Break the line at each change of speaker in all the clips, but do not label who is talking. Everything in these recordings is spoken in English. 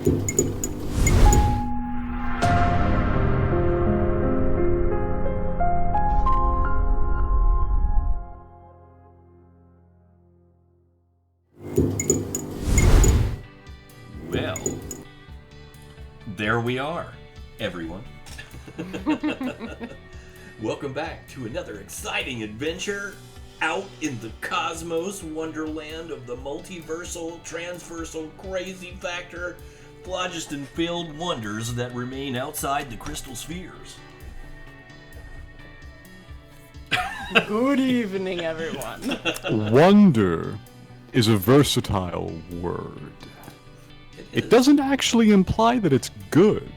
Well, there we are, everyone. Welcome back to another exciting adventure out in the cosmos wonderland of the multiversal, transversal, crazy factor, phlogiston-filled wonders that remain outside the crystal spheres.
Good evening, everyone.
Wonder is a versatile word. It doesn't actually imply that it's good.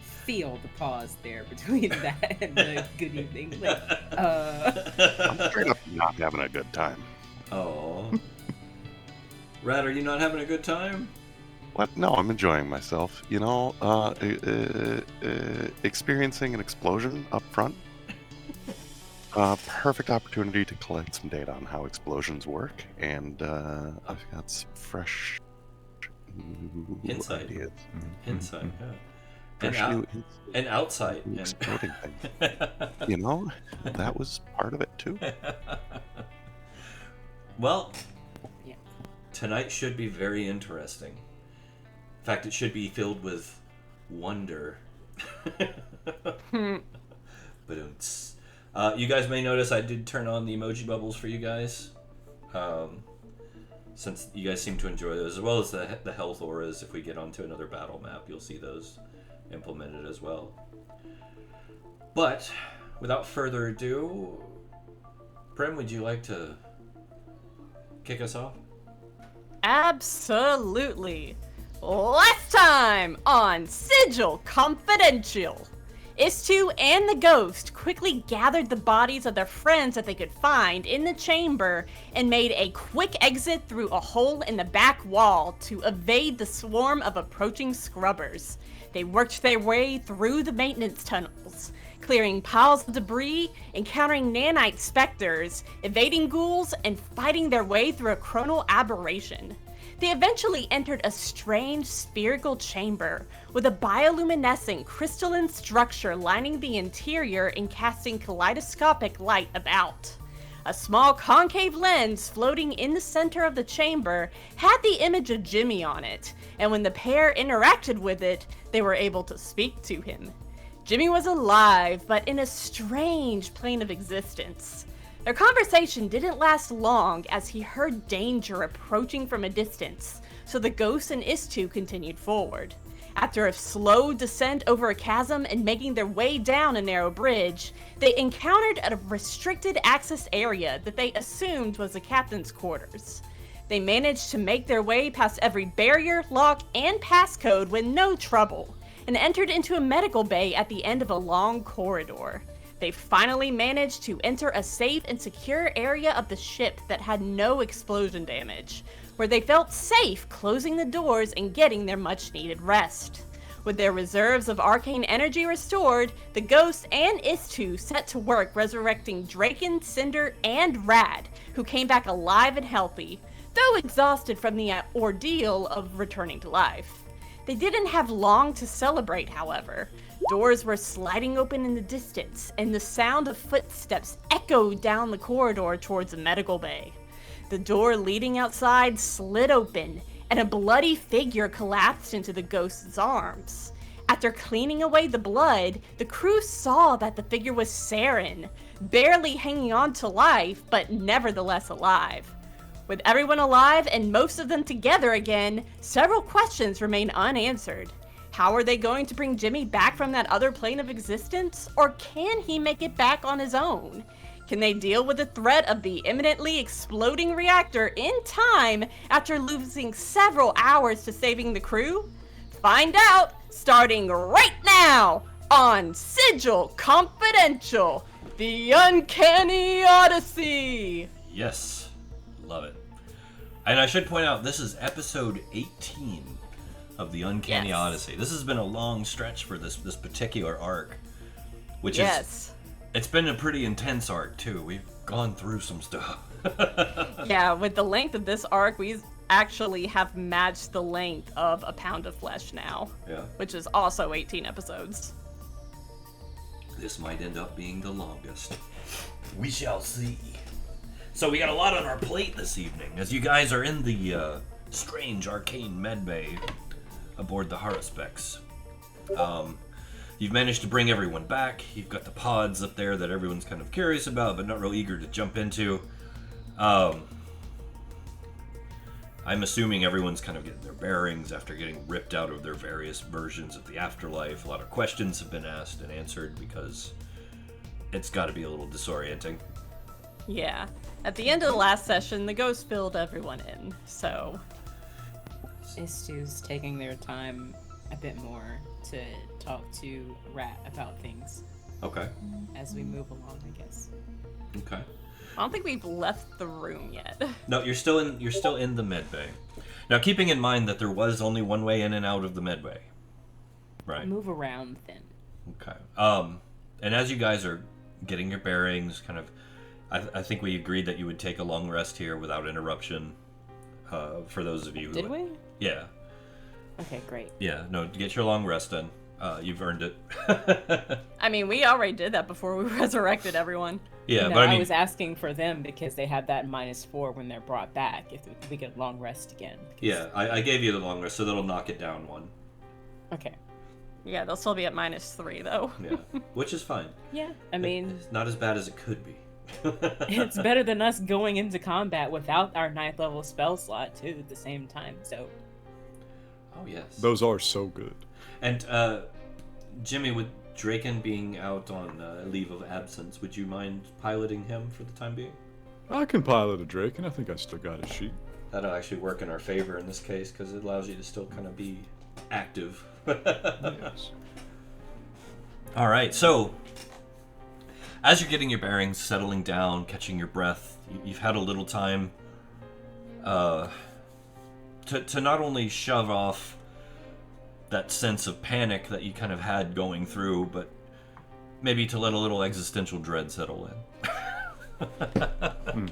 Feel the pause there between that and the good evening. Like,
I'm straight up not having a good time.
Oh. Ratt, are you not having a good time?
What? No, I'm enjoying myself. You know, experiencing an explosion up front. Perfect opportunity to collect some data on how explosions work, and I've got some fresh
insight.
Ideas.
Insight, yeah.
And
outside.
Exploding things. You know, that was part of it too.
Well,
yeah.
Tonight should be very interesting. In fact, it should be filled with wonder. But you guys may notice I did turn on the emoji bubbles for you guys. Since you guys seem to enjoy those, as well as the health auras. If we get onto another battle map, you'll see those implemented as well. But without further ado, Prim, would you like to kick us off?
Absolutely. Last time on Sigil Confidential, Istu and the Ghost quickly gathered the bodies of their friends that they could find in the chamber and made a quick exit through a hole in the back wall to evade the swarm of approaching scrubbers. They worked their way through the maintenance tunnels, clearing piles of debris, encountering nanite specters, evading ghouls, and fighting their way through a chronal aberration. They eventually entered a strange spherical chamber with a bioluminescent crystalline structure lining the interior and casting kaleidoscopic light about. A small concave lens floating in the center of the chamber had the image of Jimmy on it, and when the pair interacted with it, they were able to speak to him. Jimmy was alive, but in a strange plane of existence. Their conversation didn't last long as he heard danger approaching from a distance, so the Ghost and Istu continued forward. After a slow descent over a chasm and making their way down a narrow bridge, they encountered a restricted access area that they assumed was the captain's quarters. They managed to make their way past every barrier, lock, and passcode with no trouble, and entered into a medical bay at the end of a long corridor. They finally managed to enter a safe and secure area of the ship that had no explosion damage, where they felt safe closing the doors and getting their much-needed rest. With their reserves of arcane energy restored, the Ghost and Istu set to work resurrecting Draken, Cinder, and Ratt, who came back alive and healthy, though exhausted from the ordeal of returning to life. They didn't have long to celebrate, however. Doors were sliding open in the distance, and the sound of footsteps echoed down the corridor towards the medical bay. The door leading outside slid open, and a bloody figure collapsed into the Ghost's arms. After cleaning away the blood, the crew saw that the figure was Saren, barely hanging on to life, but nevertheless alive. With everyone alive and most of them together again, several questions remain unanswered. How are they going to bring Jimmy back from that other plane of existence? Or can he make it back on his own? Can they deal with the threat of the imminently exploding reactor in time after losing several hours to saving the crew? Find out starting right now on Sigil Confidential, the Uncanny Odyssey.
Yes, love it. And I should point out, this is episode 18 of the Uncanny Odyssey. This has been a long stretch for this particular arc, which is, it's been a pretty intense arc too. We've gone through some stuff.
Yeah, with the length of this arc, actually have matched the length of A Pound of Flesh now.
Yeah.
Which is also 18 episodes.
This might end up being the longest. We shall see. So we got a lot on our plate this evening, as you guys are in the strange arcane medbay aboard the Haruspex. You've managed to bring everyone back. You've got the pods up there that everyone's kind of curious about, but not real eager to jump into. I'm assuming everyone's kind of getting their bearings after getting ripped out of their various versions of the afterlife. A lot of questions have been asked and answered because it's got to be a little disorienting.
Yeah. At the end of the last session, the ghost filled everyone in, so...
Istu's taking their time a bit more to talk to Ratt about things.
Okay.
As we move along, I guess.
Okay.
I don't think we've left the room yet.
No, you're still in the medbay. Now, keeping in mind that there was only one way in and out of the medbay. Right.
Move around then.
Okay. And as you guys are getting your bearings, kind of, I think we agreed that you would take a long rest here without interruption. For those of you who...
Did we?
Yeah.
Okay, great.
Yeah, no, get your long rest in. You've earned it.
I mean, we already did that before we resurrected everyone.
Yeah,
No,
but I mean...
was asking for them because they have that -4 when they're brought back, if we get a long rest again.
Yeah, I gave you the long rest, so that'll knock it down one.
Okay.
Yeah, they'll still be at -3, though.
Yeah, which is fine.
Yeah, I mean...
It's not as bad as it could be.
It's better than us going into combat without our 9th level spell slot, too, at the same time, so...
Oh, yes.
Those are so good.
And, Jimmy, with Draken being out on leave of absence, would you mind piloting him for the time being?
I can pilot a Draken. I think I still got a sheet.
That'll actually work in our favor in this case, because it allows you to still kind of be active.
Yes.
All right, so as you're getting your bearings, settling down, catching your breath, you've had a little time to not only shove off that sense of panic that you kind of had going through, but maybe to let a little existential dread settle in.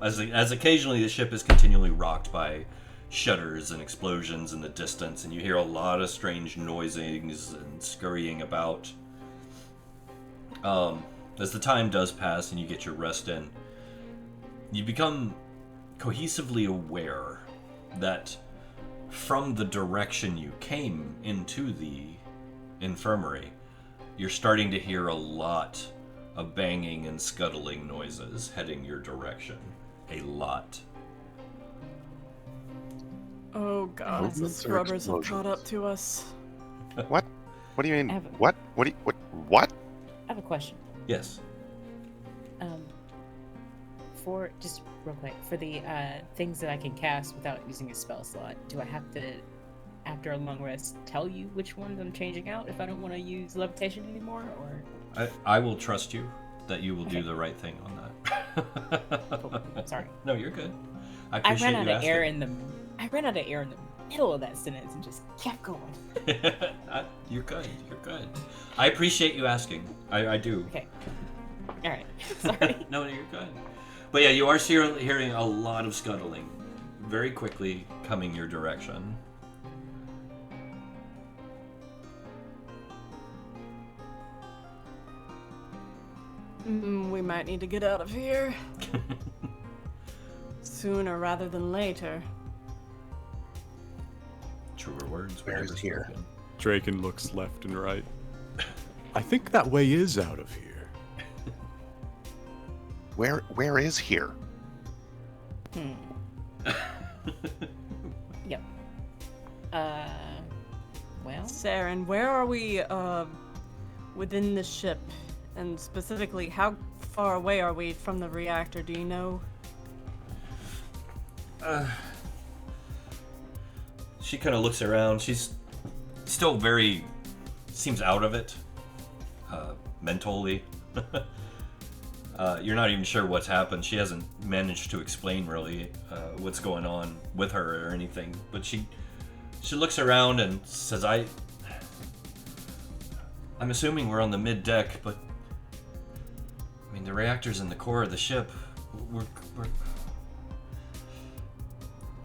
As occasionally the ship is continually rocked by shudders and explosions in the distance, and you hear a lot of strange noisings and scurrying about. As the time does pass and you get your rest in, you become cohesively aware that from the direction you came into the infirmary, you're starting to hear a lot of banging and scuttling noises heading your direction. A lot.
Oh god, the
Movements or
scrubbers have
explosions?
caught up to us.
What? What do you mean?
I have
What? What do you... What?
I have a question.
Yes.
For, just real quick, for the things that I can cast without using a spell slot, do I have to, after a long rest, tell you which ones I'm changing out if I don't want to use levitation anymore, or?
I will trust you that you will do
Okay.
the right thing on that.
Sorry.
No, you're good. I
I
appreciate
ran out
you
of air
asking.
I ran out of air in the middle of that sentence and just kept going.
You're good. You're good. I appreciate you asking. I do.
Okay. All right. Sorry.
No, you're good. But yeah, you are hearing a lot of scuttling, very quickly coming your direction.
We might need to get out of here. Sooner rather than later.
Truer words.
Where
were
is
never
here?
spoken.
Draken looks left and right. I think that way is out of here.
Where is here?
Yep. Well,
Saren, where are we within the ship? And specifically, how far away are we from the reactor, do you know?
She kind of looks around. She's still seems out of it, mentally. You're not even sure what's happened. She hasn't managed to explain really what's going on with her or anything. But she looks around and says, I'm assuming we're on the mid-deck, but I mean, the reactor's in the core of the ship. We're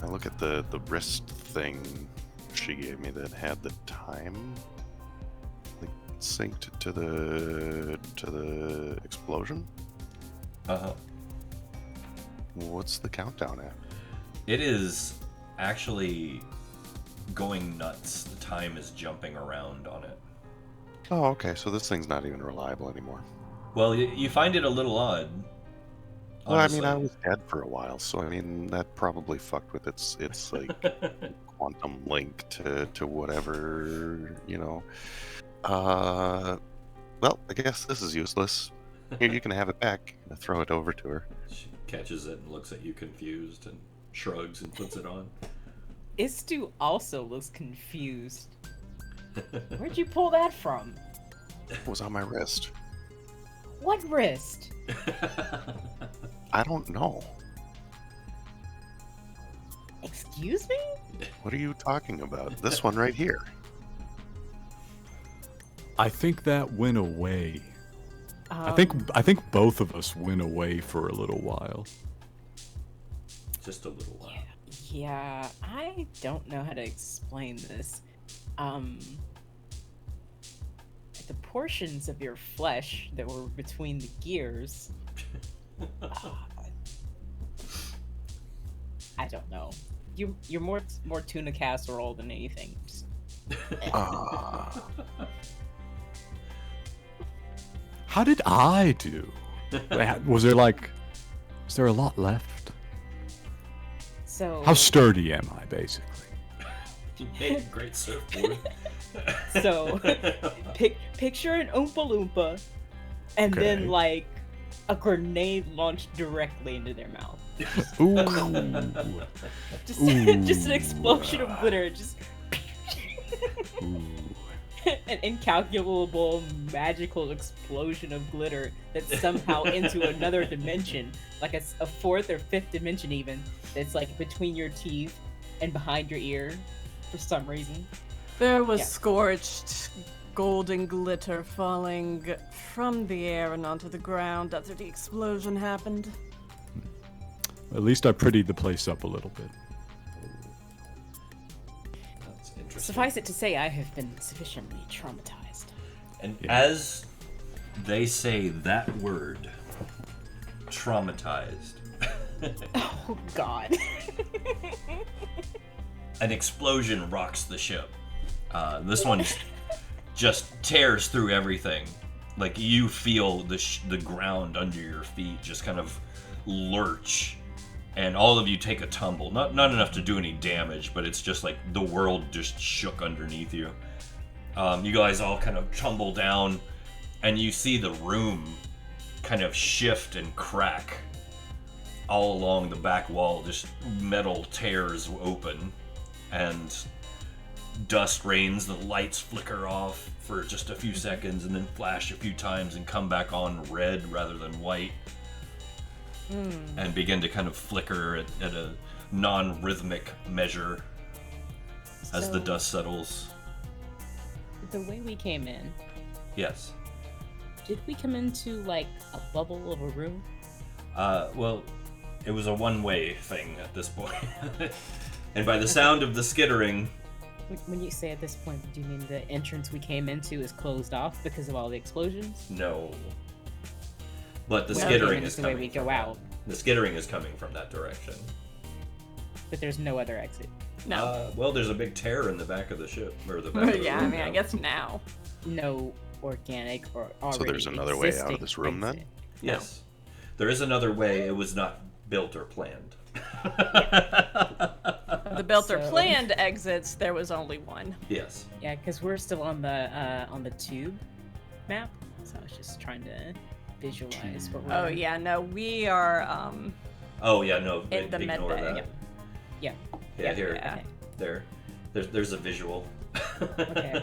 I look at the wrist thing she gave me that had the time, like, synced to the explosion.
Uh-huh.
What's the countdown at?
It is actually going nuts. The time is jumping around on it.
Oh, okay. So this thing's not even reliable anymore.
Well, you find it a little odd.
Well, I mean,
honestly.
I was dead for a while, so I mean that probably fucked with its like quantum link to whatever, you know. Well, I guess this is useless. Here, you can have it back. I throw it over to her.
She catches it and looks at you confused and shrugs and puts it on.
Istu also looks confused. Where'd you pull that from?
It was on my wrist.
What wrist?
I don't know.
Excuse me?
What are you talking about? This one right here.
I think that went away. I think both of us went away for a little while.
Just a little while.
Yeah, I don't know how to explain this. The portions of your flesh that were between the gears. I don't know. You're more tuna casserole than anything.
How did I do? Was there is there a lot left?
So
How sturdy am I, basically?
You made a great surfboard.
So picture an Oompa Loompa, and then
Okay.
like a grenade launched directly into their mouth.
Ooh.
Just,
Ooh.
just an explosion of glitter. Just
Ooh.
an incalculable magical explosion of glitter that's somehow into another dimension, like a fourth or fifth dimension even, that's like between your teeth and behind your ear for some reason.
There was
Yeah.
scorched golden glitter falling from the air and onto the ground after the explosion happened.
At least I prettied the place up a little bit.
That's interesting.
Suffice it to say, I have been sufficiently traumatized.
And
Yeah.
as they say that word, traumatized,
Oh God.
an explosion rocks the ship. This one just tears through everything. Like you feel the ground under your feet just kind of lurch, and all of you take a tumble. Not enough to do any damage, but it's just like the world just shook underneath you. You guys all kind of tumble down, and you see the room kind of shift and crack all along the back wall. Just metal tears open, and dust rains. The lights flicker off for just a few seconds and then flash a few times and come back on red rather than white, and begin to kind of flicker at a non-rhythmic measure as the
So-
dust settles.
The way we came in,
Yes.
did we come into like a bubble of a room?
Well, it was a one-way thing at this point. And by the sound of the skittering,
When you say at this point, do you mean the entrance we came into is closed off because of all the explosions?
no. But the
Well,
skittering
then
is
it's the way
coming
we go
from
out.
The skittering is coming from that direction.
But there's no other exit.
No.
Well, there's a big tear in the back of the ship, or the back of the
Yeah, I
room
mean, I
now.
guess now.
No organic or already
So there's another way out of
existing
this room, then?
exit.
Yes. There is another way. It was not built or planned.
The built or
So-
planned exits, there was only one.
Yes.
Yeah, because we're still on the tube map, so I was just trying to visualize what we're.
Oh yeah, no, we are
Oh yeah, no.
In the med
ignore
bay.
that.
Yeah.
Yeah, here.
yeah.
Okay.
There's a visual.
Okay.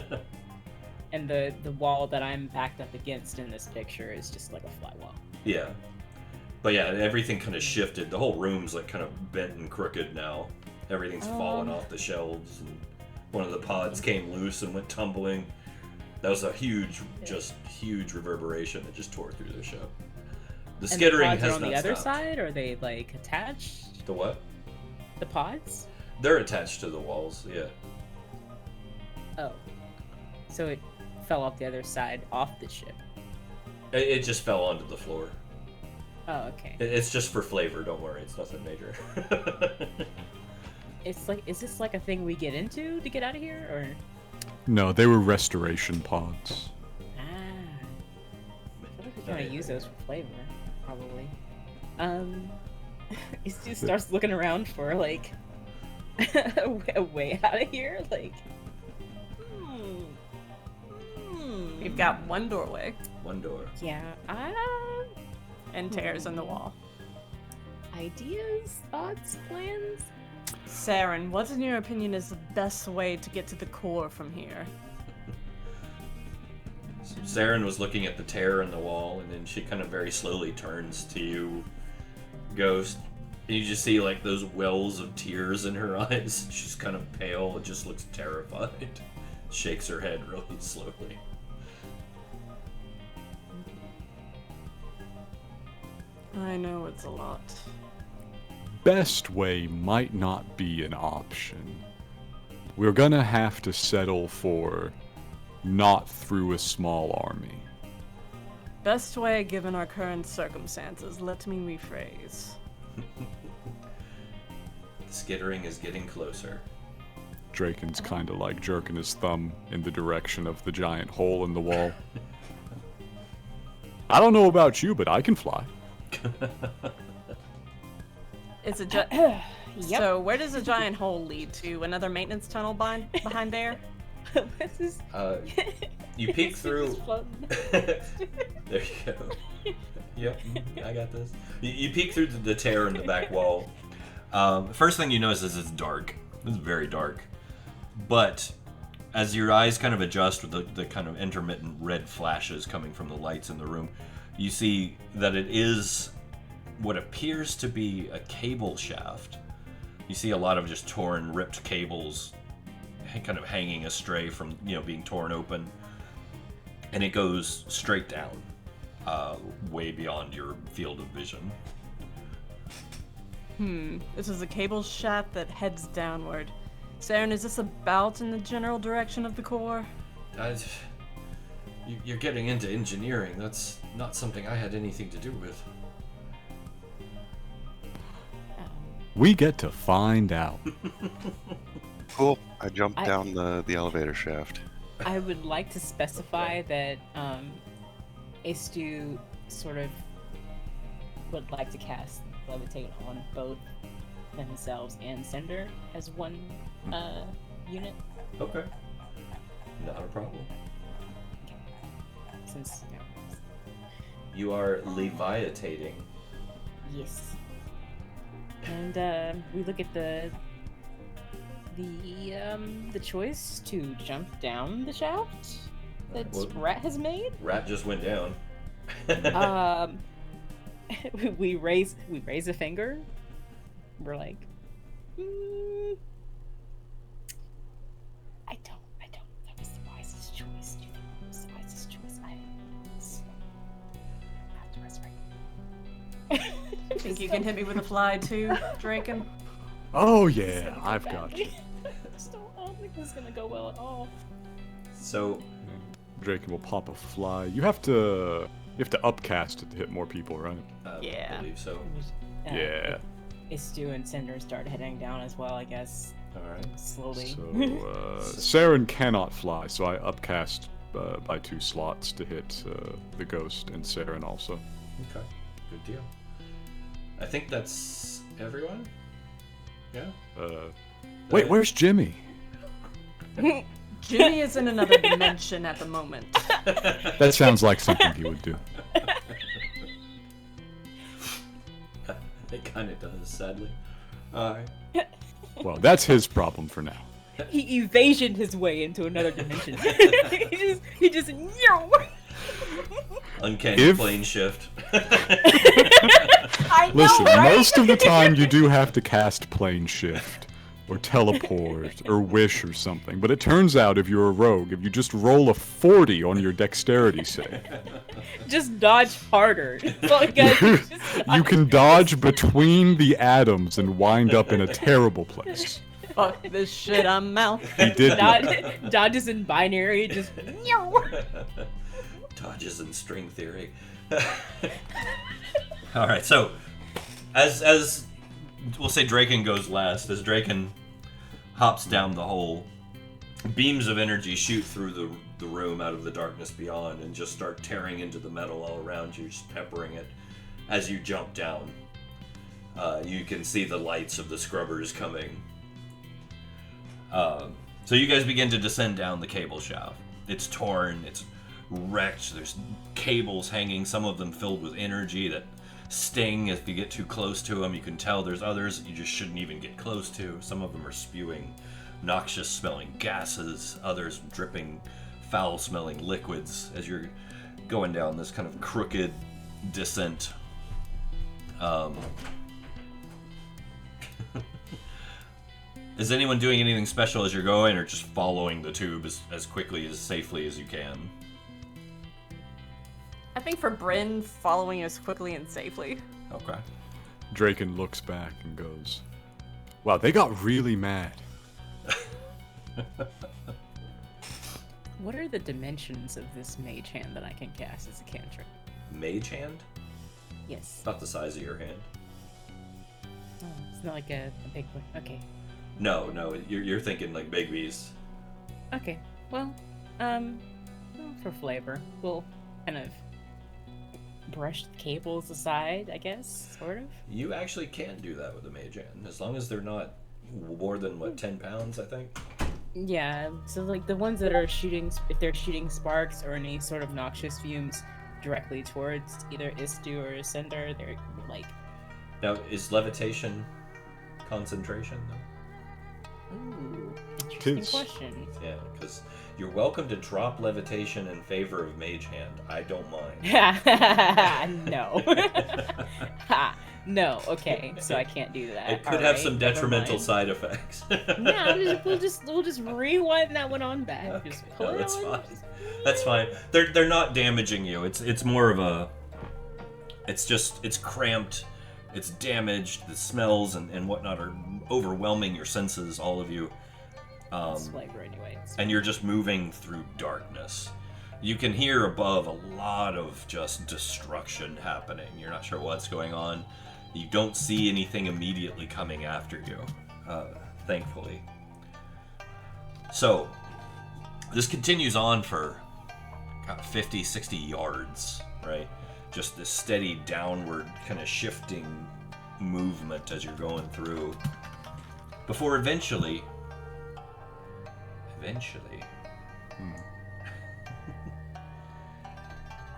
And the wall that I'm backed up against in this picture is just like a flat wall.
Yeah. But yeah, everything kind of shifted. The whole room's like kind of bent and crooked now. Everything's fallen off the shelves, and one of the pods came loose and went tumbling. That was a huge reverberation that just tore through the ship. The
And
skittering
the pods
has
are on
not
the other
stopped.
side, or are they like attached?
The what?
The pods?
They're attached to the walls, yeah.
Oh. So it fell off the other side, off the ship.
It just fell onto the floor.
Oh, okay.
It's just for flavor, don't worry, it's nothing major.
It's like, is this like a thing we get into to get out of here, or?
No, they were restoration pods.
Ah. I feel like we kind of use those for flavor, probably. He just starts looking around for like a way out of here, like.
We've got one doorway
One door.
Yeah.
and tears in the wall.
Ideas, thoughts, plans.
Saren, what in your opinion is the best way to get to the core from here?
So Saren was looking at the tear in the wall, and then she kind of very slowly turns to you, Ghost. And you just see like those wells of tears in her eyes. She's kind of pale, and just looks terrified. Shakes her head really slowly.
I know it's a lot.
Best way might not be an option. We're gonna have to settle for not through a small army.
Best way given our current circumstances, let me rephrase.
The skittering is getting closer.
Draken's kind of like jerking his thumb in the direction of the giant hole in the wall. I don't know about you, but I can fly.
It's a
Yep.
So where does a giant hole lead to? Another maintenance tunnel behind there?
This is.
You peek
It's
through.
just fun.
There you go. Yep, I got this. You peek through the tear in the back wall. First thing you notice is it's dark. It's very dark. But as your eyes kind of adjust with the kind of intermittent red flashes coming from the lights in the room, you see that it is what appears to be a cable shaft. You see a lot of just torn, ripped cables kind of hanging astray from, being torn open. And it goes straight down, way beyond your field of vision.
This is a cable shaft that heads downward. Saren, is this about in the general direction of the core?
You're getting into engineering. That's not something I had anything to do with.
We get to find out.
Cool. I jumped down the elevator shaft.
I would like to specify that Istu sort of would like to cast Levitate on both themselves and Cinder as one unit.
Okay. Not a problem.
Since
You are leviatating.
yes. And we look at the choice to jump down the shaft that
Well-
Rat has made.
Rat just went down.
We raise a finger. We're like, I don't. That was the wisest choice. Do you think it was the wisest choice? I have to resurrect.
Think you can hit me with a fly too, Draken?
Oh yeah, I've got you.
I don't think this is gonna go well at all.
So,
Draken will pop a fly. You have to upcast it to hit more people, right?
Yeah.
I believe so.
Yeah.
Istu and Cinder start heading down as well, I guess,
Alright.
slowly.
So Saren cannot fly, so I upcast by 2 slots to hit the ghost and Saren also.
Okay. Good deal. I think that's everyone? Yeah?
Wait, where's Jimmy?
Jimmy is in another dimension at the moment.
That sounds like something he would do.
It kind of does, sadly. Alright.
Well, that's his problem for now.
He evasioned his way into another dimension. he just
Uncanny plane shift.
I know,
Listen,
right?
most of the time you do have to cast plane shift, or teleport, or wish or something. But it turns out if you're a rogue, if you just roll a 40 on your dexterity save,
Just dodge harder. That's all you gotta do, just
you can dodge between the atoms and wind up in a terrible place.
Fuck this shit, I'm out.
He did.
Dodges in binary, just
Dodges and string theory. All right, so as we'll say, Draken goes last. As Draken hops down the hole, beams of energy shoot through the room out of the darkness beyond and just start tearing into the metal all around you, just peppering it. As you jump down, you can see the lights of the scrubbers coming. So you guys begin to descend down the cable shaft. It's torn, it's wrecked, there's cables hanging, some of them filled with energy that sting if you get too close to them. You can tell there's others that you just shouldn't even get close to. Some of them are spewing noxious smelling gases, others dripping foul smelling liquids as you're going down this kind of crooked descent. Is anyone doing anything special as you're going, or just following the tube as quickly, as safely as you can?
I think for Bryn, following as quickly and safely.
Okay.
Draken looks back and goes, "Wow, they got really mad."
What are the dimensions of this mage hand that I can cast as a cantrip?
Mage hand?
Yes.
About the size of your hand.
Oh, it's not like a big one. Okay.
No, you're thinking like Bigby's.
Okay. Well, for flavor, we'll kind of brush the cables aside, I guess, sort of.
You actually can do that with a mage hand, as long as they're not more than, 10 pounds, I think?
Yeah, so like the ones that are shooting, if they're shooting sparks or any sort of noxious fumes directly towards either Istu or Cinder, they're like...
Now, is levitation concentration, though?
Ooh, interesting
Tis.
question.
Yeah, because you're welcome to drop levitation in favor of mage hand. I don't mind.
No. No, okay, so I can't do that.
It could have
Alright,
some
never
detrimental
mind.
side effects.
Yeah, we'll just rewind that one on back.
Okay,
Just pull
no,
it
that's
on.
fine. That's fine. They're not damaging you. It's more of a. It's cramped. It's damaged. The smells and whatnot are overwhelming your senses, all of you.
It's flavor anyway.
And you're just moving through darkness. You can hear above a lot of just destruction happening. You're not sure what's going on. You don't see anything immediately coming after you, thankfully. So, this continues on for 50, 60 yards, right? Just this steady downward kind of shifting movement as you're going through. Before eventually,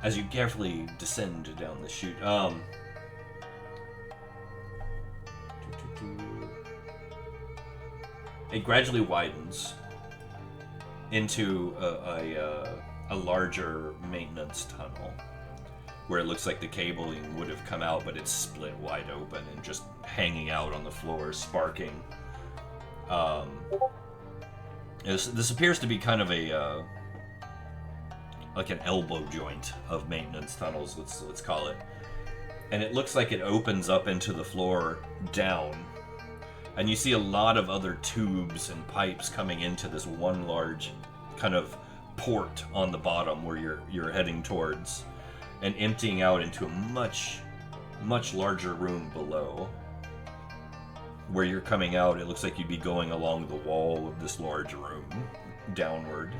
as you carefully descend down the chute, it gradually widens into a larger maintenance tunnel, where it looks like the cabling would have come out, but it's split wide open and just hanging out on the floor, sparking. This appears to be kind of a like an elbow joint of maintenance tunnels, let's call it. And it looks like it opens up into the floor down. And you see a lot of other tubes and pipes coming into this one large kind of port on the bottom where you're heading towards, and emptying out into a much larger room below. Where you're coming out, it looks like you'd be going along the wall of this large room, downward.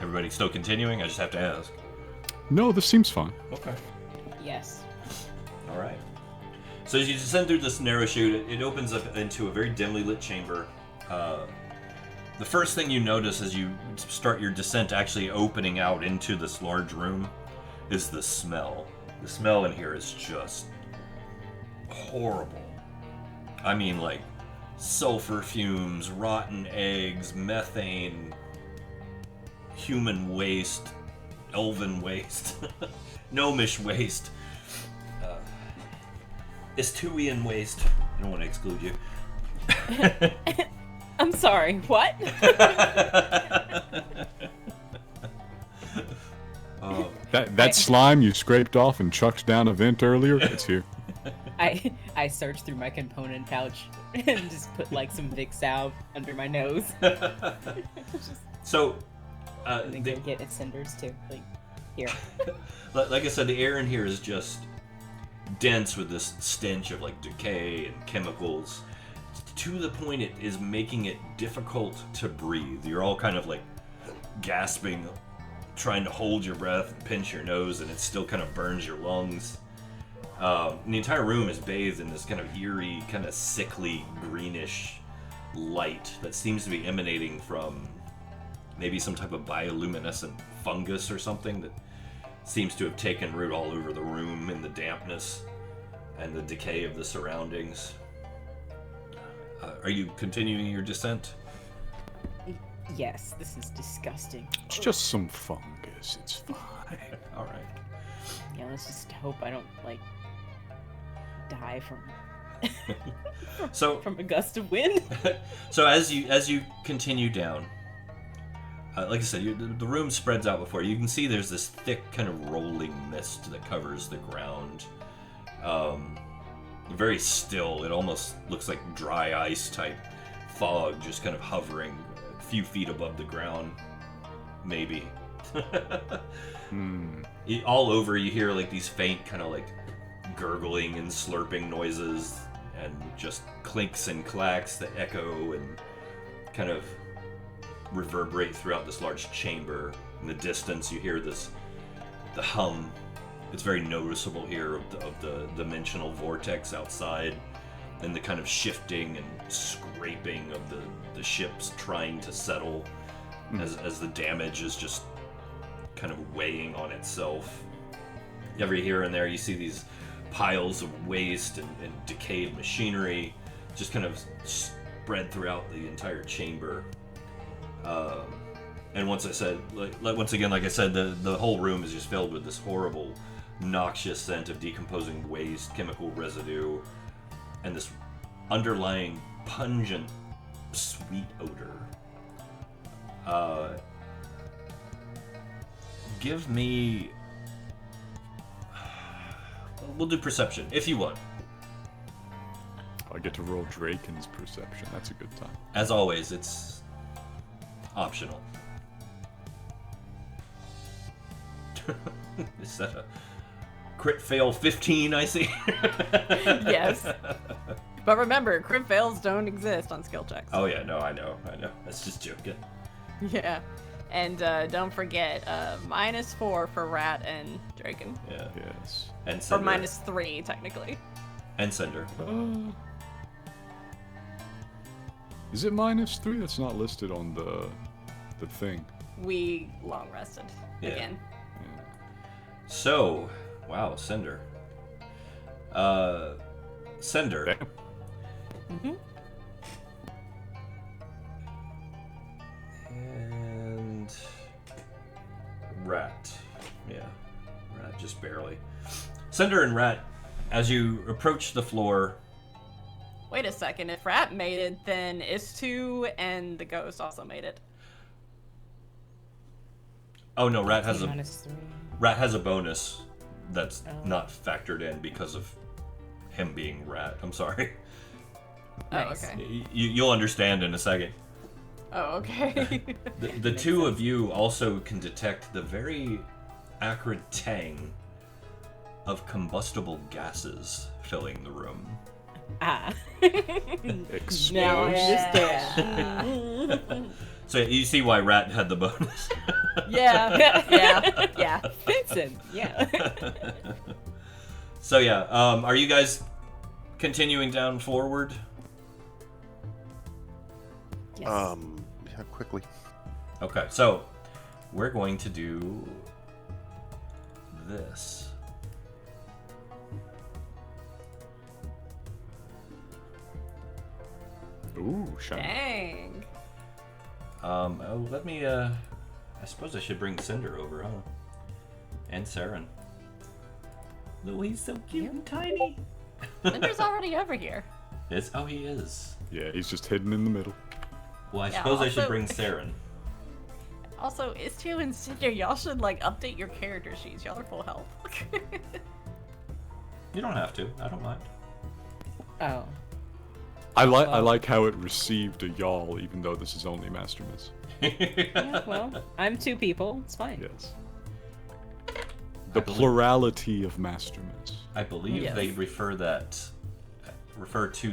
Everybody still continuing? I just have to ask.
No, this seems fun.
Okay.
Yes.
All right. So as you descend through this narrow chute, it opens up into a very dimly lit chamber. The first thing you notice as you start your descent actually opening out into this large room is the smell. The smell in here is just horrible. I mean, like sulfur fumes, rotten eggs, methane, human waste, elven waste, gnomish waste, Istuian waste. I don't want to exclude you.
I'm sorry, what?
That slime you scraped off and chucked down a vent earlier, it's here.
I searched through my component pouch and just put like some Vic salve under my nose.
So,
And then go get cinders too. Like, here.
like I said, the air in here is just dense with this stench of like decay and chemicals, to the point it is making it difficult to breathe. You're all kind of like gasping, trying to hold your breath and pinch your nose, and it still kind of burns your lungs. The entire room is bathed in this kind of eerie, kind of sickly, greenish light that seems to be emanating from maybe some type of bioluminescent fungus or something that seems to have taken root all over the room in the dampness and the decay of the surroundings. Are you continuing your descent?
Yes, this is disgusting.
It's just some fungus. It's fine.
All right.
Yeah, let's just hope I don't like die from
So,
from a gust of wind.
so as you continue down, like I said, the room spreads out before you. You can see there's this thick kind of rolling mist that covers the ground. Very still. It almost looks like dry ice type fog, just kind of hovering a few feet above the ground, maybe. All over you hear like these faint kind of like gurgling and slurping noises, and just clinks and clacks that echo and kind of reverberate throughout this large chamber. In the distance you hear the hum. It's very noticeable here of the dimensional vortex outside, and the kind of shifting and scraping of the ships trying to settle as the damage is just kind of weighing on itself. Every here and there you see these piles of waste and decayed machinery just kind of spread throughout the entire chamber. And once again, like I said, the whole room is just filled with this horrible, noxious scent of decomposing waste, chemical residue, and this underlying pungent, sweet odor. Give me... We'll do perception, if you want.
I get to roll Draken's perception. That's a good time.
As always, it's optional. Is that a crit fail 15, I see?
Yes. But remember, crit fails don't exist on skill checks.
Oh yeah, no, I know. That's just joking.
Yeah. And don't forget, -4 for Ratt and Draken.
Yeah.
Yes.
And
Or
Cinder.
-3, technically.
And Cinder.
Is it -3? That's not listed on the thing.
We long rested
Yeah.
again.
So, wow, Cinder. Cinder.
Damn.
Mm-hmm.
And Ratt. Yeah. Ratt just barely. Cinder and Ratt, as you approach the floor.
Wait a second. If Ratt made it, then Is2 and the ghost also made it.
Oh no, Ratt has
-3.
Ratt has a bonus that's
Oh.
not factored in because of him being Ratt. I'm sorry.
Nice.
Oh, okay.
You'll understand in a second.
Oh, okay.
The two of you also can detect the very acrid tang of combustible gases filling the room.
Ah.
Explosion.
Now I understand.
So you see why Ratt had the bonus.
yeah.
Fits him. Yeah.
So yeah, are you guys continuing down forward?
Yes.
Yeah, quickly.
Okay, so we're going to do this.
Ooh, shiny.
Dang.
Let me, I suppose I should bring Cinder over, huh? And Saren. Oh, he's so cute and tiny.
Cinder's already over here.
Oh, he is.
Yeah, he's just hidden in the middle.
Well, I
Yeah,
suppose I should
also-
bring Saren.
Also, Istio and Cinder, y'all should like update your character sheets. Y'all are full health.
You don't have to. I don't mind.
Oh.
I like how it received a y'all, even though this is only Master Miss.
Yeah, well, I'm 2 people. It's fine.
Yes. The plurality of Master Miss.
I believe
Yes.
they refer to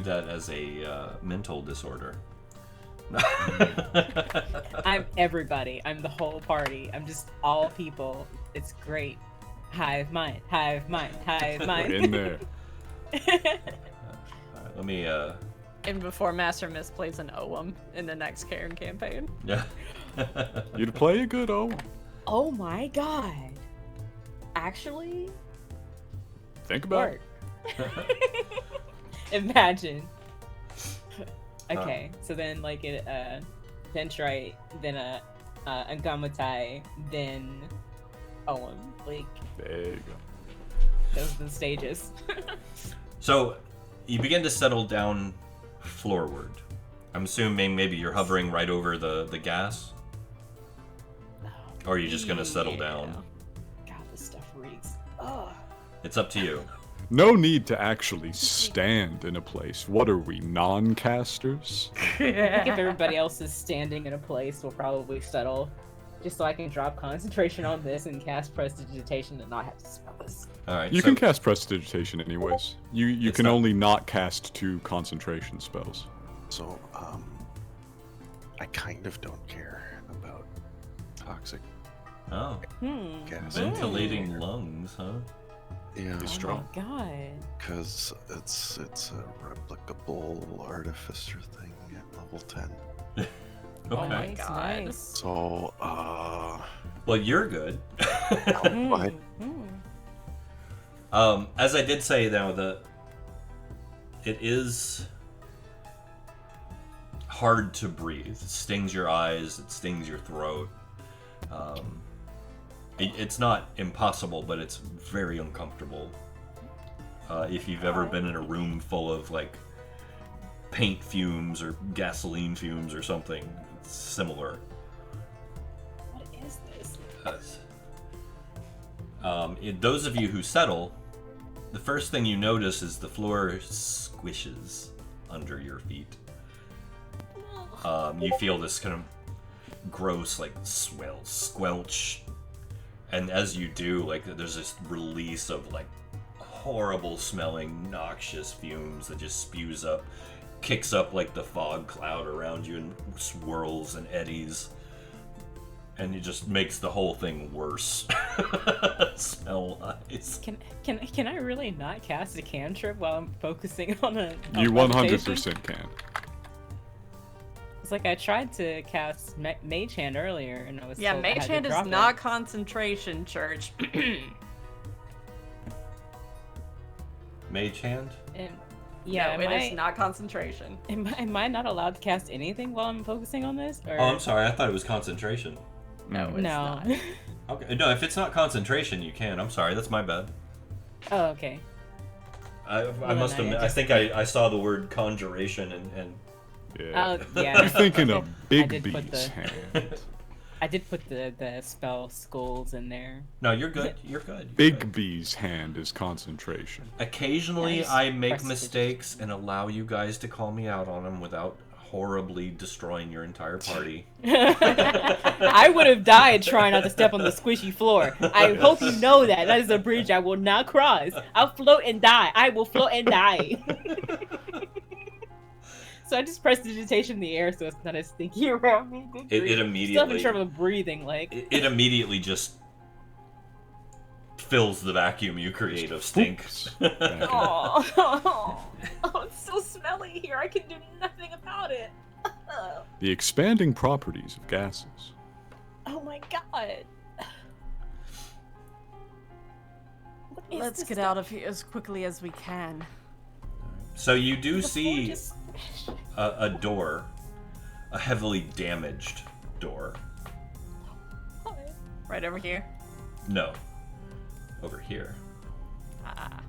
that as a mental disorder.
I'm everybody. I'm the whole party. I'm just all people. It's great. Hive mind, hive mind, hive
We're
mind.
in there.
Alright, let me
And before Master Miss plays an Oum in the next Karen campaign.
yeah.
You'd play a good Owen.
Oh my god. Actually,
Think about
work. Imagine. Okay, so then like it Ventrite, then Angamatai, then Owen. Like
it. There you go.
those are the stages.
So you begin to settle down floorward. I'm assuming maybe you're hovering right over the gas? Or are you just gonna settle down?
God, this stuff reeks. Ugh.
It's up to you.
No need to actually stand in a place. What are we, non-casters?
I think if everybody else is standing in a place, we'll probably settle. Just so I can drop concentration on this and cast Prestidigitation and not have to spell this.
Alright,
You
so
can cast Prestidigitation anyways. You
It's
can
not-
only not cast 2 concentration spells.
So, I kind of don't care about toxic
Oh,
gas.
ventilating lungs, huh?
Yeah,
It's
Oh
strong.
my god.
because it's a replicable artificer thing at level 10.
Okay.
Oh my
Nice,
god.
nice.
So,
Well, you're good.
fine.
As I did say, though, it is hard to breathe. It stings your eyes. It stings your throat. It's not impossible, but it's very uncomfortable. If you've ever been in a room full of like paint fumes or gasoline fumes or something, it's similar.
What is this?
Those of you who settle, the first thing you notice is the floor squishes under your feet. You feel this kind of gross, like, squelch. And as you do, like, there's this release of, like, horrible smelling, noxious fumes that just spews up, kicks up, like, the fog cloud around you and swirls and eddies. And it just makes the whole thing worse. Smell-wise.
Can I really not cast a cantrip while I'm focusing on a
You
levitation?
100% can.
It's like I tried to cast Mage Hand earlier, and I was
Yeah,
told I had
Mage
to
Hand is
drop
not
it.
concentration, Church.
Mage Hand?
And, yeah,
no, it is not concentration.
Am I not allowed to cast anything while I'm focusing on this? Or...
Oh, I'm sorry. I thought it was concentration.
No, it's
No.
not.
Okay. No, if it's not concentration, you can. I'm sorry. That's my bad.
Oh, okay.
I
then
must
I
have. I
just-
think I saw the word conjuration and
Yeah.
Oh, yeah.
You're thinking
I
of
did- I
Big
did put
B's
the-
hand.
I did put the spell skulls in there.
no, you're good. You're good. You're
Big
good.
B's hand is concentration.
Occasionally,
Nice.
I make
Prestidigitation.
mistakes and allow you guys to call me out on them without horribly destroying your entire party.
I would have died trying not to step on the squishy floor. I hope you know that. That is a bridge I will not cross. I'll float and die. I will float and die. So I just pressed digitation in the air so it's not as stinky around me. Good
It
grief. Still having
immediately.
trouble breathing, like.
It immediately just fills the vacuum you create of stink.
Oops. Back in.
Oh, it's so smelly here. I can do nothing about it.
The expanding properties of gases.
Oh my god. What is
Let's
this
get
stuff?
out of here as quickly as we can.
So you do
The floor
see
just-
a door, a heavily damaged door.
Right over here.
No, over here.
Ah.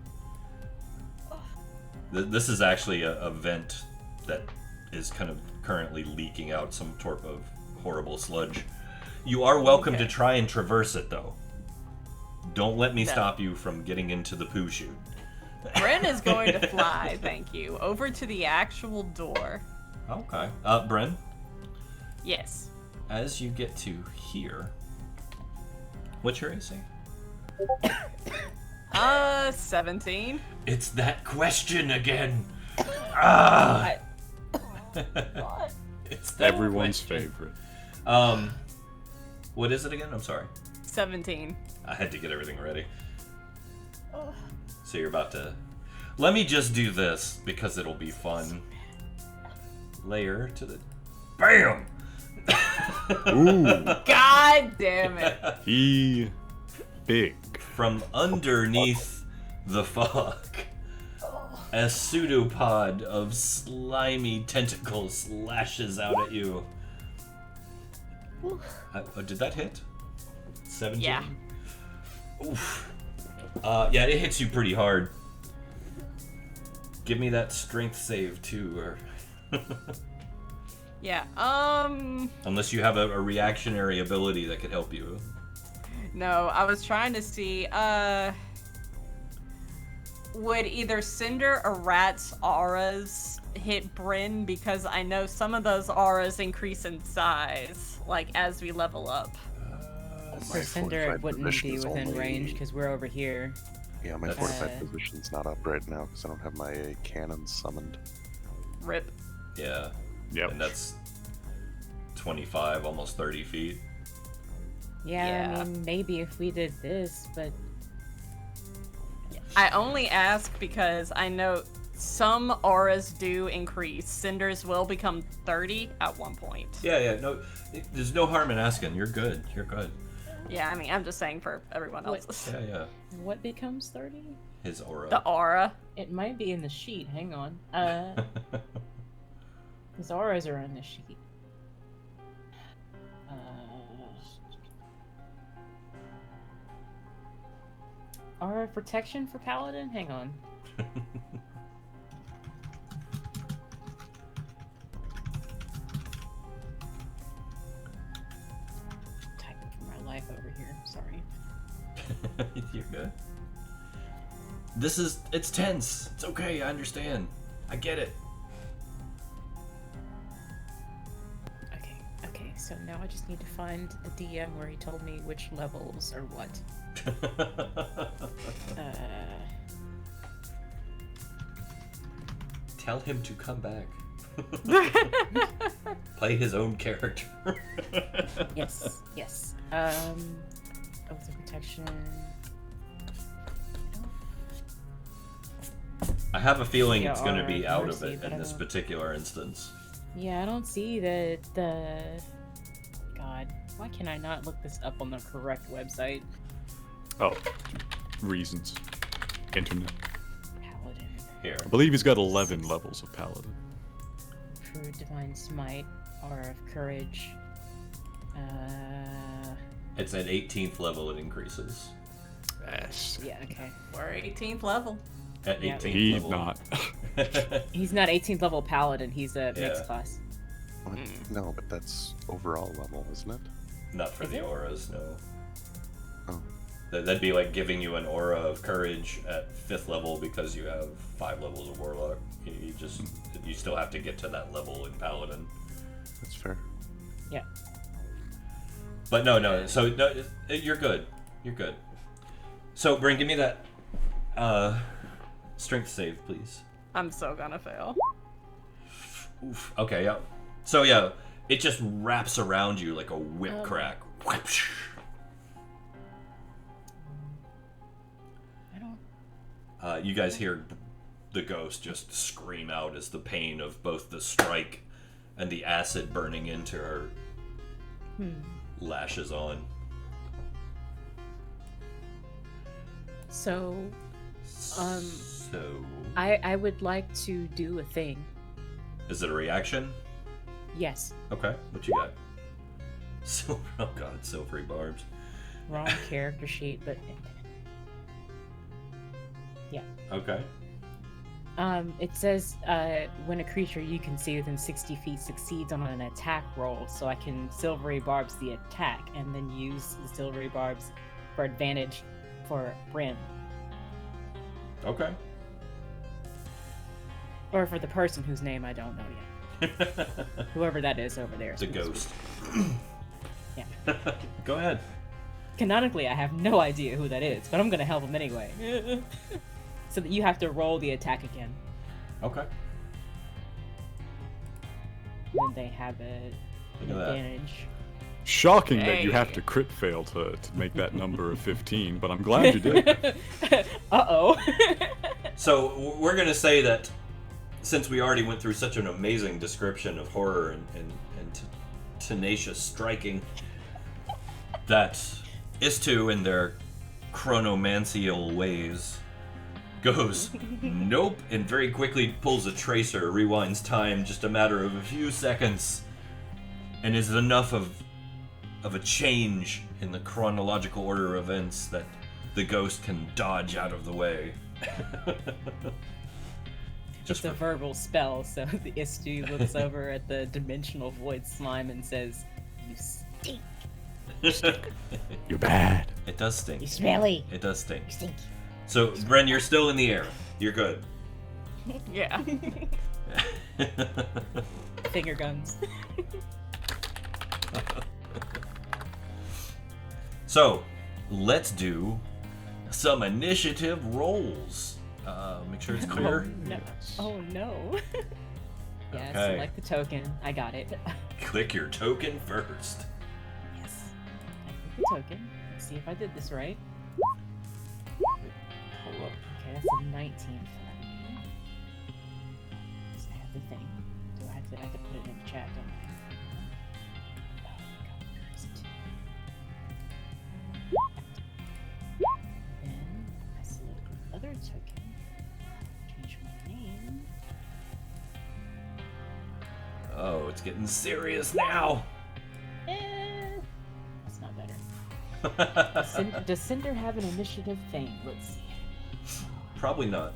This is actually a vent that is kind of currently leaking out some sort of horrible sludge. You are welcome to
Okay.
try and traverse it, though. Don't let me
No.
stop you from getting into the poo chute.
Bryn is going to fly, thank you, over to the actual door.
Okay. Bryn,
Yes.
as you get to here, what's your AC?
17.
It's that question again. Ah! It's that
Everyone's
question.
favorite.
What is it again? I'm sorry.
17.
I had to get everything ready. So you're about to... Let me just do this, because it'll be fun. Layer to the... BAM!
Ooh,
God damn it.
he big.
From underneath the fog, a pseudopod of slimy tentacles lashes out at you. Did that hit? 17?
Yeah.
Oof. Yeah, it hits you pretty hard. Give me that strength save too, or
Yeah,
unless you have a reactionary ability that could help you.
no, I was trying to see, would either Cinder or Rat's auras hit Bryn? Because I know some of those auras increase in size, like, as we level up.
So Cinder
fortified
wouldn't
position
be
is
within
only-
range because we're over here.
Yeah, my
That's-
fortified position's not up right now because I don't have my cannons summoned.
Rip.
Yeah.
Yep.
And that's 25, almost 30 feet.
Yeah,
Yeah.
I mean, maybe if we did this, but
I only ask because I know some auras do increase. Cinder's will become 30 at one point.
Yeah, no, there's no harm in asking. You're good. You're good.
Yeah, I mean, I'm just saying for everyone
What?
else.
Yeah.
what becomes 30?
His aura.
The aura.
It might be in the sheet. Hang on. His auras are on the sheet. Aura of protection for Paladin? Hang on. Typing for my life over here. Sorry.
You're good. It's tense. It's okay. I understand. I get it.
Okay, so now I just need to find the DM where he told me which levels are what.
Tell him to come back. Play his own character.
Yes. Oath of protection.
I have a feeling
Yeah,
it's going to
or
be out of
mercy,
it
but
in
I
this
don't-
particular instance.
Yeah, I don't see the God, why can I not look this up on the correct website?
Oh, reasons. Internet.
Paladin.
Here.
I believe he's got 11 levels of Paladin.
True Divine Smite, Aura of Courage.
It's at 18th level it increases.
Yes.
Yeah, okay.
We're 18th level.
At
Yeah.
18th
He's
level.
not.
He's not 18th level Paladin, he's a
Yeah.
mixed class.
What? No, but that's overall level, isn't it?
Not for
Is
the
it?
auras, no.
Oh.
That'd be like giving you an aura of courage at 5th level because you have 5 levels of warlock. You still have to get to that level in paladin.
That's fair.
Yeah.
But no. So no, you're good. You're good. So Bryn, give me that strength save, please.
I'm so gonna fail.
Oof. Okay, yeah. So yeah, it just wraps around you like a whip crack. Whoosh.
I don't
You guys hear the ghost just scream out as the pain of both the strike and the acid burning into her lashes on.
So
So,
I would like to do a thing.
is it a reaction?
Yes.
Okay, what you got? Silver. Oh god, silvery barbs.
Wrong character sheet, but
Okay.
It says when a creature you can see within 60 feet succeeds on an attack roll, so I can silvery barbs the attack and then use the silvery barbs for advantage for Brim.
Okay.
Or for the person whose name I don't know yet. Whoever that is over there.
The ghost.
Yeah.
Go ahead.
Canonically, I have no idea who that is, but I'm gonna help him anyway. So that you have to roll the attack again.
Okay.
Then they have an
Look at that.
advantage.
Shocking that you
Hey.
have to crit fail to make that number of 15, but I'm glad you did.
Uh-oh.
So we're gonna say that since we already went through such an amazing description of horror and tenacious striking, that Istu in their chronomancial ways goes nope and very quickly pulls a tracer, rewinds time just a matter of a few seconds, and is enough of a change in the chronological order of events that the ghost can dodge out of the way.
Just a verbal spell, so the Istu looks over at the dimensional void slime and says, "You stink.
You're bad.
It does stink.
You smelly.
It does stink.
You stink."
So, Bren, you're still in the air. You're good.
Yeah.
Finger guns.
So, let's do some initiative rolls. Make sure it's clear.
No. Oh no. Yeah,
Okay.
select the token. I got it.
Click your token first.
Yes. I click the token. Let's see if I did this right.
Pull up.
Okay, that's a 19 for me. So I have the thing. Do I have to put it in the chat, don't I? Oh, God, where is it? Then I select the other token. Change my name.
Oh, it's getting serious now.
That's not better. Does Cinder have an initiative thing? Let's see.
Probably not.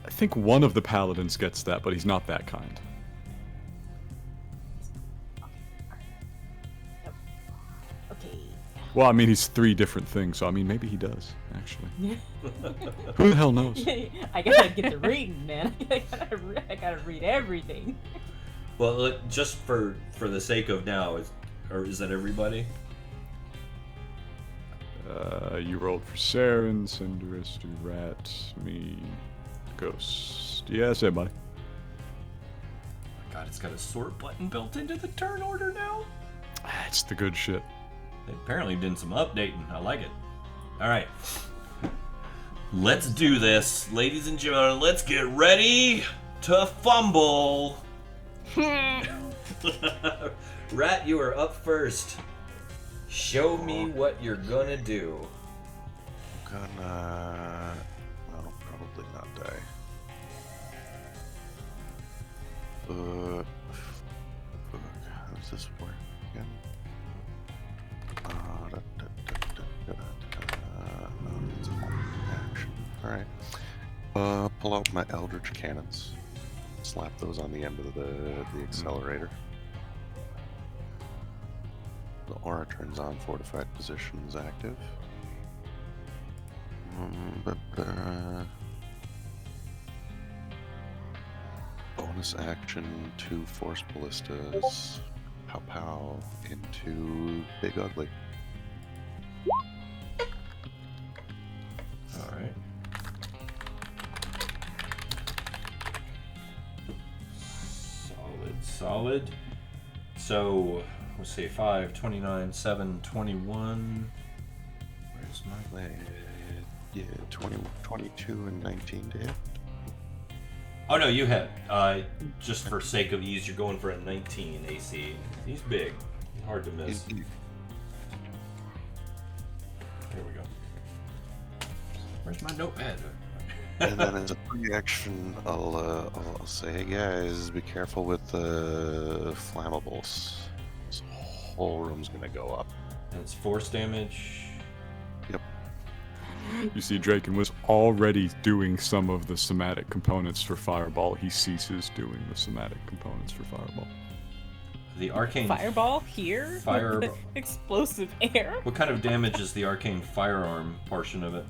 I think one of the paladins gets that, but he's not that kind.
Okay.
Well, I mean, he's 3 different things, so I mean, maybe he does, actually. Who the hell knows?
I gotta get to reading, man. I gotta read everything.
Well, just for the sake of now, is that everybody?
You rolled for Saren, Cinderist, Rat, me, Ghost. Yes, everybody.
God, it's got a sort button built into the turn order now.
It's the good shit.
They apparently did some updating. I like it. All right. Let's do this, ladies and gentlemen. Let's get ready to fumble. Rat, you are up first. Show me what you're gonna do.
Gonna... Well, probably not die. Fuck. How does this work again? It's a action. Alright. Pull out my Eldritch Cannons. Slap those on the end of the accelerator. The aura turns on, fortified positions active. Bonus action, 2 force ballistas. Pow pow into Big Ugly.
All right. Solid. So, let's see, 5, 29, 7, 21. Where's my...
Yeah, 20, 22 and 19 to hit.
Oh no, you hit. Just for sake of ease, you're going for a 19 AC. He's big. Hard to miss. Here we go. Where's my notepad?
And then as a pre-action, I'll say, hey guys, be careful with the flammables. This whole room's gonna go up.
And it's force damage.
You see, Draken was already doing some of the somatic components for Fireball. He ceases doing the somatic components for Fireball.
The arcane
Fireball here?
Fire-
With the explosive air?
What kind of damage is the arcane firearm portion of it?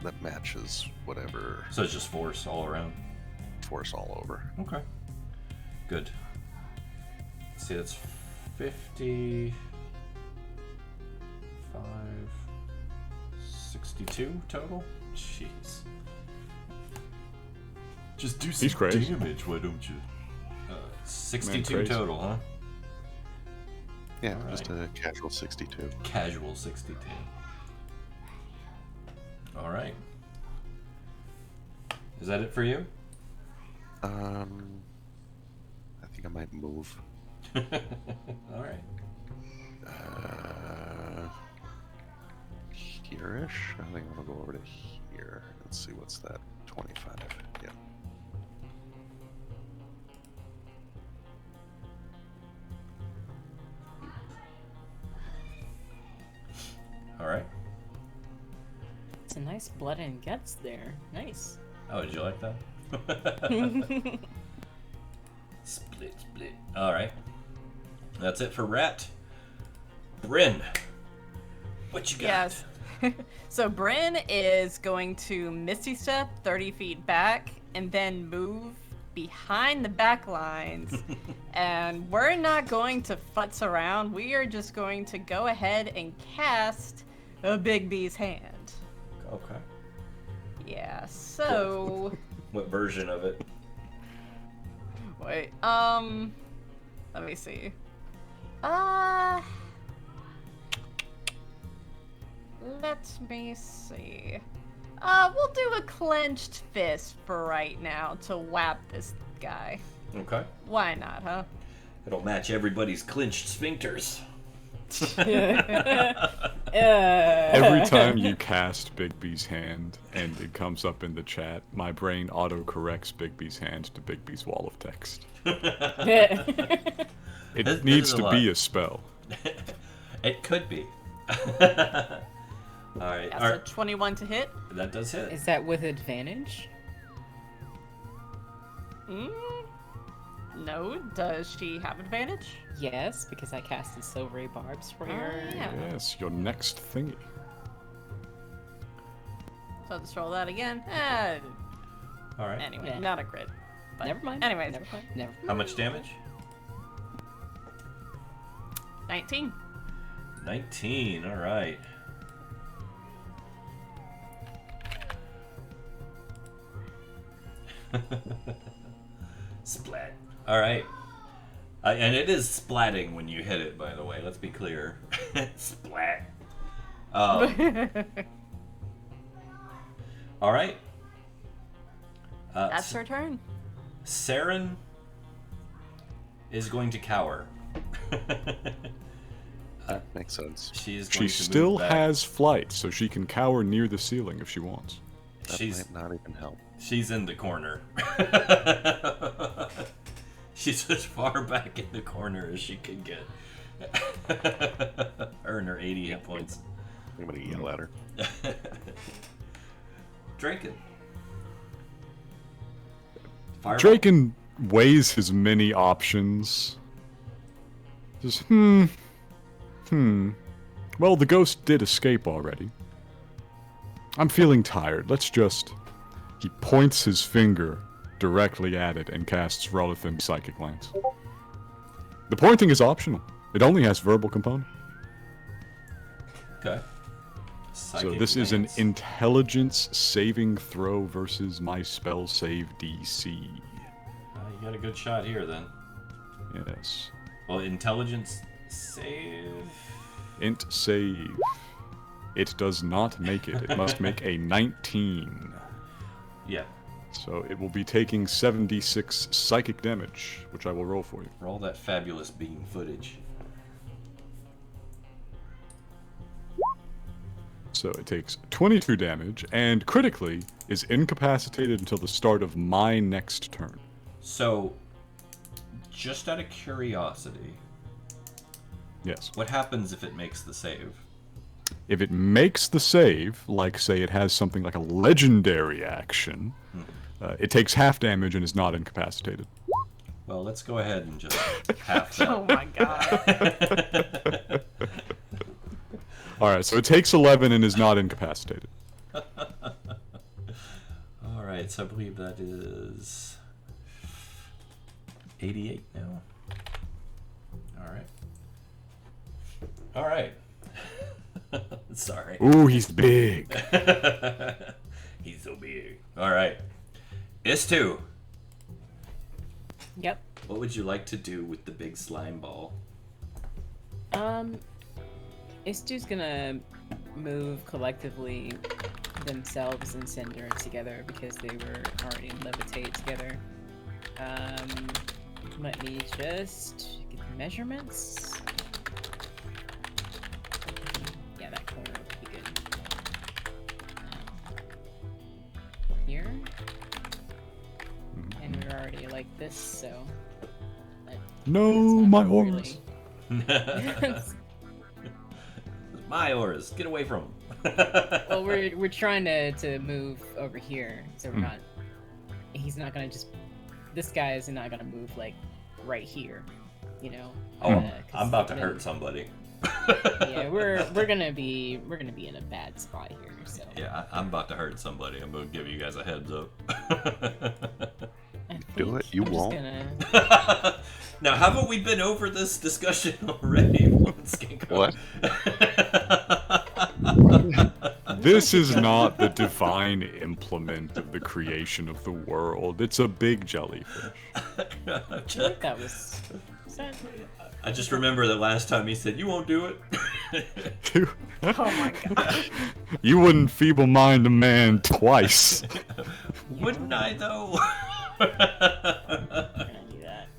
That matches whatever
So it's just force all around.
force all over.
Okay. Good. Let's see, that's 50. 62 total? Jeez. Just do
He's crazy.
damage, why don't you? 62
crazy.
total, huh?
Yeah,
All
just a casual 62.
Casual 62. Alright. Is that it for you?
I think I might move.
Alright.
Here-ish? I think I'm gonna go over to here. Let's see, what's that? 25. Yeah.
Alright.
It's a nice blood and guts there. Nice.
Oh, did you like that? Split. Alright. That's it for Ratt. Bryn, what you got?
Yes. So Bryn is going to Misty Step 30 feet back and then move behind the back lines. And we're not going to futz around. We are just going to go ahead and cast a Big B's hand.
Okay.
Yeah, so...
What version of it?
Wait, let me see. Let me see. We'll do a clenched fist for right now to whap this guy.
Okay.
Why not, huh?
It'll match everybody's clenched sphincters.
Every time you cast Bigby's hand and it comes up in the chat, my brain auto-corrects Bigby's hand to Bigby's wall of text. It
This
needs
is a
to
lot.
be a spell.
It could be. Alright.
That's a 21 to hit.
That does hit.
Is that with advantage?
No, does she have advantage?
Yes, because I casted silvery barbs for her.
Yeah.
Yes, your next thingy.
So let's roll that again.
Alright.
Anyway,
Yeah.
not a crit. But
Never mind.
Anyways,
Never mind. Never mind.
How much damage?
19.
19. Alright. Splat. Alright. And it is splatting when you hit it, by the way. Let's be clear. Splat. Alright.
That's her turn.
Saren is going to cower.
Makes sense.
She is
She
going to
still
move back.
has flight, so she can cower near the ceiling if she wants.
That
She's
might not even help.
she's in the corner. She's as far back in the corner as she can get. Her and her 80 hit points.
I'm gonna yell at her.
Draken. Fireball?
Draken weighs his many options. Just, Well, the ghost did escape already. I'm feeling tired. Let's just... He points his finger directly at it and casts Relathim Psychic Lance. The pointing is optional. It only has verbal component.
Okay.
So
Psychic
this is an
Lance.
intelligence saving throw versus my spell save DC.
You got a good shot here then.
Yes.
Well, intelligence save.
Int save. It does not make it. It must make a 19.
Yeah.
So it will be taking 76 psychic damage, which I will roll for you.
Roll that fabulous beam footage.
So it takes 22 damage, and critically is incapacitated until the start of my next turn.
So, just out of curiosity,
Yes.
what happens if it makes the save?
If it makes the save, like say it has something like a legendary action, it takes half damage and is not incapacitated.
Well, let's go ahead and just half that.
Oh my god.
Alright, so it takes 11 and is not incapacitated.
Alright, so I believe that is 88 now. Alright. Sorry.
Ooh, he's big.
He's so big. Alright. Is2.
Yep.
What would you like to do with the big slime ball?
Is2's gonna move collectively themselves and Cinder together because they were already in levitate together. Let me just get the measurements. Yeah, that corner would be good. Here. And we're already like this, so...
No, my auras.
My auras. Get away from him.
Well, we're trying to move over here, so we're not... He's not gonna just... This guy is not gonna move, like, right here, you know?
Oh, I'm about to hurt somebody.
Yeah, we're gonna be in a bad spot here, so...
Yeah, I'm about to hurt somebody. I'm gonna give you guys a heads up.
Do it. You won't.
Now, haven't we been over this discussion already?
What?
This is not the divine implement of the creation of the world. It's a big jellyfish.
I think that was...
I just remember that last time he said, "You won't do it."
Oh my god.
You wouldn't feeble-mind a man twice.
Wouldn't I, though?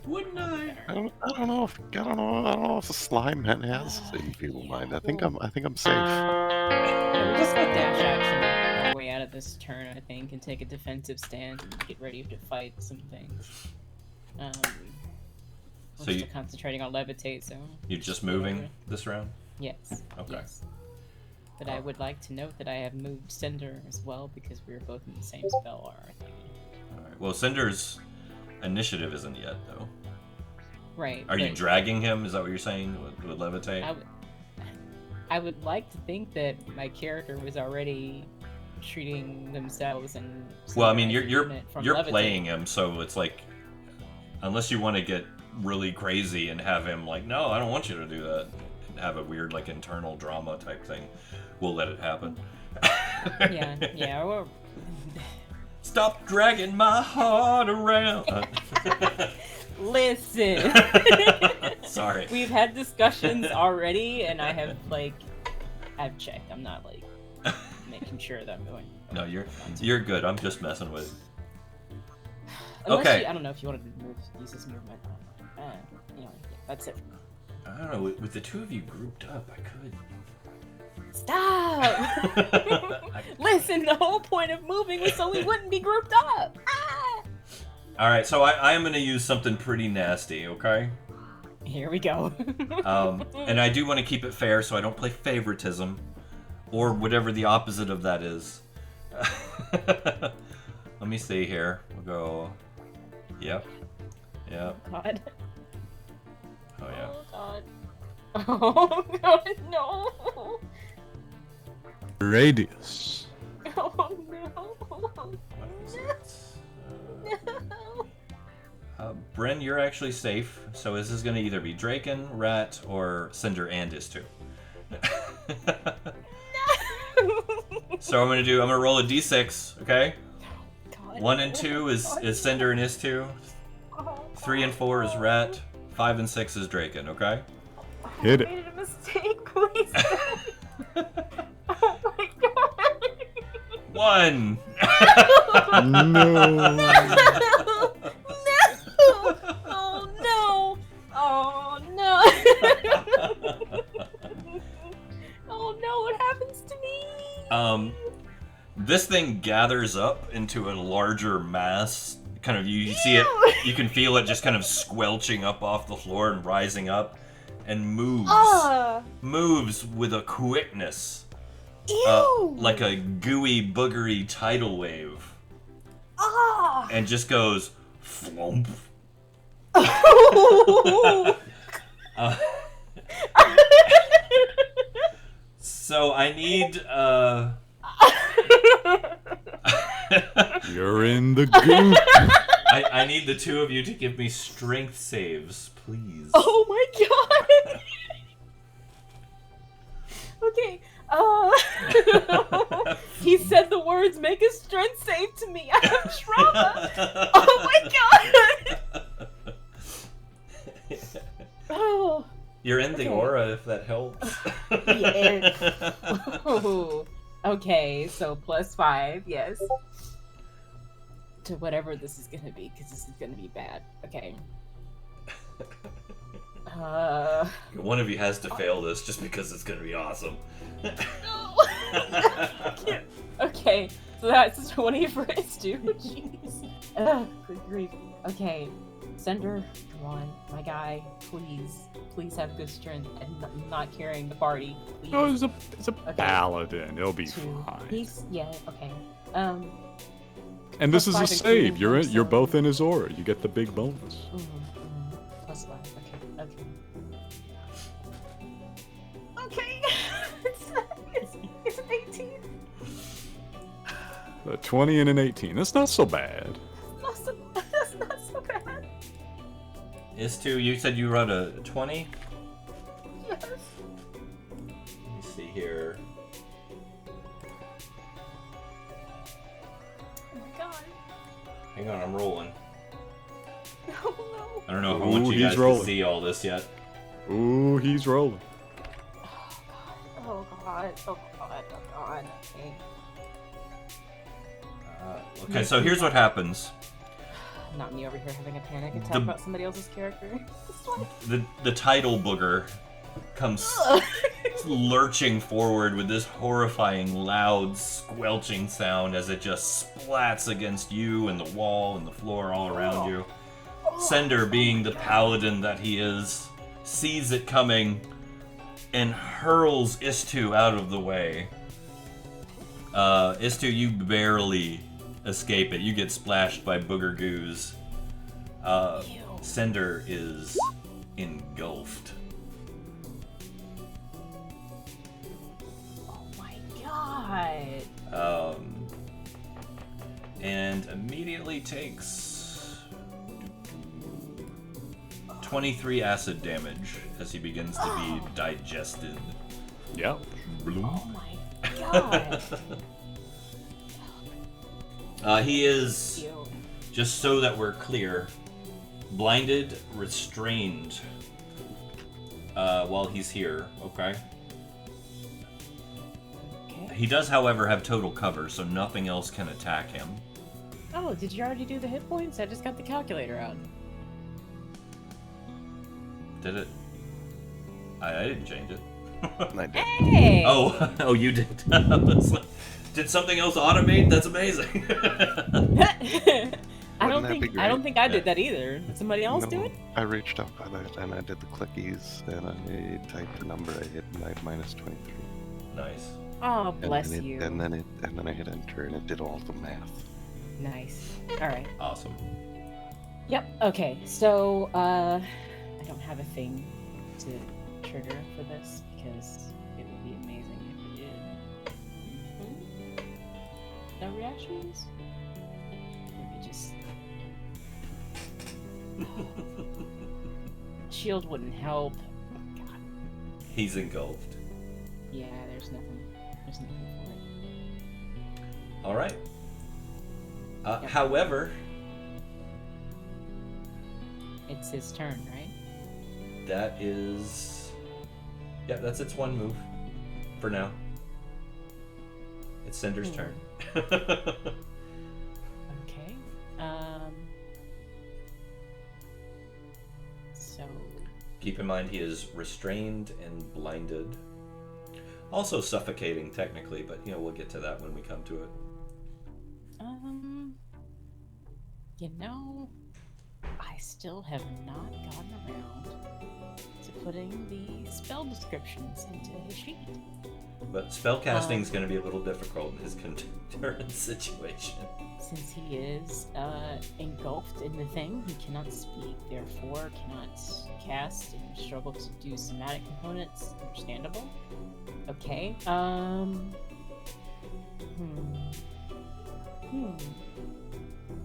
Wouldn't I?
I don't know if the slime man has a feeble mind. I think I'm safe.
We're just gonna dash action our way out of this turn, I think, and take a defensive stand and get ready to fight some things. We're
So
still concentrating on levitate, so...
You're just moving this round?
Yes.
Okay.
Yes. But I would like to note that I have moved Cinder as well, because we were both in the same spell R, I think.
Alright. Well, Cinder's initiative isn't yet, though.
Right.
Are you
but
dragging him? Is that what you're saying? With levitate?
I would like to think that my character was already treating themselves and...
Well, I mean, you're
levitate.
playing him, so it's like... Unless you want to get really crazy and have him like, no, I don't want you to do that, and have a weird like internal drama type thing, we'll let it happen.
yeah. Well...
Stop dragging my heart around.
Listen.
Sorry.
We've had discussions already, and I have I've checked. I'm not like making sure that I'm going.
No, you're good. I'm just messing with.
Unless
Okay.
I don't know if you wanted to use this movement. Anyway, yeah, that's it.
I don't know. With the two of you grouped up, I could.
Stop! Listen, the whole point of moving was so we wouldn't be grouped up. Ah!
All right, so I am gonna use something pretty nasty. Okay.
Here we go.
And I do want to keep it fair, so I don't play favoritism, or whatever the opposite of that is. Let me see here. We'll go. Yep.
God.
Oh yeah.
Oh God. Oh God, no.
Radius.
Oh no.
What is it? Bryn, you're actually safe. So this is going to either be Draken, Ratt, or Cinder and Is2. So I'm gonna roll a d6, okay?
God.
1 and 2 is Cinder and Is2. 3 and 4 is Ratt. 5 and 6 is Draken, okay?
Hit it.
I made a mistake, please. Oh my god.
1!
No.
Oh no! Oh no! Oh no, what happens to me?
This thing gathers up into a larger mass. Kind of, you see it, you can feel it just kind of squelching up off the floor and rising up, and moves with a quickness
Ew!
like a gooey, boogery tidal wave,
Ah!
and just goes flump. So I need
You're in the goop.
I need the two of you to give me strength saves, please.
Oh my god! Okay, he said the words, make a strength save to me. I have trauma. Oh my god! Oh.
You're in the
Okay.
aura if that helps.
Yeah.
Oh, okay, so +5, yes. To whatever this is gonna be, because this is gonna be bad. Okay.
One of you has to fail this just because it's gonna be awesome.
Okay, so that's 20 for S2. Jeez. Ugh, good grief. Okay, Sender, come on, my guy, please have good strength and not carrying the party, please.
Oh, it's a
Okay.
paladin. It'll be
2.
fine.
He's okay.
And this is a
+5
save.
including
You're
himself.
both in his aura. You get the big bonus.
+5. Okay.
Okay. It's an 18.
A 20 and an 18. That's not so bad.
That's not so bad.
Is2, you said you wrote a 20?
Yes.
Let me see here.
Oh my god.
Hang on, I'm rolling.
Oh no.
I don't know if I
Ooh,
want you
he's
guys
rolling.
to see all this yet.
Ooh, he's rolling.
Oh god. Oh god. Oh god. Okay.
Okay, so here's what happens.
Not me over here having a panic attack
The-
about somebody else's character.
The title booger comes lurching forward with this horrifying, loud, squelching sound as it just splats against you and the wall and the floor all around you. Sender, being the paladin that he is, sees it coming and hurls Is2 out of the way. Is2, you barely escape it. You get splashed by booger goos. Sender is engulfed.
Oh my god.
And immediately takes 23 acid damage as he begins to be digested.
Yep.
Oh my god.
He is,
Ew.
just so that we're clear, blinded, restrained while he's here, okay?
Okay.
He does, however, have total cover, so nothing else can attack him.
Oh, did you already do the hit points? I just got the calculator out.
Did it? I didn't change it.
And I did.
Hey!
Oh, you did. I was like, did something else automate? That's amazing.
I
Wouldn't that be
I don't
great?
think I did that either. Did somebody else do
No,
it?
I reached up and I did the clickies and I typed the number I hit and I minus 23.
Nice.
Oh,
And
bless
then
you.
And then I hit enter and it did all the math.
Nice. All right.
Awesome.
Yep. Okay. So, I don't have a thing to trigger for this because it would be amazing if it did. No reactions? Maybe just. Shield wouldn't help. God.
He's engulfed.
Yeah, there's nothing. There's nothing for it.
All right.
Yep.
However,
It's his turn, right?
that is... Yeah, that's its one move. For now. It's Sender's turn.
Okay. So.
Keep in mind he is restrained and blinded. Also suffocating, technically, but, we'll get to that when we come to it.
I still have not gotten around to putting the spell descriptions into his sheet.
But spellcasting is going to be a little difficult in his current situation.
Since he is engulfed in the thing, he cannot speak, therefore cannot cast and struggle to do somatic components. Understandable. Okay.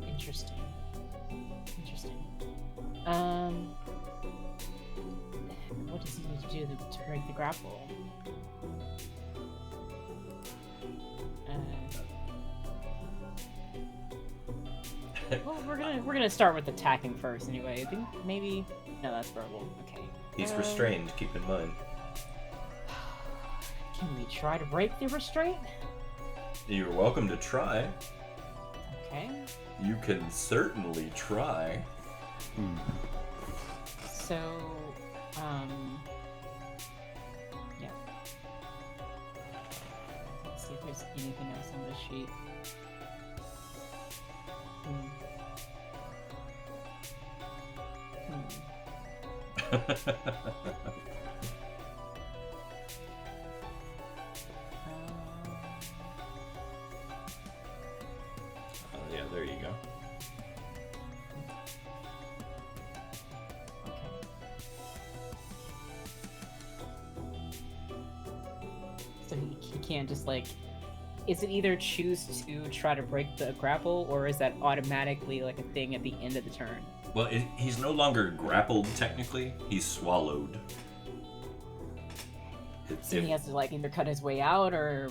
Interesting. What does he need to do to break the grapple? Well, we're gonna start with attacking first anyway. I think maybe no, that's verbal. Okay.
He's restrained. Keep in mind.
Can we try to break the restraint?
You're welcome to try.
Okay.
You can certainly try.
So, yeah. Let's see if there's anything else on this sheet.
Yeah, there you go.
So he can't just like. Is it either choose to try to break the grapple, or is that automatically like a thing at the end of the turn?
Well, he's no longer grappled technically. He's swallowed.
So he has to like either cut his way out or.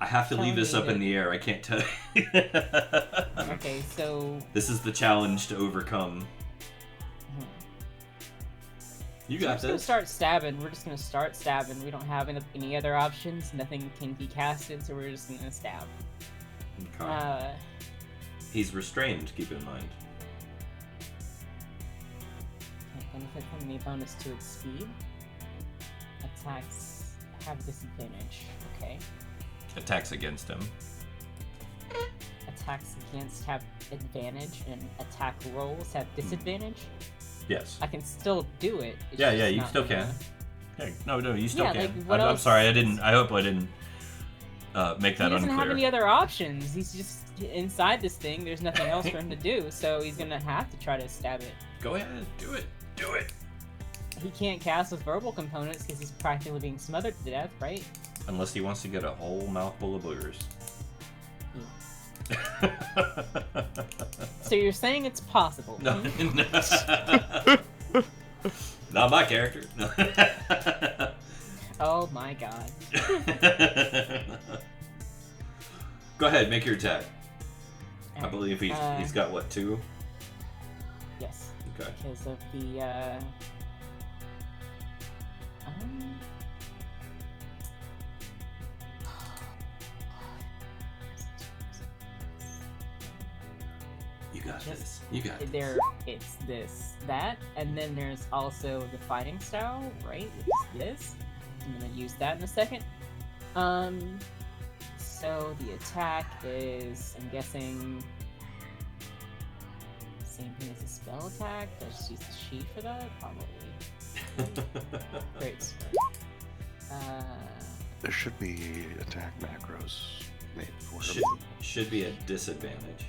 I have to leave this up in the air. I can't tell you.
Okay, so.
This is the challenge to overcome. You got
We're
this.
just gonna start stabbing. We're just gonna start stabbing. We don't have any other options. Nothing can be casted, so we're just gonna stab.
Okay. He's restrained, keep in mind.
Can't benefit from any bonus to its speed. Attacks have disadvantage. Okay.
Attacks against him.
Attacks against have advantage, and attack rolls have disadvantage.
Yes.
I can still do it. It's
Yeah,
just
you
not
still
gonna-
can. Yeah, no, you still
Yeah,
can.
like, what
I'm
else-
sorry, I hope I didn't make that
He doesn't
unclear.
have any other options. He's just inside this thing. There's nothing else for him to do, so he's gonna have to try to stab it.
Go ahead, do it. Do it.
He can't cast with verbal components because he's practically being smothered to death, right?
Unless he wants to get a whole mouthful of boogers.
So you're saying it's possible?
No,
hmm?
not my character. No.
Oh my god.
Go ahead, make your attack. I
Alright,
believe he's got what, 2?
Yes.
Okay.
Because of the
You got this. You got this.
it's that, and then there's also the fighting style, right? Which is this. I'm gonna use that in a second. So the attack is, I'm guessing, same thing as a spell attack. I just use the sheet for that, probably. Great.
There should be attack macros made for him.
Should be a disadvantage.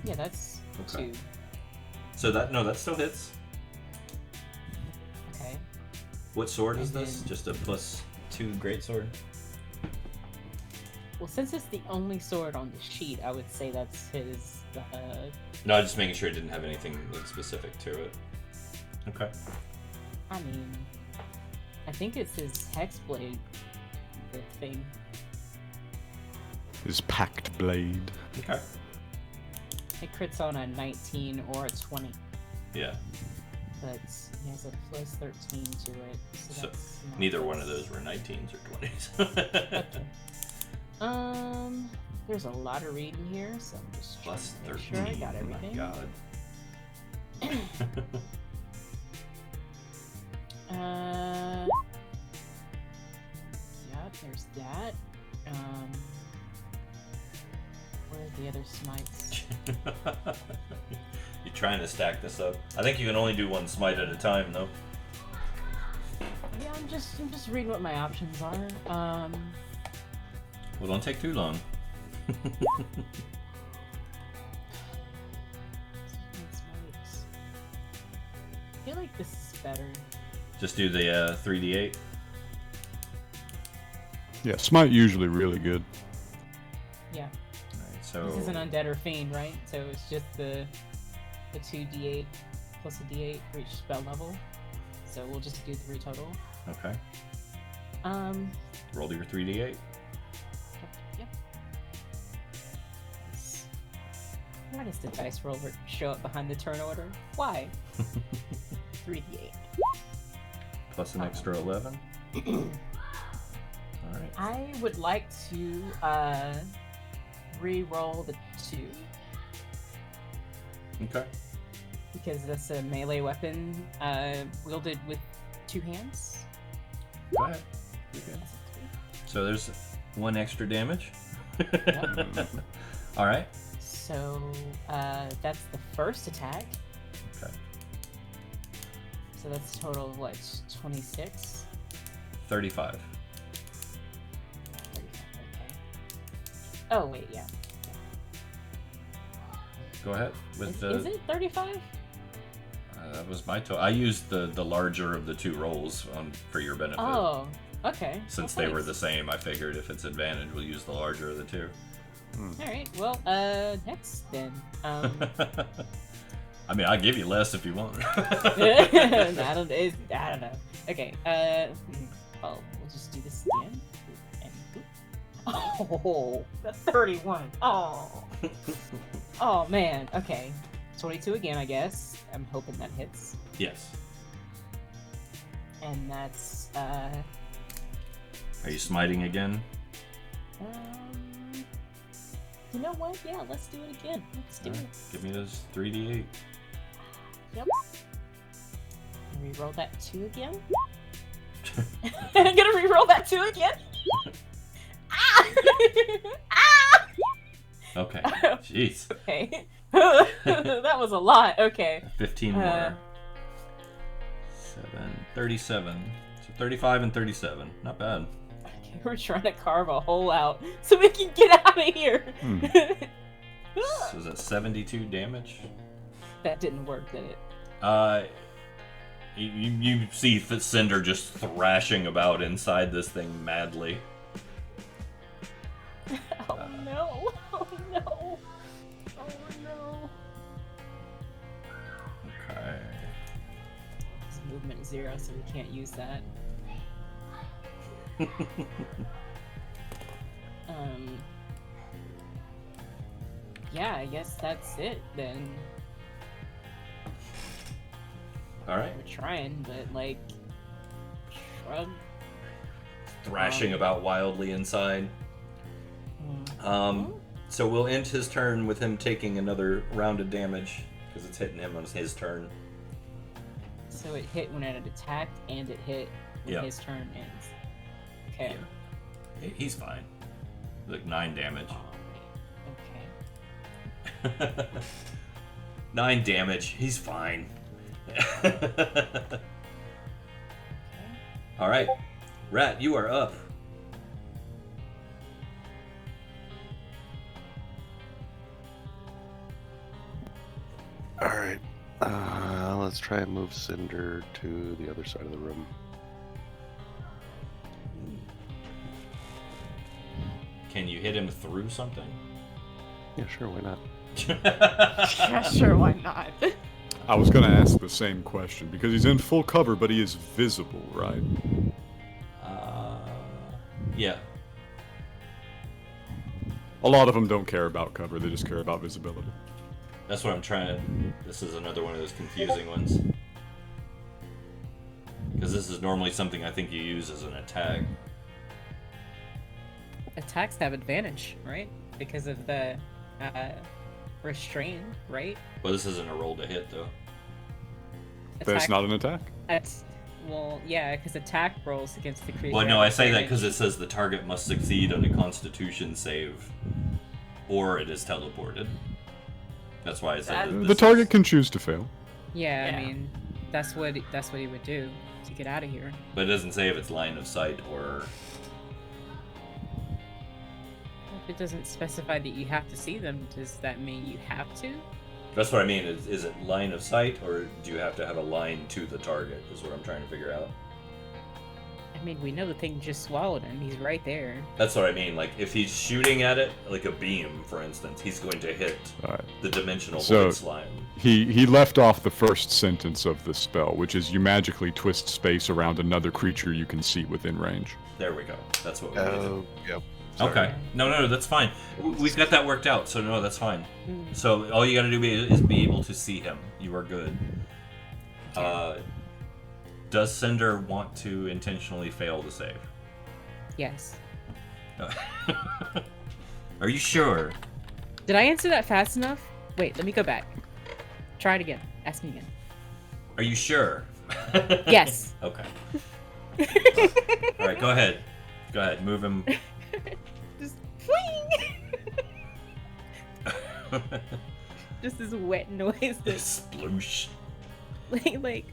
Yeah, that's
Okay.
2.
So that still hits.
Okay.
What sword is
And
this?
then-
Just a +2 greatsword.
Well, since it's the only sword on the sheet, I would say that's his.
No, I'm just making sure it didn't have anything specific to it. Okay.
I mean, I think it's his hexblade. The thing.
His packed blade.
Okay.
It crits on a 19 or a 20,
Yeah.
but he has a plus 13 to it. So,
So
that's not
neither one
this.
of those were 19s or 20s.
Okay. There's a lot of reading here, so I'm just trying
Plus
to make
13.
sure I got
Oh my
everything.
god.
Yeah, there's that. Where's the other smites?
You're trying to stack this up. I think you can only do one smite at a time, though.
Yeah, I'm just reading what my options are.
Well, don't take too long.
I feel like this is better.
Just do the 3d8.
Yeah, smite usually really good.
Yeah.
Alright, so
This is an undead or fiend, right? So it's just the 2d8 plus a d8 for each spell level. So we'll just do 3 total.
okay.
Yep.
Roll your 3d8.
Why does the dice roller show up behind the turn order? Why? 3d8.
Plus an extra 11. Alright.
I would like to re-roll the 2
Okay.
because that's a melee weapon wielded with 2 hands.
Go ahead. You're good.
That's a 3.
So there's 1 extra damage.
Yep.
Alright.
So that's the first attack.
Okay.
So that's a total of what? 26?
35.
35, okay. Oh, wait, yeah.
Go ahead with
Is it 35?
That was my total. I used the larger of the 2 rolls for your benefit.
Oh, okay.
Since
Well,
they were
thanks.
the same, I figured if it's advantage, we'll use the larger of the 2.
Alright, well, next then.
I mean, I'll give you less if you want.
I don't know. Okay, well, we'll just do this again. And boop. Oh, that's 31. Oh. Oh, man. Okay. 22 again, I guess. I'm hoping that hits.
Yes.
And that's,
Are you smiting again?
you know what? Yeah, let's do it again. Let's do
Alright,
it.
give me those 3d8.
Yep. Reroll that 2 again. I'm gonna reroll that 2 again. Ah! Ah!
Okay. Jeez.
Okay. That was a lot. Okay.
15 more. 37. So 35 and 37. Not bad.
Okay, we're trying to carve a hole out so we can get out of here.
So is that 72 damage?
That didn't work, did it?
You see Cinder just thrashing about inside this thing madly.
Oh no! Oh no! Oh no!
Okay.
His movement is 0, so we can't use that. Yeah, I guess that's it then.
Alright.
We're trying, but like, shrug.
Thrashing about wildly inside. So we'll end his turn with him taking another round of damage because it's hitting him on his turn.
So it hit when it attacked, and it hit when
Yeah.
his turn ends. Okay.
He's fine. Like 9 damage.
Okay.
9 damage. He's fine. All right, Rat, you are up.
Alright. Let's try and move Cinder to the other side of the room.
Can you hit him through something?
Yeah, sure, why not?
Yeah, sure, why not?
I was gonna ask the same question because he's in full cover, but he is visible, right?
Yeah.
A lot of them don't care about cover; they just care about visibility.
That's what I'm trying to... This is another one of those confusing ones. Because this is normally something I think you use as an attack.
Attacks have advantage, right? Because of the restrained, right?
Well, this isn't a roll to hit, though.
That's not an attack.
Well, yeah, because attack rolls against the creature.
Well, no,
have
I say that
advantage.
because it says the target must succeed on a Constitution save, or it is teleported. That's why I said that
The target can choose to fail.
Yeah,
Yeah.
I mean, that's what he would do to get out of here.
But it doesn't say if it's line of sight or...
If it doesn't specify that you have to see them, does that mean you have to?
That's what I mean. Is it line of sight, or do you have to have a line to the target, is what I'm trying to figure out.
I mean, we know the thing just swallowed him. He's right there.
That's what I mean. Like, if he's shooting at it, like a beam, for instance, he's going to hit
Alright.
the dimensional
So-
void slime.
He left off the first sentence of the spell, which is you magically twist space around another creature you can see within range.
There we go. That's what we needed.
Oh, yep. Sorry.
Okay. No, that's fine. We've got that worked out, so no, that's fine.
Mm.
So all you gotta do is be able to see him. You are good. Does Cinder want to intentionally fail the save?
Yes.
Are you sure?
Did I answer that fast enough? Wait, let me go back. Try it again. Ask me again.
Are you sure?
Yes.
Okay. All right, go ahead. Go ahead, move him.
Just fling. Just this wet noise.
Sploosh.
like.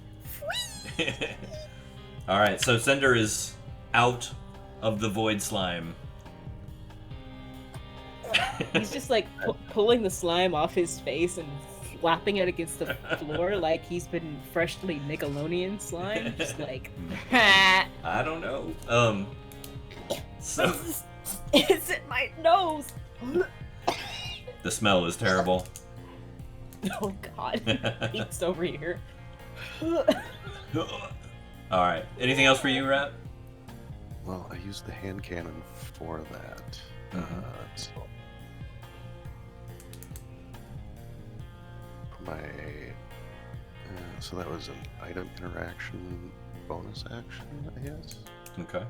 All right, so Cinder is out of the void slime.
He's just like pulling the slime off his face and slapping it against the floor like he's been freshly Nickelodeon slime. Just like.
I don't know. So
Is it my nose?
the smell is terrible.
Oh God. Pete's over here.
All right. Anything else for you, Ratt?
Well, I used the hand cannon for that. So for my so that was an item interaction bonus action, I guess.
Okay.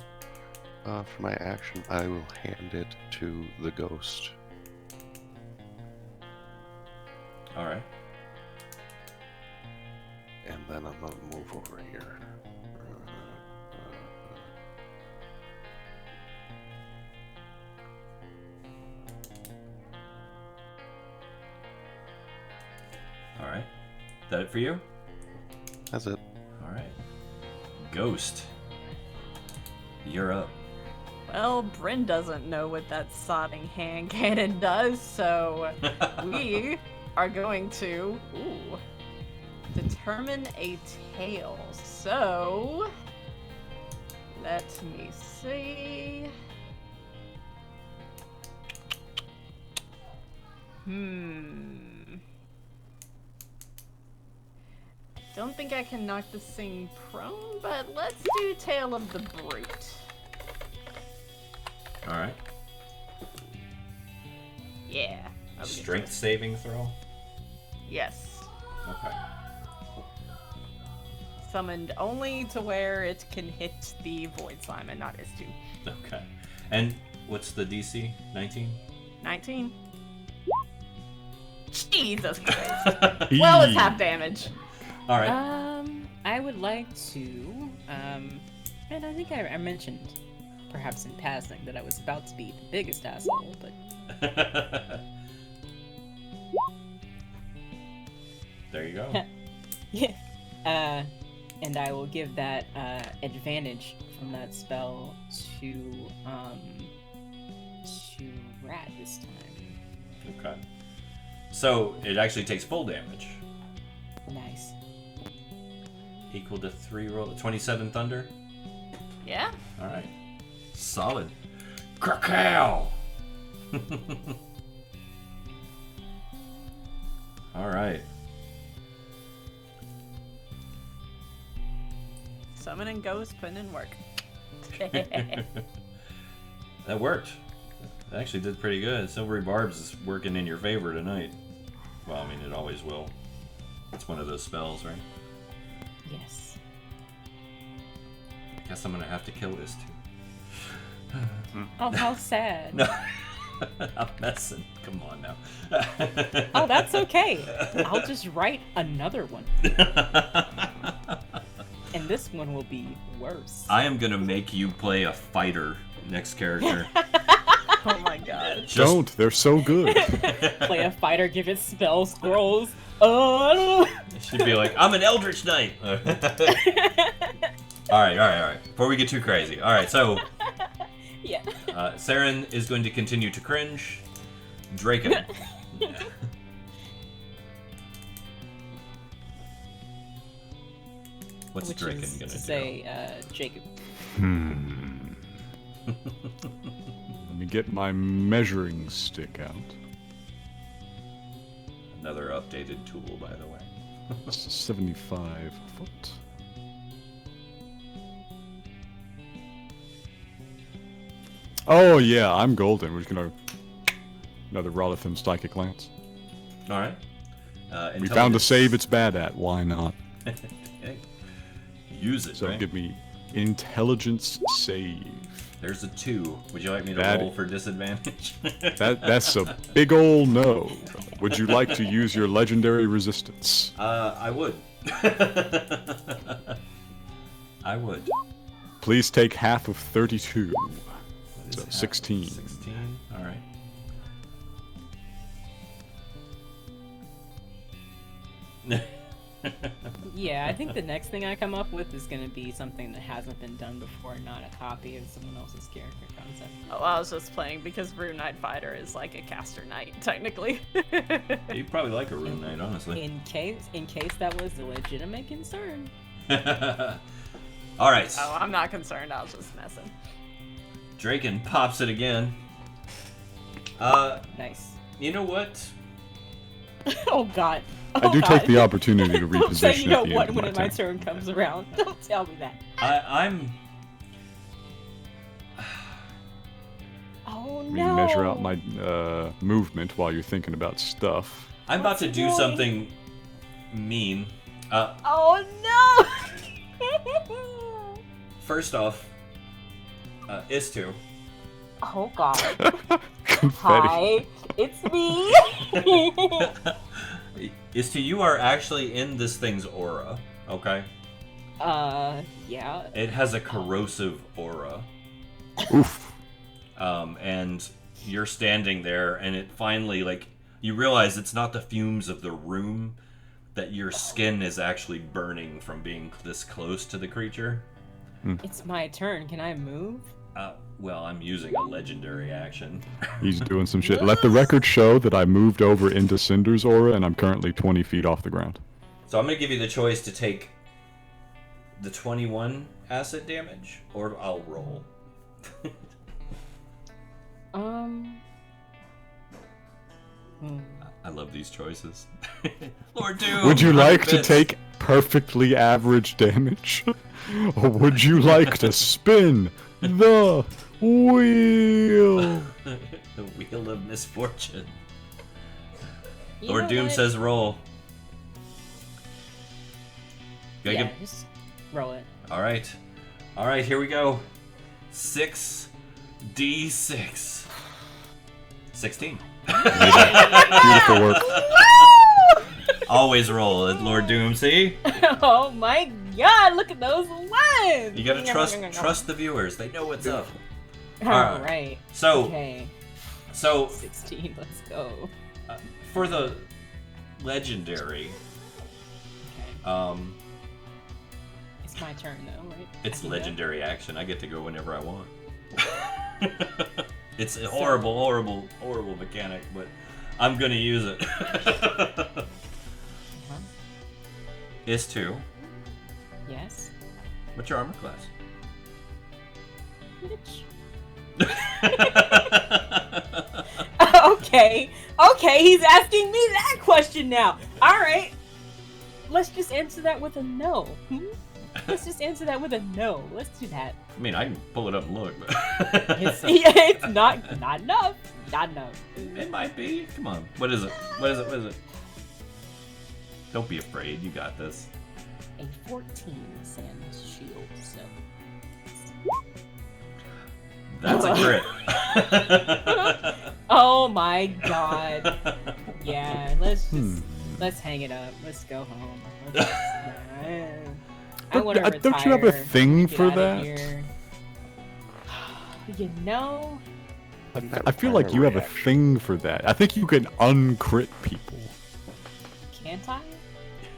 For my action, I will hand it to the ghost.
All right.
And then I'm gonna move over here.
All right. Is that it for you?
That's it.
All right. Ghost. You're up.
Well, Bryn doesn't know what that sodding hand cannon does, so we are going to determine a tail. So let me see. Don't think I can knock this thing prone, but let's do Tail of the Brute.
All right.
Yeah. that'll be a
Strength saving throw.
Yes.
Okay.
Summoned only to where it can hit the void slime and not S2.
Okay. And what's the DC? 19?
19. Jesus Christ. Well, it's half damage.
All right.
I would like to, and I think I mentioned, perhaps in passing, that I was about to be the biggest asshole, but
There you go.
yeah. And I will give that advantage from that spell to Ratt this time.
Okay. So it actually takes full damage.
Nice.
Equal to 3 roll. 27 thunder.
Yeah?
All right. Solid. Krakow! All right.
Summoning ghost, putting in work.
That worked. That actually did pretty good. Silvery Barbs is working in your favor tonight. Well, I mean, it always will. It's one of those spells, right?
Yes.
I guess I'm gonna have to kill this too.
Oh, how sad.
No, I'm messing. Come on now.
Oh, that's okay. I'll just write another one. And this one will be worse.
I am gonna make you play a fighter next character.
Oh my god.
Don't. They're so good.
Play a fighter, give it spell scrolls. Oh, I don't know.
You'd be like, I'm an Eldritch Knight. All right. Before we get too crazy. All right, so
Yeah.
Saren is going to continue to cringe. Draken. What's
Which
Draken
is
gonna
to
do?
say, Jacob.
Let me get my measuring stick out.
Another updated tool, by the way.
This is 75 foot. Oh yeah, I'm golden. We're just gonna another Rolithim Psychic Lance.
All right.
We found a save it's bad at. Why not?
Hey, use it,
So
right?
give me intelligence save.
There's a 2. Would you like me to
That-
roll for disadvantage?
That's a big ol' no. Would you like to use your legendary resistance?
I would. I would.
Please take half of 32.
What is
So,
half?
16.
16. All right.
Yeah, I think the next thing I come up with is going to be something that hasn't been done before, not a copy of someone else's character concept.
Oh, I was just playing because Rune Knight Fighter is like a caster knight, technically.
You'd probably like a rune knight, honestly.
In case that was a legitimate concern.
All right.
Oh, I'm not concerned. I was just messing.
Draken pops it again.
Nice.
You know what?
Oh God.
I do take the opportunity to
Don't say
reposition
you know
at the
what
end of
when
my
my
turn.
turn comes around. Don't tell me that.
I'm.
Oh
Let
no.
me measure out my movement while you're thinking about stuff.
I'm about to
What's
do
wrong?
something mean.
Oh no.
First off, Istu.
Oh God.
Confetti.
Hi, it's me.
Istu, you are actually in this thing's aura, okay?
Yeah.
It has a corrosive aura.
Oof.
And you're standing there, and it finally, like, you realize it's not the fumes of the room, that your skin is actually burning from being this close to the creature.
It's my turn. Can I move?
Well, I'm using a legendary action.
He's doing some shit. Let the record show that I moved over into Cinder's aura and I'm currently 20 feet off the ground.
So I'm going to give you the choice to take the 21 acid damage, or I'll roll. I love these choices. Lord Doom!
Would you
I'm
like to
pissed.
take perfectly average damage? Or would you like to spin the wheel?
the wheel of misfortune?
You
Lord
know
Doom
what?
says roll. Gotta
Yeah,
give-
just roll it.
Alright, here we go. 6d6. 16.
Beautiful work.
Always roll at Lord Doom, see?
Oh my God! Look at those lines.
You gotta trust the viewers. They know what's up.
All
Alright.
right.
So,
Okay. 16. Let's go.
for the legendary,
Okay. It's my turn though, right?
it's
I can go?
legendary action. I get to go whenever I want. It's a horrible mechanic, but I'm gonna use it. Is 2.
Yes.
What's your armor class?
Okay. Okay. He's asking me that question now. All right. Let's just answer that with a no. Let's just answer that with a no. Let's do that.
I mean, I can pull it up and look, but
It's not enough. Not enough.
it might be. Come on. What is it? What is it? Don't be afraid. You got this.
A 14 sand shield. So.
That's a crit.
Oh my God. Yeah. Let's let's hang it up. Let's go home. I want to retire.
Don't you have a thing
Get
for
outta
that?
here. You know.
I feel like you have a thing for that. I think you can uncrit people.
Can't I?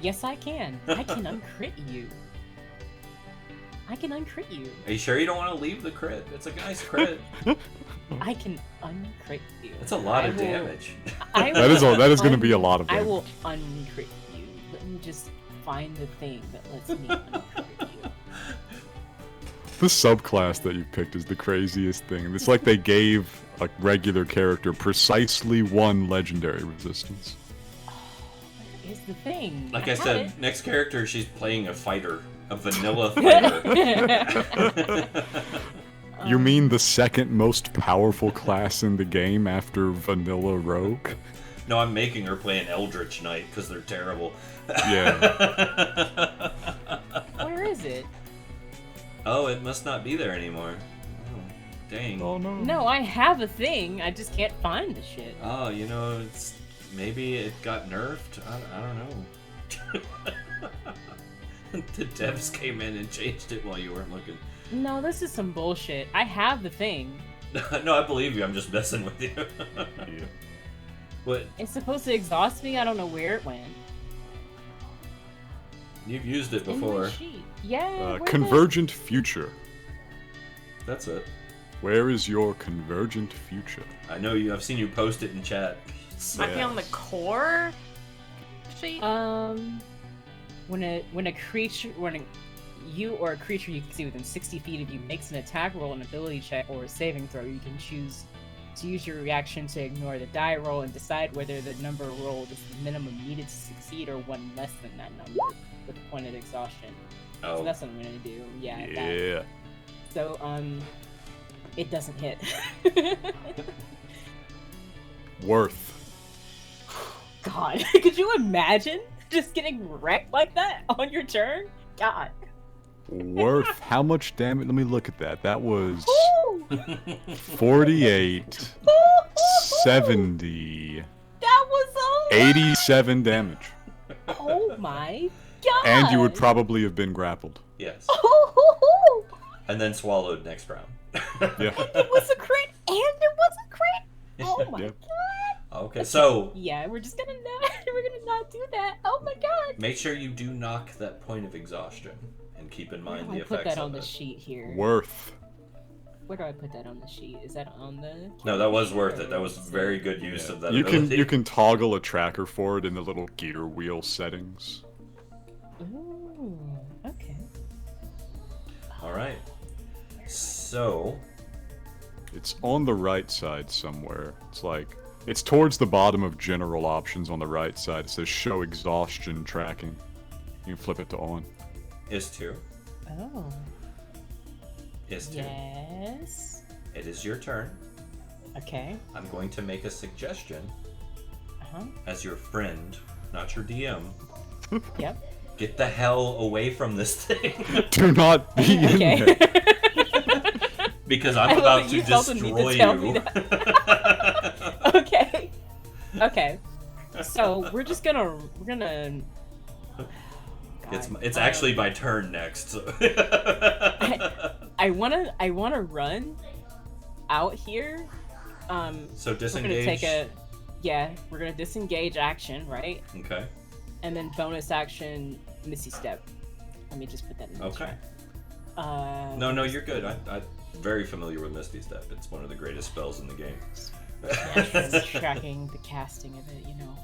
Yes, I can. I can uncrit you.
Are you sure you don't want to leave the crit? It's a nice crit.
I can uncrit you.
That's a lot
I
of
will-
damage.
I
That is
will
that is going to be a lot of
I
damage.
will uncrit you. Let me just find the thing that lets me uncrit you.
The subclass that you picked is the craziest thing. It's like they gave a regular character precisely one legendary resistance.
Where is the thing?
Like I
had
said,
it.
next character, she's playing a fighter. A vanilla fighter.
You mean the second most powerful class in the game after Vanilla Rogue?
No, I'm making her play an Eldritch Knight because they're terrible.
Yeah.
Where is it?
Oh, it must not be there anymore. Oh, dang.
Oh no.
No, I have a thing. I just can't find the shit.
Oh, you know, it's maybe it got nerfed. I don't know. The devs came in and changed it while you weren't looking.
No, this is some bullshit. I have the thing.
No, I believe you. I'm just messing with you.
Yeah.
What?
It's supposed to exhaust me. I don't know where it went.
You've used it
In my
before.
sheet. Yeah. where
Convergent Future.
That's it.
Where is your Convergent Future?
I know you. I've seen you post it in chat.
Might be on the core sheet.
When a creature, you or a creature you can see within 60 feet of you makes an attack roll, an ability check, or a saving throw, you can choose to use your reaction to ignore the die roll and decide whether the number rolled is the minimum needed to succeed or one less than that number, with a point of exhaustion.
Oh.
So that's what I'm gonna do. Yeah. that.
Yeah.
So it doesn't hit.
Worth.
God, could you imagine just getting wrecked like that on your turn? God.
Worth. How much damage? Let me look at that. That was
Woo!
48, 70,
That was so
87 damage.
Oh my god!
And you would probably have been grappled.
Yes.
Oh,
And then swallowed next round.
Yeah.
it was a crit, and it was a crit. Oh my
Yep.
god!
Okay, so
Yeah, we're just gonna not do that. Oh my god!
make sure you do knock that point of exhaustion, and keep in
Where
mind
do
the
I put
effects
that on
of
the
it.
sheet here?
Worth.
Where do I put that on the sheet? Is that on the?
No, that was worth it. That was very good use of that
You
ability.
can toggle a tracker for it in the little gear wheel settings.
Ooh, okay.
All right. So
It's on the right side somewhere. It's towards the bottom of general options on the right side. It says show exhaustion tracking. You can flip it to on.
is 2.
Oh.
Is 2.
Yes.
It is your turn.
Okay.
I'm going to make a suggestion
Uh-huh.
as your friend, not your DM.
Yep.
Get the hell away from this thing.
Do not be in
Okay.
there.
Because
I
I'm
love
about
that
to
you felt the need to
destroy
tell me
you.
Okay. Okay. So we're gonna.
It's
God.
actually my turn next. So.
I wanna run out here.
So
We're
disengage.
we're gonna disengage action, right?
Okay.
And then bonus action, Misty Step. Let me just put that in the
Okay.
chat.
No, you're good. I'm very familiar with Misty Step. It's one of the greatest spells in the game.
Yes, tracking the casting of it, you know.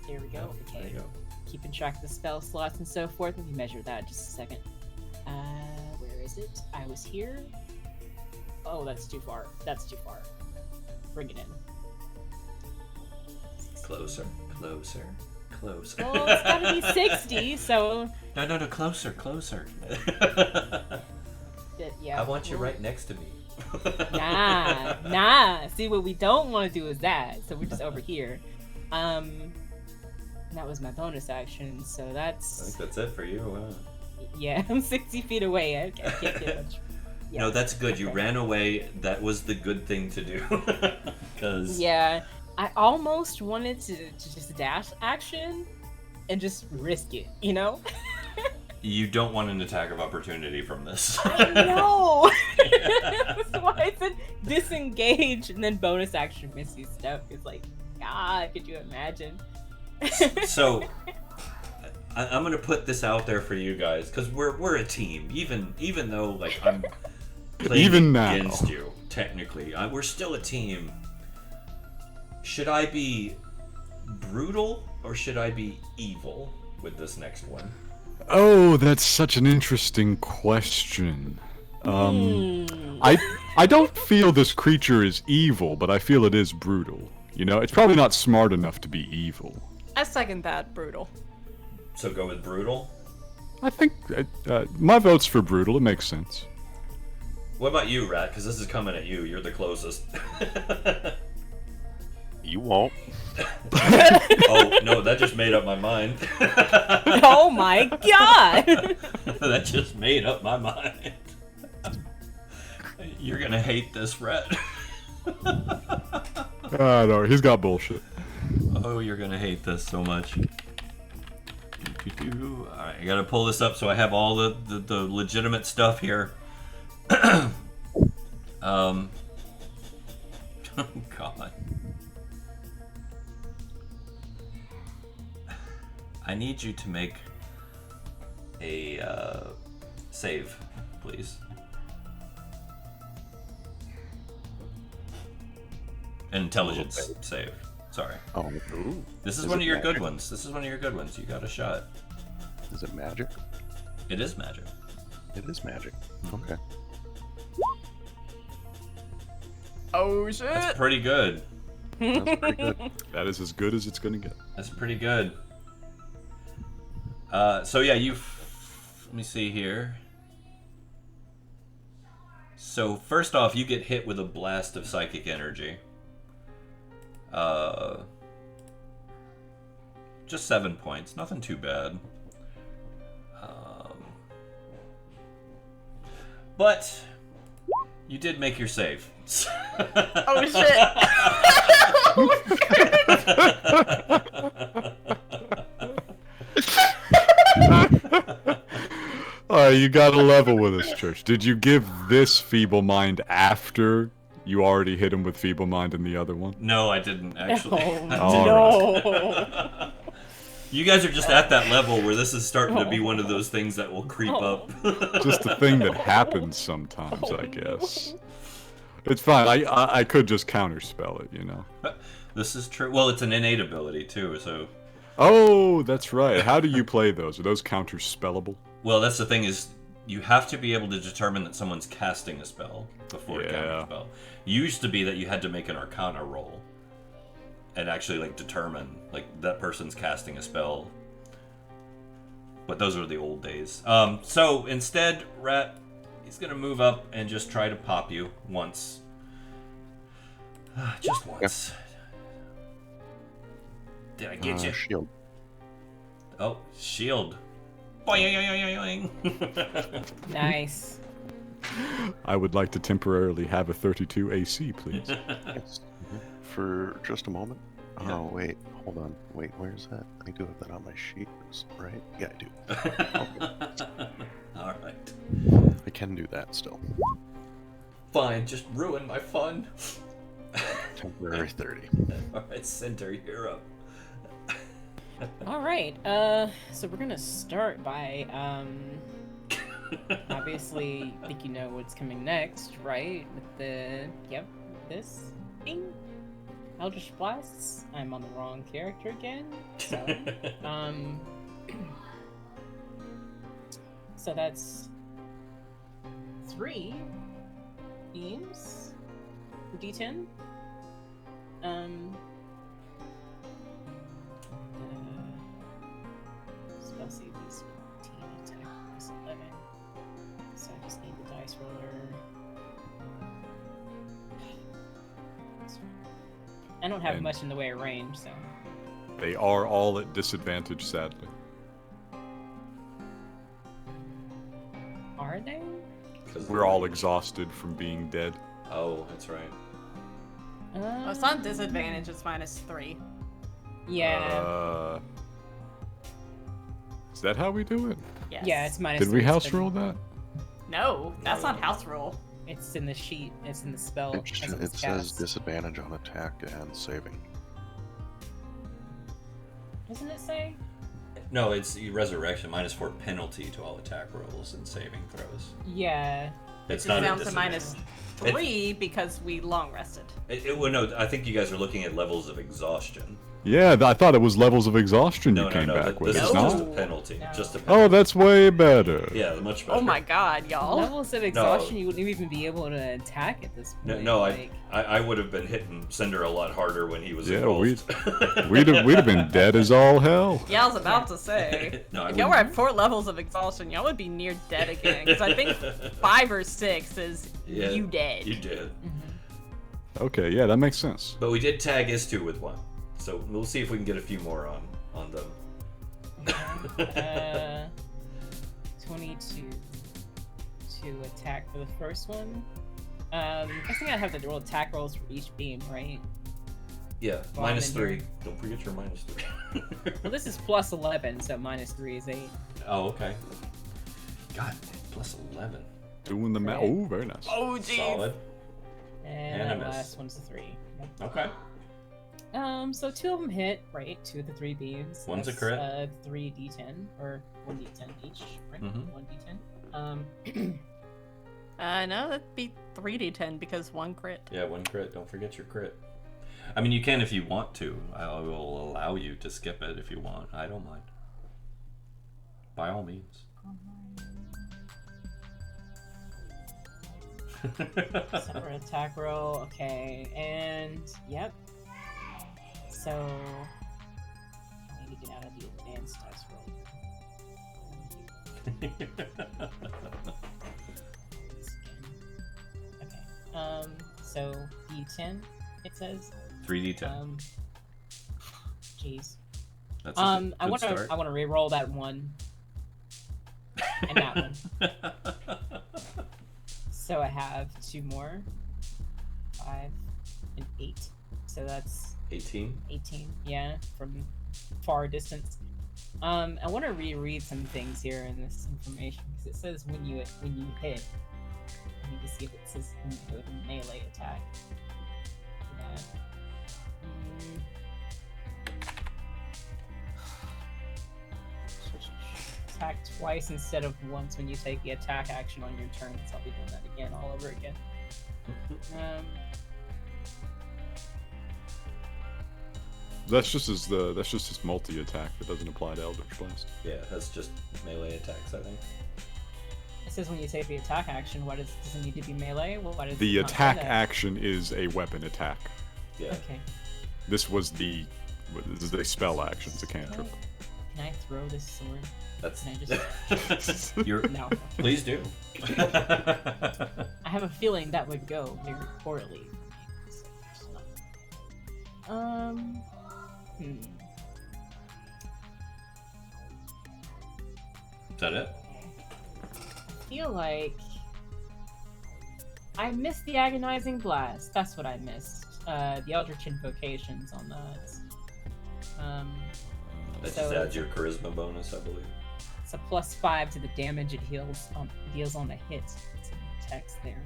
There we go.
There
Okay.
you go.
Keeping track of the spell slots and so forth. Let me measure that just a second. Where is it? I was here. Oh, that's too far. That's too far. Bring it in.
Closer. Closer.
Well, it's gotta be 60, so
No, closer.
yeah.
I want you
we'll-
right next to me.
Nah. See, what we don't want to do is that. So we're just over here. That was my bonus action, so
I think
that's
that's it for you. Huh?
yeah. I'm 60 feet away. I can't get much. Yeah.
No, that's good. You
Okay.
ran away. That was the good thing to do. Because
Yeah, I almost wanted to just dash action and just risk it, you know?
you don't want an attack of opportunity from this.
I know! That's why I said disengage and then bonus action Misty Step. It's like, God, could you imagine?
So, I'm gonna put this out there for you guys because we're a team. Even though like I'm playing
Even now.
against you, technically, we're still a team. Should I be brutal or should I be evil with this next one?
Oh, that's such an interesting question. I don't feel this creature is evil, but I feel it is brutal. You know, it's probably not smart enough to be evil.
I second that, brutal.
So go with brutal.
I think my vote's for brutal. It makes sense.
What about you, Rat? Because this is coming at you. You're the closest.
You won't.
Oh no, that just made up my mind.
Oh my god!
That just made up my mind. You're gonna hate this, Rat.
No, he's got bullshit.
Oh, you're gonna hate this so much. Alright, I gotta pull this up so I have all the legitimate stuff here. Oh god. I need you to make a save, please. An intelligence save. Sorry.
Oh, ooh.
This is
Is
one
it
of your good
magic?
ones. This is one of your good ones. You got a shot.
Is it magic?
It is magic.
It is magic. Okay.
Oh shit!
That's pretty good.
That's pretty good.
That is as good as it's gonna get.
That's pretty good. So yeah, let me see here. So first off, you get hit with a blast of psychic energy. Just 7 points, nothing too bad. But you did make your save.
Oh shit!
You gotta level with us, Church. Did you give this feeble mind after you already hit him with feeble mind in the other one?
No, I didn't actually.
All
No.
You guys are just at that level where this is starting to be one of those things that will creep up.
Just a thing that happens sometimes, I guess. It's fine. I could just counterspell it, you know.
This is true. Well, it's an innate ability too, so.
Oh, that's right. How do you play those? Are those counterspellable?
Well, that's the thing is, you have to be able to determine that someone's casting a spell before
Yeah.
casting a spell. Used to be that you had to make an Arcana roll and actually like determine like that person's casting a spell. But those were the old days. So instead, Rat, he's gonna move up and just try to pop you once. Just once. Did I get you?
Shield.
Oh, shield. Boing.
Nice.
I would like to temporarily have a 32 AC, please.
Yes. For just a moment.
Yeah.
Oh, wait. Hold on. Wait, where's that? I do have that on my sheet, right? Yeah, I do.
All right.
I can do that still.
Fine, just ruin my fun.
Temporary 30.
All right, Center, you're up.
All right. So we're gonna start by obviously, I think you know what's coming next, right? With this thing, Eldritch Blasts. I'm on the wrong character again. So, so that's 3 beams for D10. Spell save is 15, attack is 11. So I just need the dice roller. I don't have
And-
much in the way of range, so.
They are all at disadvantage, sadly.
Are they?
We're all exhausted from being dead.
Oh, that's right.
Oh, it's not disadvantage, it's -3.
Yeah.
Is that how we do it?
Yes.
Yeah, it's -3.
Did we house
It's been-
roll that?
No, that's not house rule.
It's in the sheet. It's in the spell.
It
as it was
says
cast.
disadvantage on attack and saving.
Doesn't it say?
No, it's resurrection -4 penalty to all attack rolls and saving throws.
Yeah.
It's
It's
not
down
a
to
disadvantage.
-3 because we long rested.
Well, no, I think you guys are looking at levels of exhaustion.
Yeah, I thought it was levels of exhaustion
No,
you came back
this
with.
is
It's
just
not?
a penalty.
No.
Just a penalty.
Oh, that's way better.
Yeah, much better.
Oh my god, y'all.
Levels of exhaustion, you wouldn't even be able to attack at this point.
No,
like...
I would have been hitting Cinder a lot harder when he was
Yeah,
engulfed.
we'd have been dead as all hell.
Yeah, I was about to say.
No, I
If y'all were
wouldn't.
at 4 levels of exhaustion, y'all would be near dead again. Because I think 5 or 6 is
Yeah,
you dead.
You did.
Okay, yeah, that makes sense.
But we did tag Istu with 1. So we'll see if we can get a few more on them.
22 to attack for the first one. I think I have to roll attack rolls for each beam, right?
Yeah,
Well, I'm in
-3.
here.
Don't forget your -3.
Well, this is plus 11, so -3 is 8.
Oh, okay. God, +11.
Doing the math.
Right.
Oh, very nice.
Oh, jeez.
Solid.
And
And a
that
miss.
last one's a 3. Yep.
Okay.
So 2 of them hit, right? 2 of the 3 beams.
One's a
That's,
crit.
3d10, or 1d10 each, right?
Mhm.
1d10.
No, that'd be 3d10 because 1 crit.
Yeah, 1 crit. Don't forget your crit. I mean, you can if you want to. I will allow you to skip it if you want. I don't mind. By all means.
Separate attack roll, okay, and yep. So I need to get out of the advanced dice roll. Okay. So D10, it says.
3d10.
Jeez.
That's a
I
good
want to.
start.
I want to re-roll that one and that one. So I have 2 more. 5 and 8. So that's
18.
18. Yeah, from far distance. I want to reread some things here in this information because it says when you hit. I need to see if it says when you go to melee attack. Yeah. Attack twice instead of once when you take the attack action on your turn. So I'll be doing that again, all over again.
That's just his multi attack that doesn't apply to Eldritch Blast.
Yeah, that's just melee attacks, I think.
It says when you take the attack action, does it need to be melee? Well, why does
The
it not say
attack
that?
action is a weapon attack.
Yeah.
Okay.
This is a spell action. It's a cantrip.
Can I throw this sword?
That's.
Can I just?
You're.
No.
Please do.
I have a feeling that would go very poorly.
Is that it?
I feel like I missed the agonizing blast. That's what I missed. The Eldritch invocations on that.
That
So
just adds your charisma bonus, I believe.
it's a +5 to the damage it deals on the hit. It's in the text there.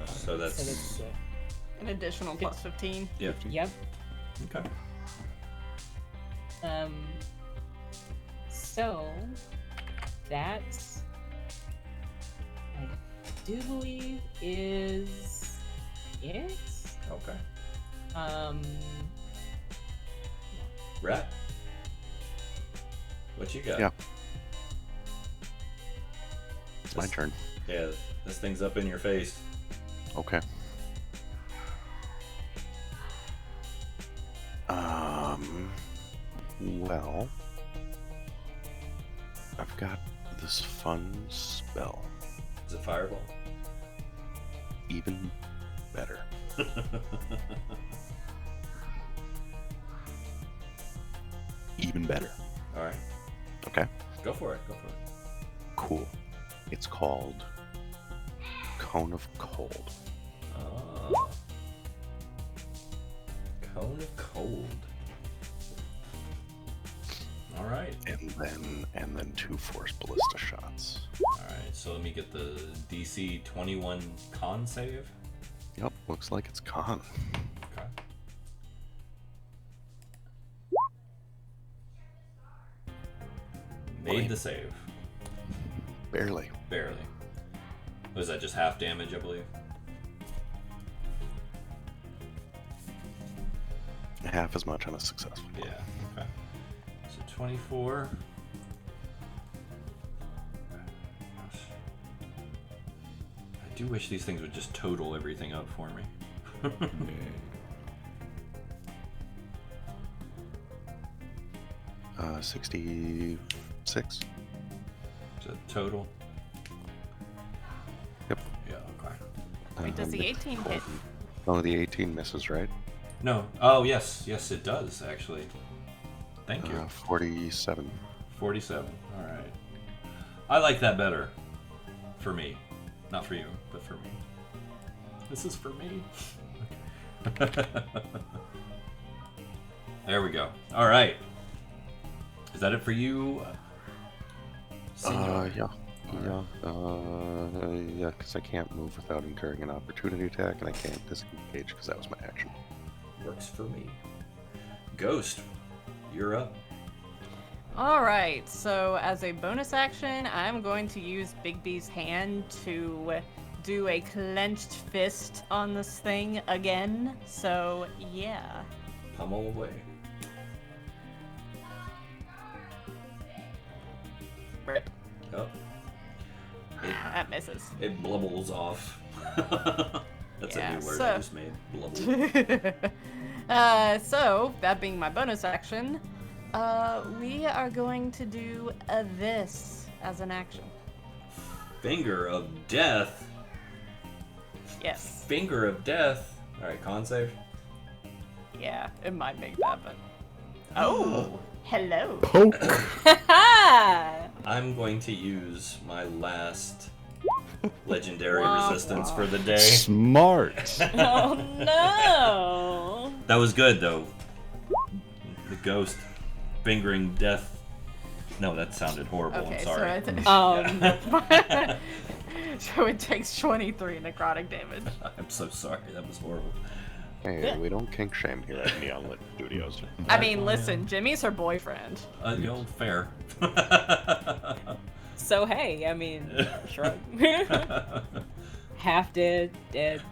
So that's.
So that's
An additional plus 15.
Yeah.
yep.
Okay.
So that I do believe is it.
Okay.
Um,
Rat. What you got?
Yeah. It's my
This-
turn.
Yeah, this thing's up in your face.
Okay. Well, I've got this fun spell.
Is it fireball?
Even better. Even better.
All right.
Okay.
Go for it. Go for it.
Cool. It's called Cone of Cold.
Oh. Cone of cold. All right.
And then 2 force ballista shots.
All right. So let me get the DC 21 con save.
Yep, looks like it's con.
Okay. Made the save.
Barely.
Barely. Was that just half damage, I believe?
Half as much on a successful.
Yeah. Okay. So 24. I do wish these things would just total everything up for me.
Yeah. 66.
Is it total?
Yep.
Yeah, okay.
Wait, does the 18 hit?
Oh, the 18 misses, right?
No. Oh, yes. Yes, it does, actually. Thank you.
47.
47. All right. I like that better. For me. Not for you, but for me. This is for me. There we go. All right. Is that it for you? Senor?
Yeah. Yeah, because I can't move without incurring an opportunity attack, and I can't disengage because that was my action.
Works for me. Ghost, you're up.
Alright, so as a bonus action, I'm going to use Bigby's hand to do a clenched fist on this thing again. So, yeah.
Pummel away.
Rip.
Yep.
That misses.
It blubbles off. That's a new word I just made. Blubble.
So, that being my bonus action, we are going to do this as an action.
Finger of death.
Yes.
Finger of death. All right, con save.
Yeah, it might make that, but... Oh! Hello!
Poke.
I'm going to use my last legendary
Wah,
resistance
wah.
for the day.
Smart.
Oh no!
That was good, though. The ghost fingering death. No, that sounded horrible.
Okay,
I'm sorry.
so so it takes 23 necrotic damage.
I'm so sorry. That was horrible.
Hey, we don't kink shame here at Neon Lit Studios.
I mean, listen, Jimmy's her boyfriend.
You know, fair.
So hey, I mean, shrug. Half dead, dead.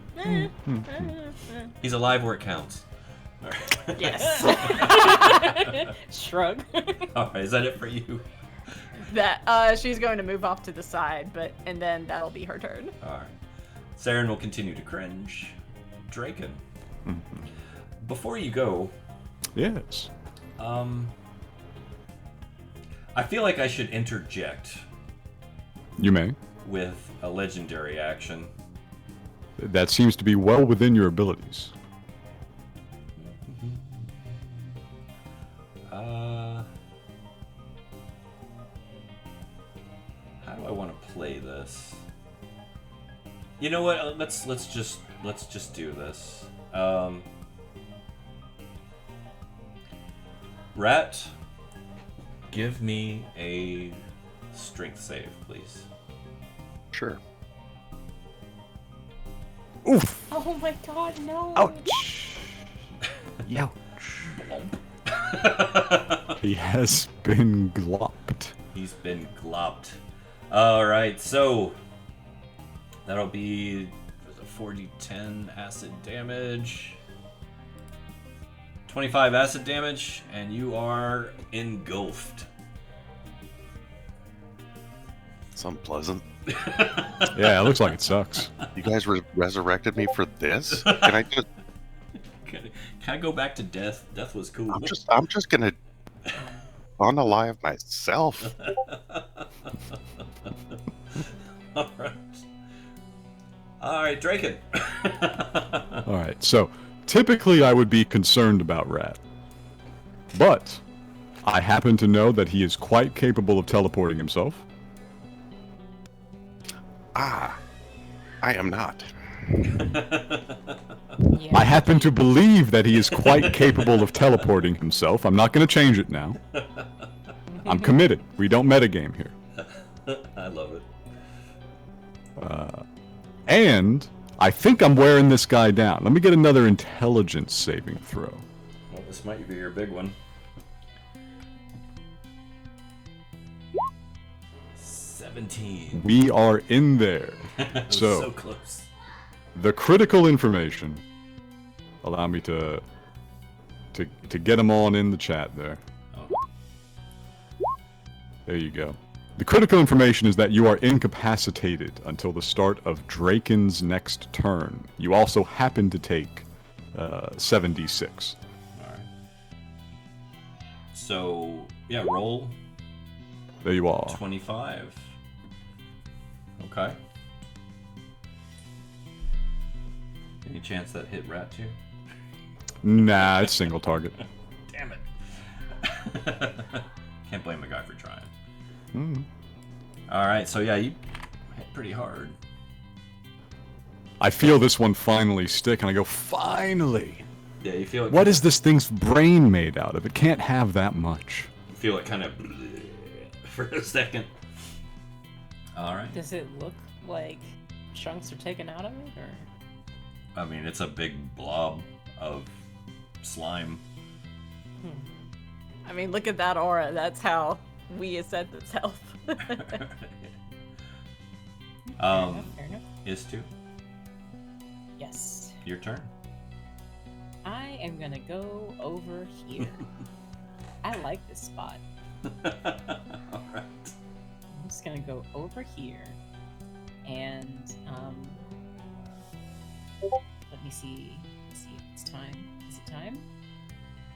He's alive where it counts. All right.
Yes.
Shrug.
All right, is that it for you?
That she's going to move off to the side, and then that'll be her turn.
All right. Saren will continue to cringe. Draken. Before you go,
Yes.
I feel like I should interject
You may.
with a legendary action.
That seems to be well within your abilities.
How do I want to play this? You know what? Let's just do this. Ratt, give me a strength save, please.
Sure.
Oof.
Oh my god, no.
Ouch. Youch. He has been glopped.
He's been glopped. Alright, so that'll be 40-10 acid damage. 25 acid damage, and you are engulfed.
It's unpleasant.
Yeah, it looks like it sucks.
You guys resurrected me for this? Can I just?
Can I go back to death? Death was cool.
I'm just gonna unalive myself.
Alright, Draken.
Alright, so typically I would be concerned about Ratt. But I happen to know that he is quite capable of teleporting himself.
I am not.
Yeah.
I happen to believe that he is quite capable of teleporting himself. I'm not going to change it now. I'm committed. We don't metagame here.
I love it.
And I think I'm wearing this guy down. Let me get another intelligence saving throw.
Well, this might be your big one. 17.
We are in there.
That was
So-
so close.
The critical information. Allow me to get them on in the chat there.
Oh.
There you go. The critical information is that you are incapacitated until the start of Draken's next turn. You also happen to take 7d6.
Alright. So, yeah, roll
There you are.
25. Okay. Any chance that hit Ratthew?
Nah, it's single target.
Damn it. Can't blame a guy for trying.
Hmm.
Alright, so yeah, you hit pretty hard.
I feel this one finally stick, and I go, finally!
Yeah, you feel it.
What is this thing's brain made out of? It can't have that much.
You feel it kind of for a second. Alright.
Does it look like chunks are taken out of it, or?
I mean, it's a big blob of slime.
I mean, look at that aura. That's how we assess its health.
Fair enough.
Is to
Yes.
your turn.
I am gonna go over here. I like this spot.
Alright.
I'm just gonna go over here, and let me see. Let's see if it's time. Is it time?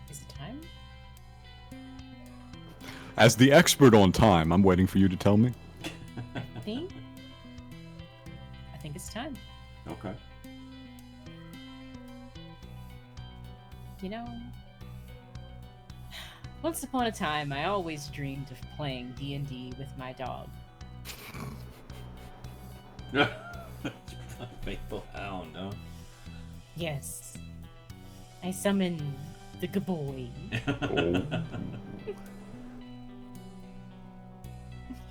Is it time?
As the expert on time, I'm waiting for you to tell me.
I think it's time.
Okay.
You know, once upon a time, I always dreamed of playing D&D with my dog.
Faithful hound, huh?
Yes. I summon the good boy.
Oh.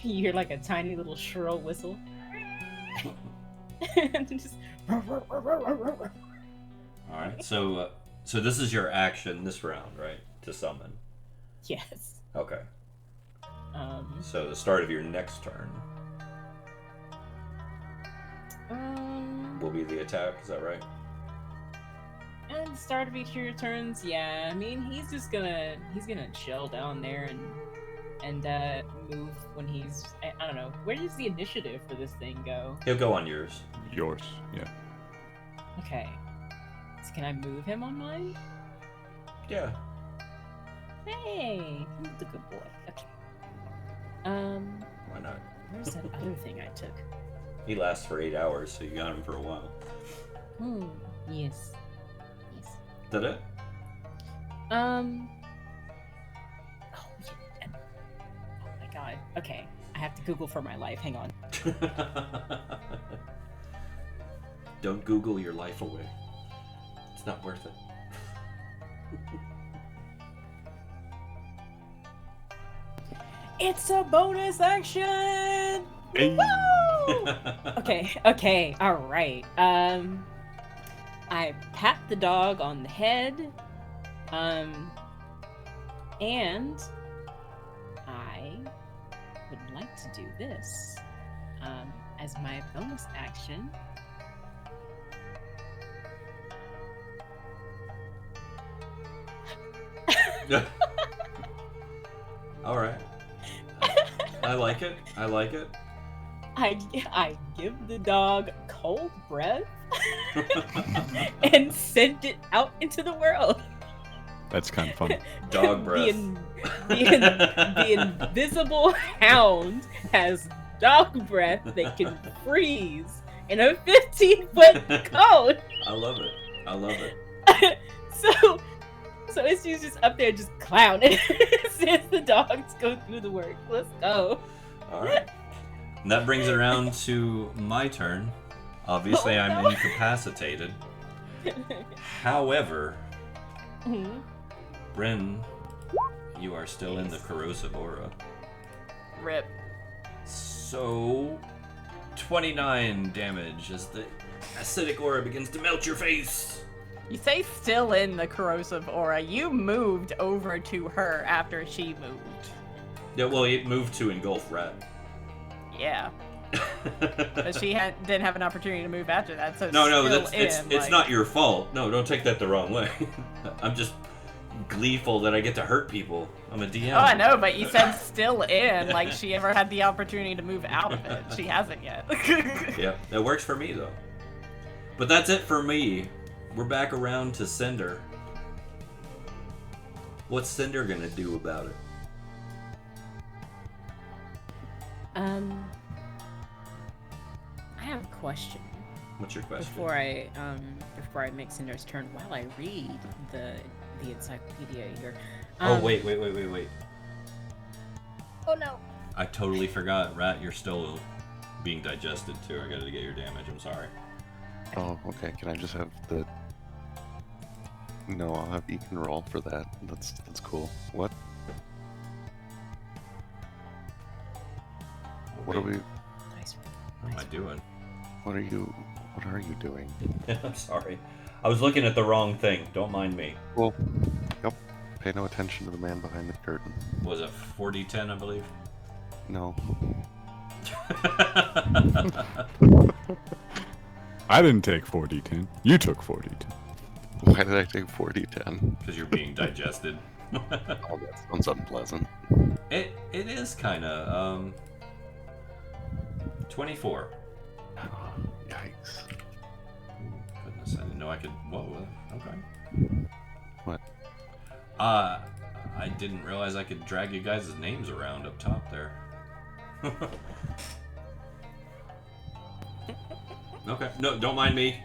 You hear like a tiny little shrill whistle. And just...
Alright, so this is your action this round, right? To summon.
Yes.
Okay.
Um,
So the start of your next turn will be the attack, is that right?
and the start of each of your turns, yeah. I mean, he's gonna chill down there and move when he's, I don't know. Where does the initiative for this thing go?
He'll go on yours.
Yours, yeah.
Okay. So can I move him on mine?
Yeah.
Hey, he's the good boy. Okay.
Why not?
Where's that other thing I took?
He lasts for 8 hours, so you got him for a while.
Yes. Yes.
Is that it?
Oh, yeah. Oh my god. Okay. I have to Google for my life. Hang on.
Don't Google your life away. It's not worth it.
It's a bonus action!
Hey.
Woo! Okay, alright. I pat the dog on the head. And I would like to do this. As my bonus action.
Alright. I like it. I like it.
I give the dog cold breath and send it out into the world.
That's kind of fun.
Dog breath.
The invisible hound has dog breath that can freeze in a 15-foot cone.
I love it. I love it.
So it's just up there just clowning since the dogs go through the work. Let's go.
Alright. And that brings it around to my turn. Obviously,
Oh,
I'm
no.
incapacitated. However,
Mhm.
Bryn, you are still in the corrosive aura.
Rip.
So, 29 damage as the acidic aura begins to melt your face.
You say still in the corrosive aura. You moved over to her after she moved.
Yeah, well, it moved to engulf Ratt.
Yeah. But she didn't have an opportunity to move after that, so
No,
still
it's not your fault. No, don't take that the wrong way. I'm just gleeful that I get to hurt people. I'm a DM.
Oh, I know, but you said still in, like she ever had the opportunity to move out of it. She hasn't yet.
Yeah, that works for me though. But that's it for me. We're back around to Cinder. What's Cinder gonna do about it?
I have a question.
What's your question?
Before I make Cinder's turn, while I read the encyclopedia here.
Oh wait.
Oh no.
I totally forgot. Rat, you're still being digested too. I gotta get your damage. I'm sorry.
Oh, okay. Can I just have the? No, I'll have Ethan roll for that. That's cool. What? What are we?
Nice.
What am I doing?
What are you doing?
I'm sorry. I was looking at the wrong thing. Don't mind me.
Well, yep. Pay no attention to the man behind the curtain.
Was it 4d10, I believe?
No.
I didn't take 4d10. You took 4d10.
Why did I take 4d10?
Because you're being digested.
Oh, that sounds unpleasant.
It is kind of 24.
Yikes.
Goodness, I didn't know I could. Whoa. Okay.
What?
I didn't realize I could drag you guys' names around up top there. Okay. No, don't mind me.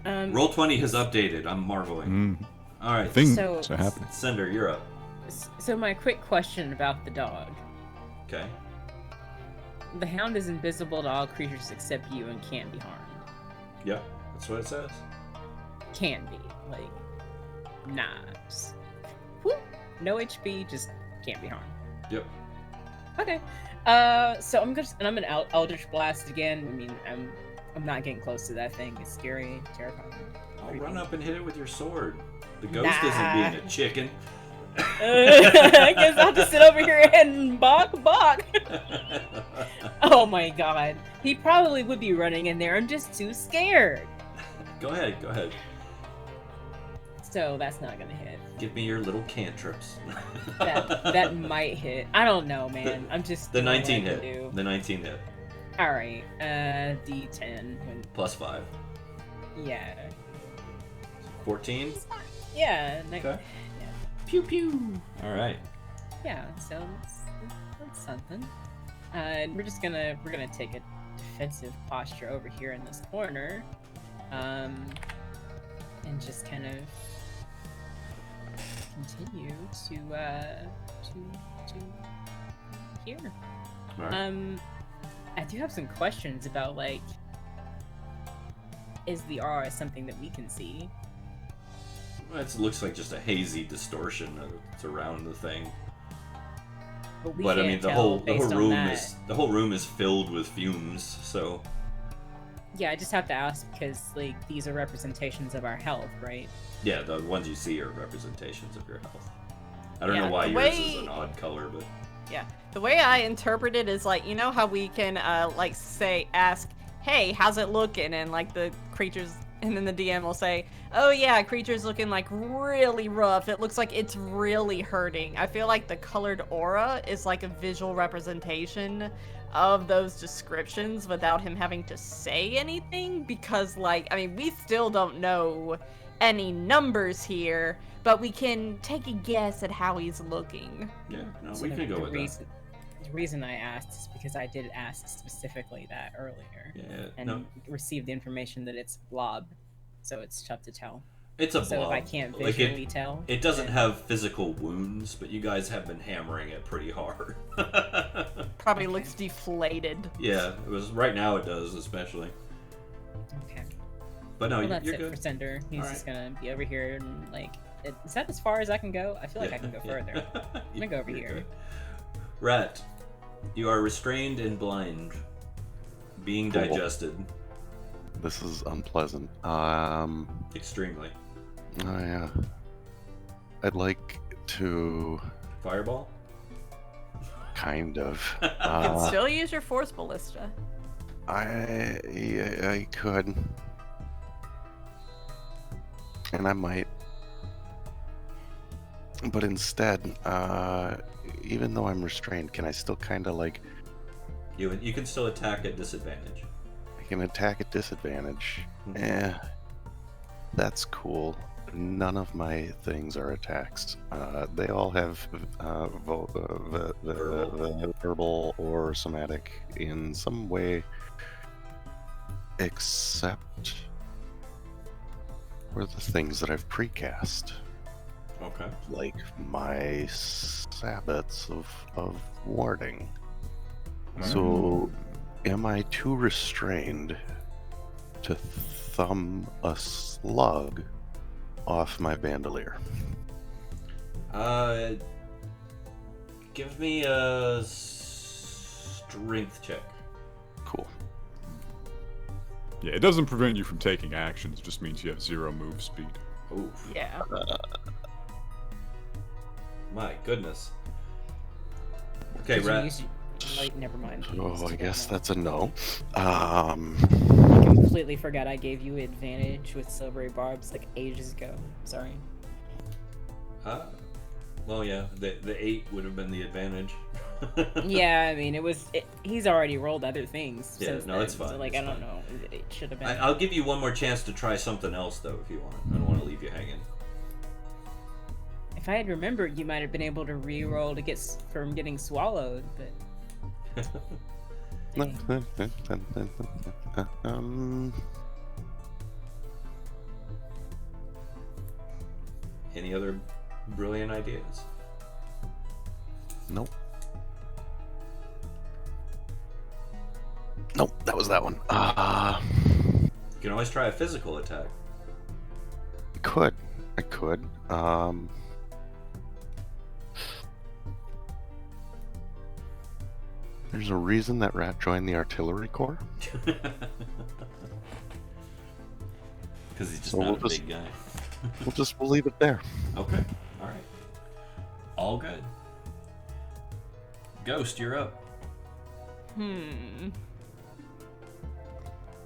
Roll20 has updated. I'm marveling. All right.
Things
So-
are happening.
Cinder, you're up.
So my quick question about the dog.
Okay.
The hound is invisible to all creatures except you and can't be harmed.
Yep. That's what it says.
Can be. Like, knives. Whoop. No HP, just can't be harmed.
Yep.
Okay. So I'm gonna Eldritch Blast again. I mean, I'm not getting close to that thing. It's scary, terrifying.
I'll run up and hit it with your sword. The ghost isn't being a chicken.
I guess I'll have to sit over here and bok. Oh my god. He probably would be running in there. I'm just too scared.
Go ahead.
So that's not gonna hit.
Give me your little cantrips.
That might hit. I don't know, man. I'm just
The
doing what I
19
can
hit.
do.
The 19 hit.
All right. D10.
Plus 5.
Yeah.
14?
Yeah.
Okay. Pew pew. All right.
Yeah. So that's something. We're gonna take a defensive posture over here in this corner, and just kind of continue to here.
All right.
I do have some questions about, like, is the aura something that we can see?
It looks like just a hazy distortion that's around the thing.
But
I mean, the
tell
whole
based on
room
that.
is filled with fumes. So
Yeah, I just have to ask because, like, these are representations of our health, right?
yeah, the ones you see are representations of your health. I don't know
Yeah,
why
the
yours
way-
is an odd color, but
Yeah. The way I interpret it is like, you know how we can like ask, hey, how's it looking? And like the creatures, and then the DM will say, oh yeah, creature's looking like really rough. It looks like it's really hurting. I feel like the colored aura is like a visual representation of those descriptions without him having to say anything, because like, I mean, we still don't know any numbers here, but we can take a guess at how he's looking.
yeah, no,
So
we can go with that.
The reason I asked is because I did ask specifically that earlier,
Yeah,
and
no,
received the information that it's blob, so it's tough to tell.
it's a
So
blob.
if I can't
Like,
visually tell,
it doesn't have physical wounds, but you guys have been hammering it pretty hard.
Probably looks deflated.
Yeah, it was right now. It does, especially.
okay.
But no,
Well, that's
you're
it
good.
for Cinder. He's
All
just gonna be over here and like. Is that as far as I can go? I feel like I can go further. I'm gonna go over
You're
here.
good. Rat, you are restrained and blind, being
Cool.
digested.
This is unpleasant.
Extremely.
Oh yeah. I'd like to.
Fireball?
kind of.
You can still use your force ballista.
I could. And I might. But instead, even though I'm restrained, can I still kind of like...
You can still attack at disadvantage.
I can attack at disadvantage. That's cool. None of my things are attacks. They all have verbal or somatic in some way, except for the things that I've precast.
Okay.
Like my sabbats of warding. So, am I too restrained to thumb a slug off my bandolier?
Give me a strength check.
Cool.
Yeah, it doesn't prevent you from taking actions. It just means you have 0 move speed.
Oof.
Yeah.
My goodness. Okay,
Did you
Rat.
use- Like, never mind.
Oh, I guess that's a no.
I completely forgot I gave you advantage with silvery barbs like ages ago. Sorry.
Well, yeah, the 8 would have been the advantage.
Yeah, I mean, he's already rolled other things.
Yeah,
since
no,
then,
it's fine,
So, like,
it's
I don't
fine.
know. It should have been.
I'll give you one more chance to try something else, though, if you want. I don't want to leave you hanging.
If I had remembered, you might have been able to re-roll to get from getting swallowed, but.
Any other brilliant ideas?
Nope. Nope, that was that one.
You can always try a physical attack.
I could. There's a reason that Rat joined the artillery corps.
Because he's just
So
not
we'll
a
just-
big guy.
We'll leave it there.
Okay, alright. All good. Ghost, you're up.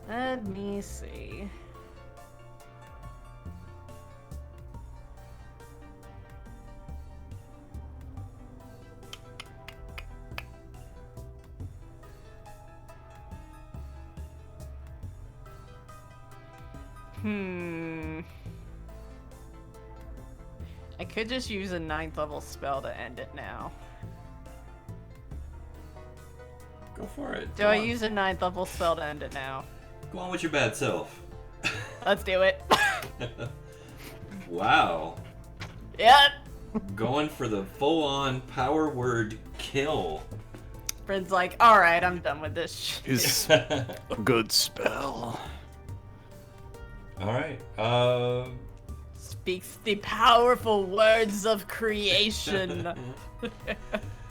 Let me see. I could just use a 9th level spell to end it now.
Go for it.
Do I use a 9th level spell to end it now?
Go on with your bad self.
Let's do it.
Wow.
Yep.
Going for the full-on power word kill.
Fred's like, alright, I'm done with this shit.
Is a good spell.
Alright,
Speaks the powerful words of creation.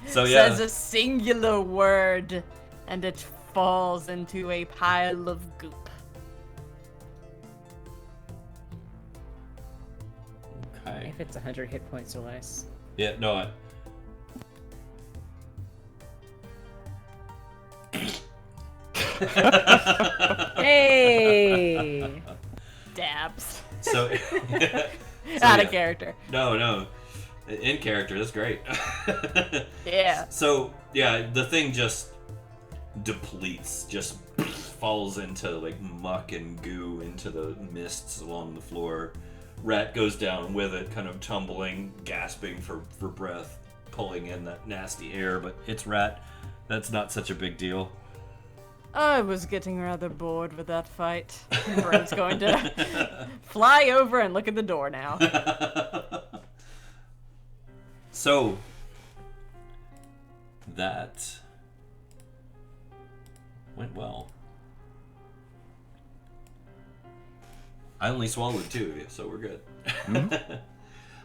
so yeah.
Says a singular word, and it falls into a pile of goop.
Okay.
If it's 100 hit points or less.
Yeah, no,
Hey!
Dabs.
So,
Out
yeah.
of character.
No. In character, that's great.
Yeah.
So, yeah, the thing just depletes, just falls into like muck and goo into the mists along the floor. Rat goes down with it, kind of tumbling, gasping for breath, pulling in that nasty air, but it's Rat. That's not such a big deal.
I was getting rather bored with that fight. Brent's going to fly over and look at the door now.
So, that went well. I only swallowed 2, so we're good.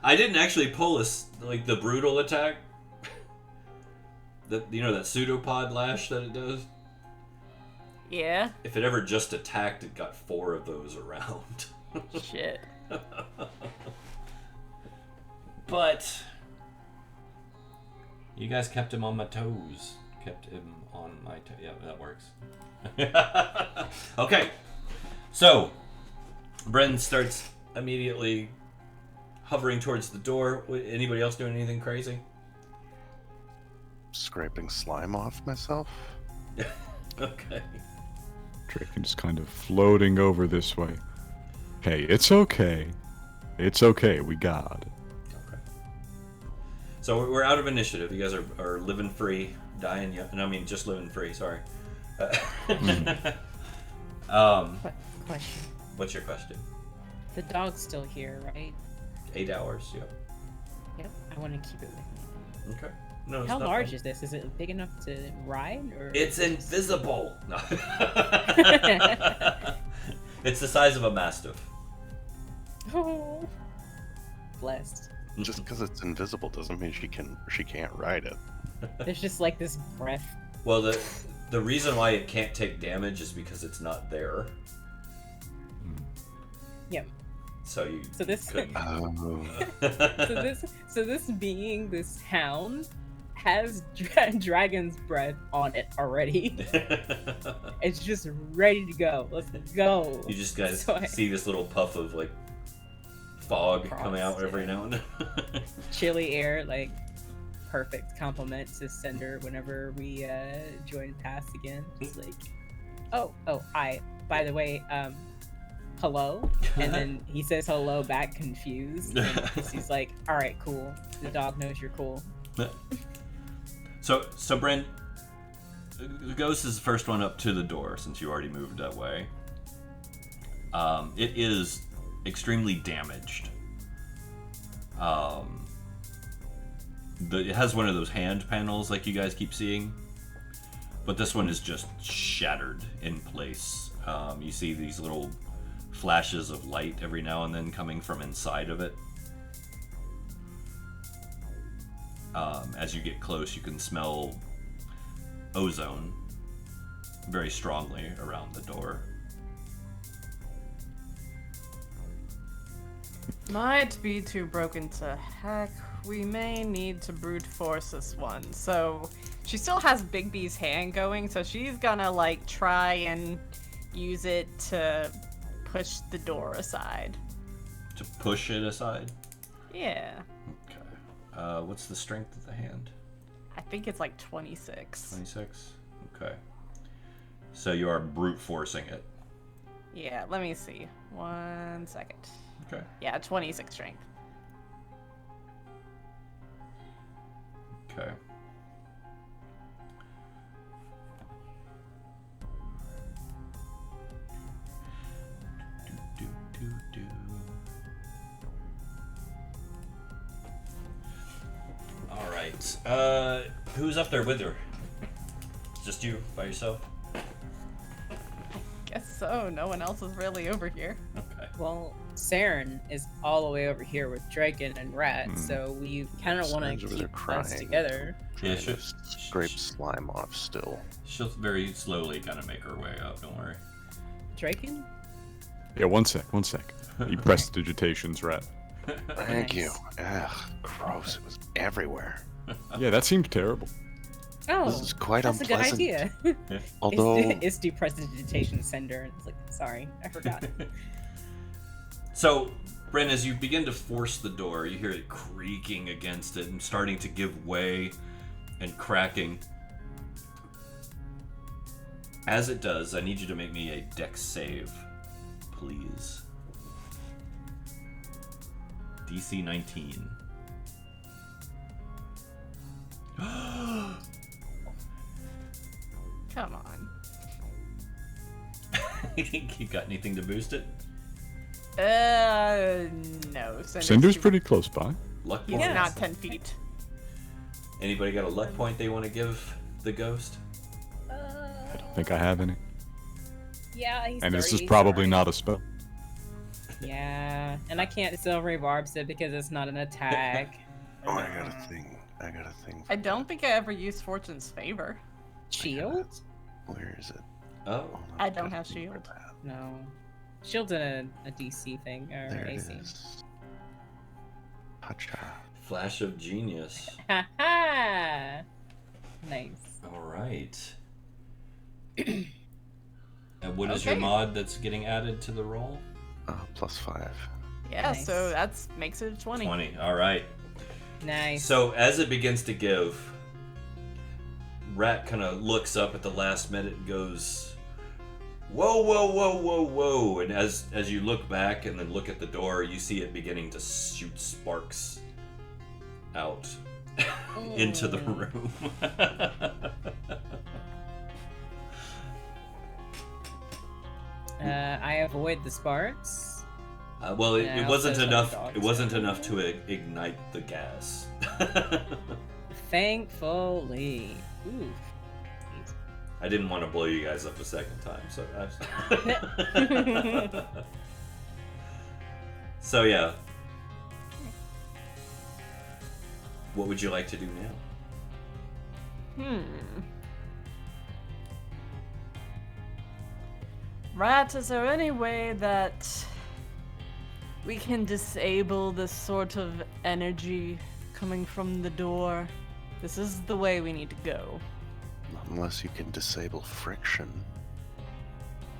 I didn't actually pull the brutal attack. That pseudopod lash that it does.
Yeah?
If it ever just attacked, it got 4 of those around.
Shit.
But You guys kept him on my toes. Kept him on my toes. Yeah, that works. Okay. So, Bren starts immediately hovering towards the door. Anybody else doing anything crazy?
Scraping slime off myself.
Okay.
Draken just kind of floating over this way. Hey, it's okay. It's okay. We got it.
Okay. So we're out of initiative. You guys are living free, dying young. No, I mean just living free. Sorry.
Question.
What's your question?
The dog's still here, right?
8 hours. Yep.
Yep. I want to keep it with me.
Okay. No, it's
How
not
large
fun.
is this? Is it big enough to ride? Or
It's invisible. No. It's the size of a mastiff.
Oh, blessed.
Just because it's invisible doesn't mean she can't ride it.
There's just like this breath.
Well, the reason why it can't take damage is because it's not there.
Yep.
So you.
So this.
couldn't.
So this being, this hound, has dragon's breath on it already. It's just ready to go. Let's go.
You just guys
So
see this little puff of like fog
Frost,
come out every
yeah.
now and then.
Chilly air, like perfect compliment to Cinder whenever we join Pass again. Just like, oh, hi. By the way, hello. And then he says hello back, confused. And he's like, all right, cool. The dog knows you're cool.
So Brent, the ghost is the first one up to the door since you already moved that way. It is extremely damaged. It has one of those hand panels like you guys keep seeing, but this one is just shattered in place. You see these little flashes of light every now and then coming from inside of it. As you get close, you can smell ozone very strongly around the door.
Might be too broken to heck. We may need to brute force this one. So she still has Big B's hand going, so she's gonna like try and use it to push the door aside.
To push it aside?
Yeah.
Okay. What's the strength of the hand?
I think it's like 26.
26? Okay. So you are brute forcing it.
Yeah, let me see. 1 second.
Okay.
Yeah, 26 strength.
Okay. Do. All right. Who's up there with her? Just you by yourself?
Guess so. No one else is really over here.
Okay.
Well, Saren is all the way over here with Draken and Ratt, so we kind of want
Saren's
to
over there
keep us
crying.
together.
Yeah,
Trying to scrape slime off still.
She'll very slowly kind of make her way up. Don't worry.
Draken?
Yeah, one sec. You press digitations, Ratt.
Thank you.
Nice.
Ugh, gross. It was everywhere.
Yeah, that seemed terrible.
Oh,
This is quite
that's
unpleasant.
a good idea.
Although,
it's deprestidigitation sender, and it's like, sorry, I forgot.
So, Bren, as you begin to force the door, you hear it creaking against it and starting to give way and cracking. As it does, I need you to make me a dex save, please. DC 19.
Come on.
You got anything to boost it?
No.
Cinder's pretty close by.
Luck
He's
points?
not 10 feet.
Anybody got a luck point they want to give the ghost?
I don't think I have any.
Yeah, he's
And this is
30,
probably
sorry.
not a spell.
Yeah, and I can't silvery barbs it because it's not an attack.
oh, I got a thing. For
I don't think I ever used Fortune's Favor.
Shield?
Where is it?
Oh.
Hold on,
I don't
gotta
have
think for
shield.
that.
No. Shield's a DC thing, or
There it
AC.
is. Hacha.
Flash of genius.
Ha ha! Nice.
All right. And what is your
Okay.
mod that's getting added to the roll?
+5.
Yeah,
Nice.
so that's makes it a 20.
20. All right.
Nice.
So as it begins to give, Ratt kind of looks up at the last minute and goes, "Whoa, whoa, whoa, whoa, whoa!" And as you look back and then look at the door, you see it beginning to shoot sparks out into the room.
I avoid the sparks.
Well,
Yeah,
it
I
wasn't
also
enough.
saw the
It
dogs.
wasn't enough to ignite the gas.
Thankfully. Ooh.
I didn't want to blow you guys up a second time, so so yeah. What would you like to do now?
Rat, is there any way that we can disable this sort of energy coming from the door? This is the way we need to go.
Unless you can disable friction.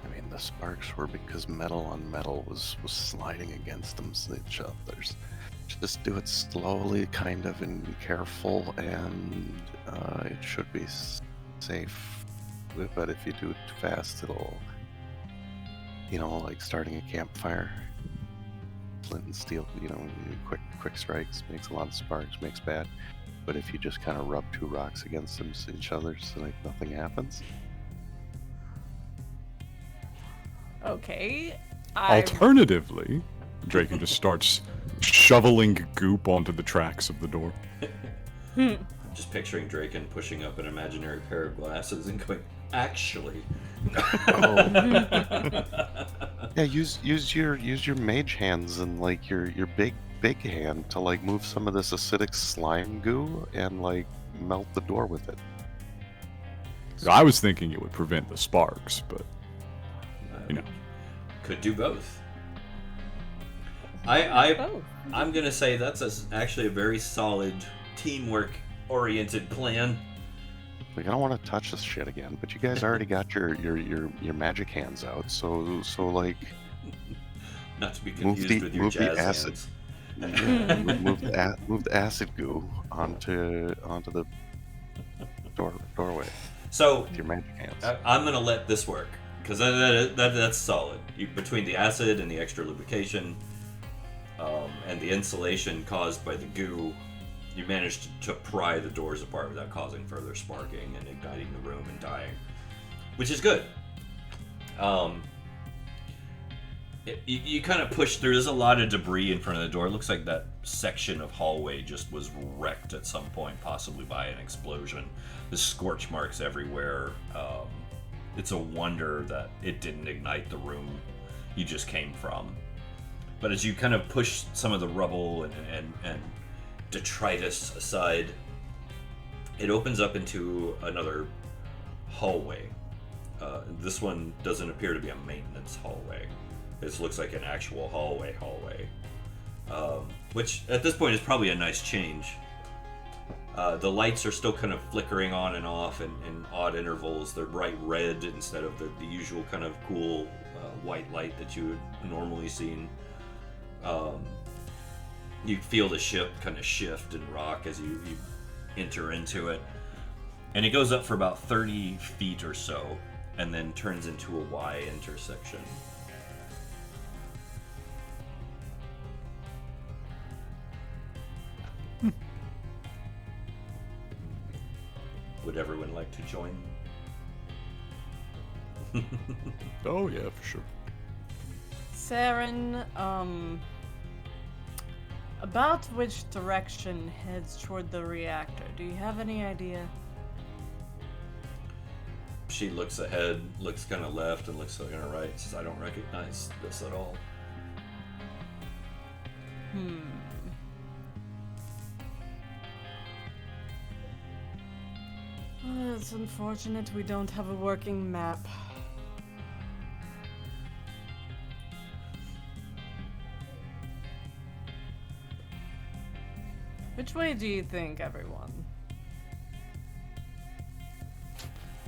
I mean, the sparks were because metal on metal was sliding against each other. Just do it slowly, kind of, and careful, and it should be safe. But if you do it too fast, it'll, like starting a campfire. Flint and steel, quick strikes makes a lot of sparks, makes bad. But if you just kind of rub 2 rocks against each other, so like nothing happens.
Okay.
Alternatively, Draken just starts shoveling goop onto the tracks of the door.
Just picturing Draken pushing up an imaginary pair of glasses and going, "Actually."
Yeah, use your mage hands and like your big hand to like move some of this acidic slime goo and like melt the door with it.
I was thinking it would prevent the sparks, but
Could do both.
Oh.
I'm gonna say that's actually a very solid teamwork-oriented plan.
Like, I don't want to touch this shit again, but you guys already got your magic hands out, so like
Not to be
Move
confused
the-
with your
move the
jazz
acid.
hands.
move the acid goo onto the doorway
So
with your magic hands.
I'm gonna let this work because that's solid. Between the acid and the extra lubrication, and the insulation caused by the goo, you managed to pry the doors apart without causing further sparking and igniting the room and dying, which is good. You kind of push through. There's a lot of debris in front of the door. It looks like that section of hallway just was wrecked at some point, possibly by an explosion. There's scorch marks everywhere. It's a wonder that it didn't ignite the room you just came from. But as you kind of push some of the rubble and detritus aside, it opens up into another hallway. This one doesn't appear to be a maintenance hallway. This looks like an actual hallway, which at this point is probably a nice change. The lights are still kind of flickering on and off in odd intervals. They're bright red instead of the usual kind of cool white light that you would normally seen. You feel the ship kind of shift and rock as you enter into it. And it goes up for about 30 feet or so, and then turns into a Y intersection. Would everyone like to join?
Oh yeah, for sure.
Saren, about which direction heads toward the reactor? Do you have any idea?
She looks ahead, looks kind of left, and looks kind of right. Says, "I don't recognize this at all."
It's unfortunate we don't have a working map. Which way do you think, everyone?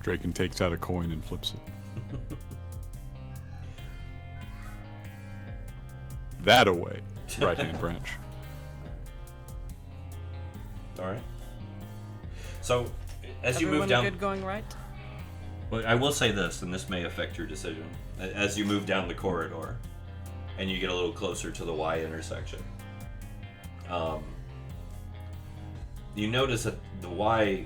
Draken takes out a coin and flips it. That away. Right-hand branch.
All right. So, as you move
Everyone
down,
good going right?
well, I will say this, and this may affect your decision. As you move down the corridor, and you get a little closer to the Y intersection, you notice that the Y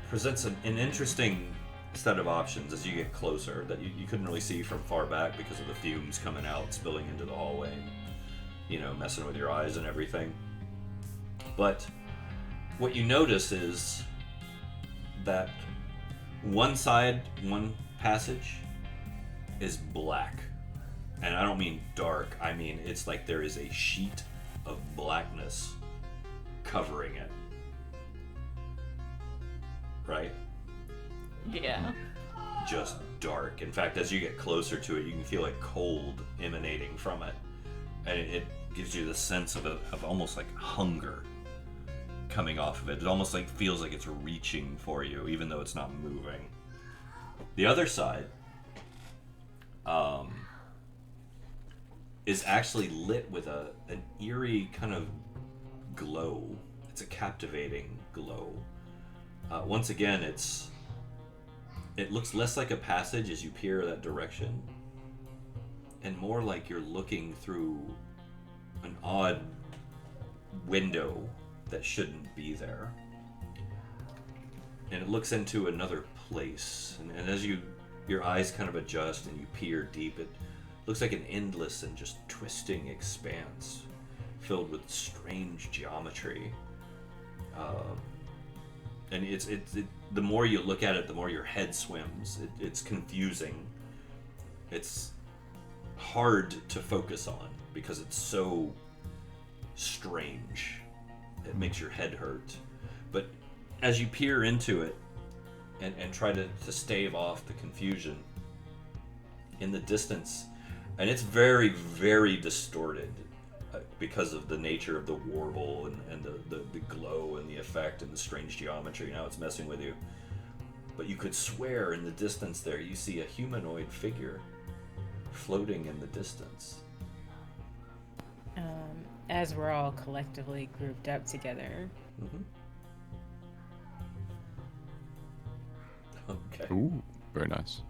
presents an interesting set of options as you get closer that you couldn't really see from far back because of the fumes coming out, spilling into the hallway, and, you know, messing with your eyes and everything. But what you notice is that one passage is black. And I don't mean dark, I mean it's like there is a sheet of blackness covering it. Right?
Yeah.
Just dark. In fact, as you get closer to it, you can feel it cold emanating from it. And it gives you the sense of almost like hunger coming off of it. It almost like feels like it's reaching for you, even though it's not moving. The other side is actually lit with an eerie kind of glow. It's a captivating glow. Once again, it looks less like a passage as you peer that direction, and more like you're looking through an odd window that shouldn't be there. And it looks into another place, and as your eyes kind of adjust and you peer deep, it looks like an endless and just twisting expanse filled with strange geometry. And it's the more you look at it, the more your head swims. It's confusing. It's hard to focus on because it's so strange. It makes your head hurt. But as you peer into it and try to stave off the confusion, in the distance, and it's very, very distorted because of the nature of the warble and the glow and the effect and the strange geometry. Now it's messing with you. But you could swear in the distance there you see a humanoid figure floating in the distance.
As we're all collectively grouped up together.
Mm-hmm. Okay.
Ooh, very nice.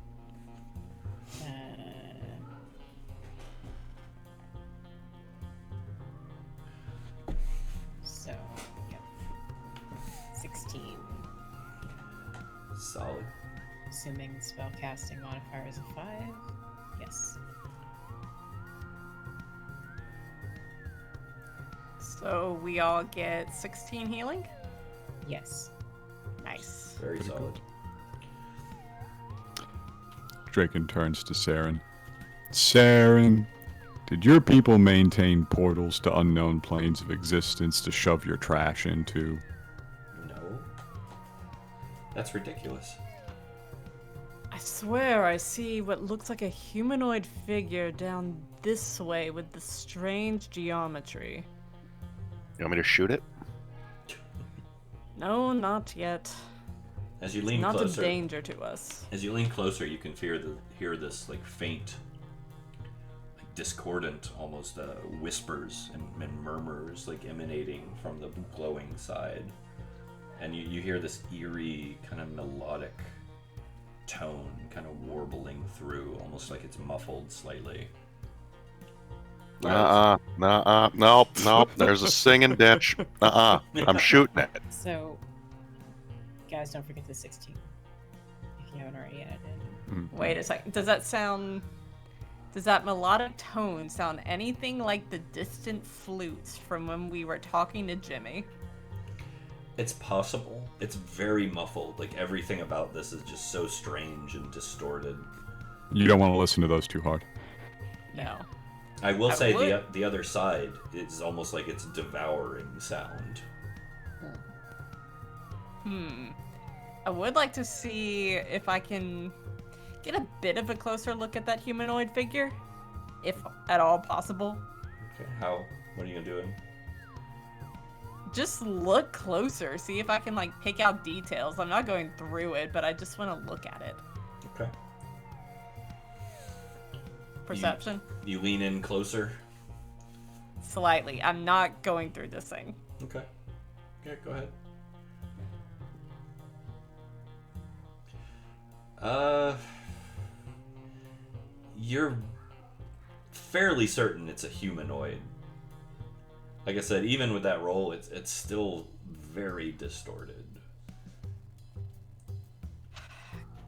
So, yep. 16.
Solid.
Assuming spellcasting modifier is a 5. Yes.
So we all get 16 healing?
Yes.
Nice.
Very
Pretty
solid.
Draken turns to Saren. Saren, did your people maintain portals to unknown planes of existence to shove your trash into?
No. That's ridiculous.
I swear I see what looks like a humanoid figure down this way with the strange geometry.
You want me to shoot it?
No, not yet.
As you lean
Not
closer,
a danger to us.
as you lean closer, you can hear this like faint, like discordant, almost whispers and murmurs like emanating from the glowing side, and you hear this eerie kind of melodic tone kind of warbling through, almost like it's muffled slightly.
Nope. There's a singing ditch. I'm shooting it.
So, guys, don't forget the 16. If you haven't already added in.
Wait a second. Does that melodic tone sound anything like the distant flutes from when we were talking to Jimmy?
It's possible. It's very muffled. Like everything about this is just so strange and distorted.
You don't want to listen to those too hard.
No.
I will say
would.
the other side is almost like it's devouring sound.
I would like to see if I can get a bit of a closer look at that humanoid figure, if at all possible.
Okay, how? What are you doing?
just look closer. See if I can, like, pick out details. I'm not going through it, but I just want to look at it.
Okay.
Perception?
You lean in closer.
Slightly. I'm not going through this thing.
Okay. Okay, go ahead. You're fairly certain it's a humanoid. Like I said, even with that roll, it's still very distorted.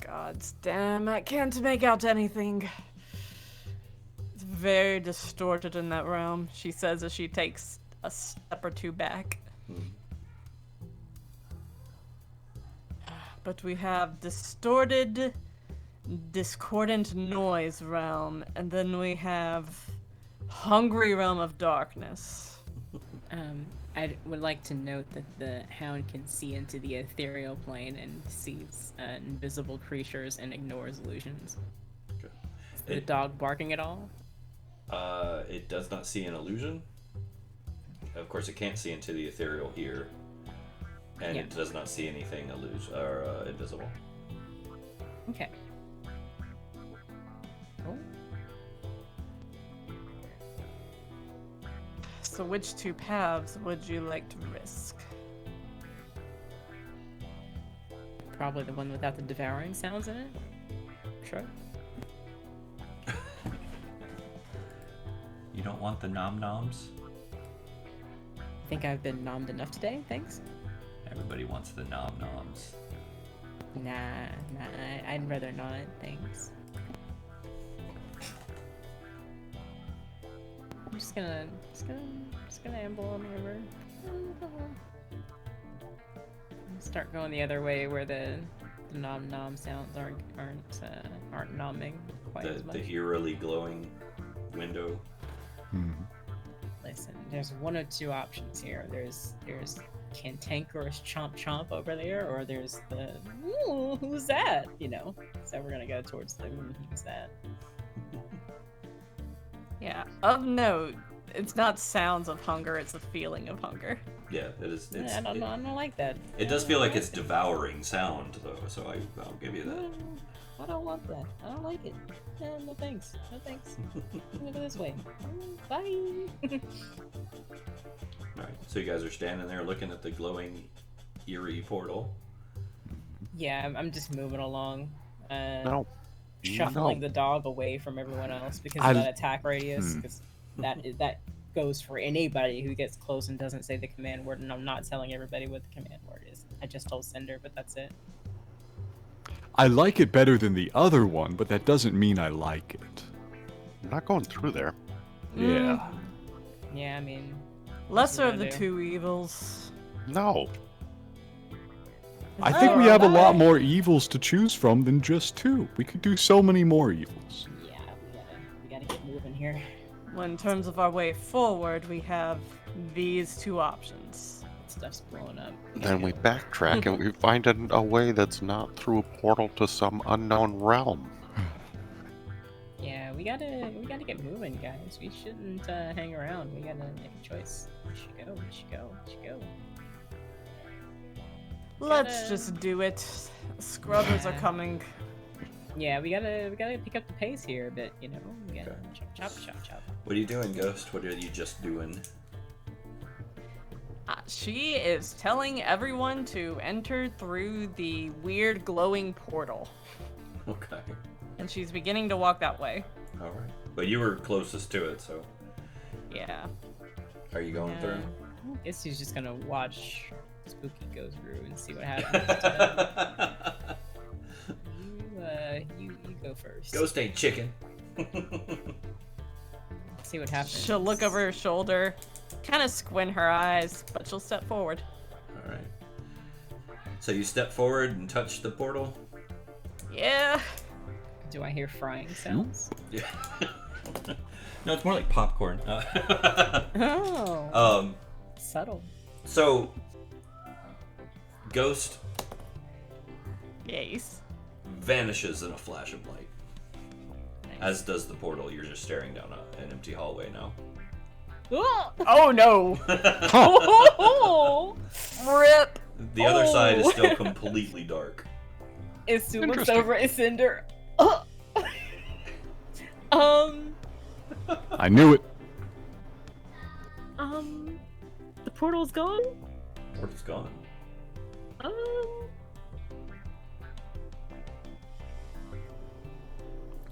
God damn, I can't make out anything. It's very distorted in that realm, she says as she takes a step or two back. But we have distorted, discordant noise realm, and then we have hungry realm of darkness.
I would like to note that the hound can see into the ethereal plane and sees invisible creatures and ignores illusions.
Okay.
Is the dog barking at all?
It does not see an illusion. Of course, it can't see into the ethereal here, and
Yeah.
it does not see anything invisible.
Okay. Cool.
So which two paths would you like to risk?
Probably the one without the devouring sounds in it. Sure.
You don't want the nom-noms?
I think I've been nommed enough today, thanks.
Everybody wants the nom-noms.
Nah, I'd rather not, thanks. I'm just gonna amble on over. Start going the other way where the nom nom sounds aren't nomming quite as much.
The eerily glowing window.
Listen, there's one of two options here. There's cantankerous chomp chomp over there, or there's the ooh, who's that? You know. So we're gonna go towards the who's that.
Yeah, of note, it's not sounds of hunger, it's a feeling of hunger.
Yeah, it is. It's,
I don't like that.
It does feel like it's devouring sound, though, so I'll give you that.
I don't want that. I don't like it. No thanks. No thanks. Go this way. Bye.
Alright, so you guys are standing there looking at the glowing, eerie portal.
Yeah, I'm just moving along.
No.
Shuffling the dog away from everyone else because of that attack radius. Because that goes for anybody who gets close and doesn't say the command word. And I'm not telling everybody what the command word is. I just told Cinder, but that's it.
I like it better than the other one, but that doesn't mean I like it.
I'm not going through there.
Yeah.
Yeah, I mean...
Lesser of the
do?
two evils.
No.
I think we have a lot more evils to choose from than just two. We could do so many more evils.
Yeah, we gotta get moving here.
Well, in terms of our way forward, we have these two options.
Stuff's blowing up.
Then we backtrack and we find a way that's not through a portal to some unknown realm.
Yeah, we gotta get moving, guys. We shouldn't hang around. We gotta make a choice. We should go.
Let's just do it. Scrubbers are coming.
Yeah, we gotta pick up the pace here a bit, you know. We gotta
Okay.
chop.
What are you doing, Ghost? What are you just doing?
She is telling everyone to enter through the weird glowing portal.
Okay.
And she's beginning to walk that way.
Alright. But you were closest to it, so
Yeah.
are you going through?
I guess he's just gonna watch Spooky go through and see what happens. You go first.
Ghost ain't chicken.
See what happens.
She'll look over her shoulder, kind of squint her eyes, but she'll step forward.
Alright. So you step forward and touch the portal?
Yeah.
Do I hear frying sounds?
Yeah. No, it's more like popcorn.
Oh. Subtle.
So, Ghost
Yes.
vanishes in a flash of light.
Nice.
As does the portal. You're just staring down an empty hallway now.
Oh no!
Huh.
Oh, rip!
The other side is
Oh.
still completely dark.
Isu looks
Interesting.
over at Cinder.
I knew it.
The portal's gone.
Portal's gone.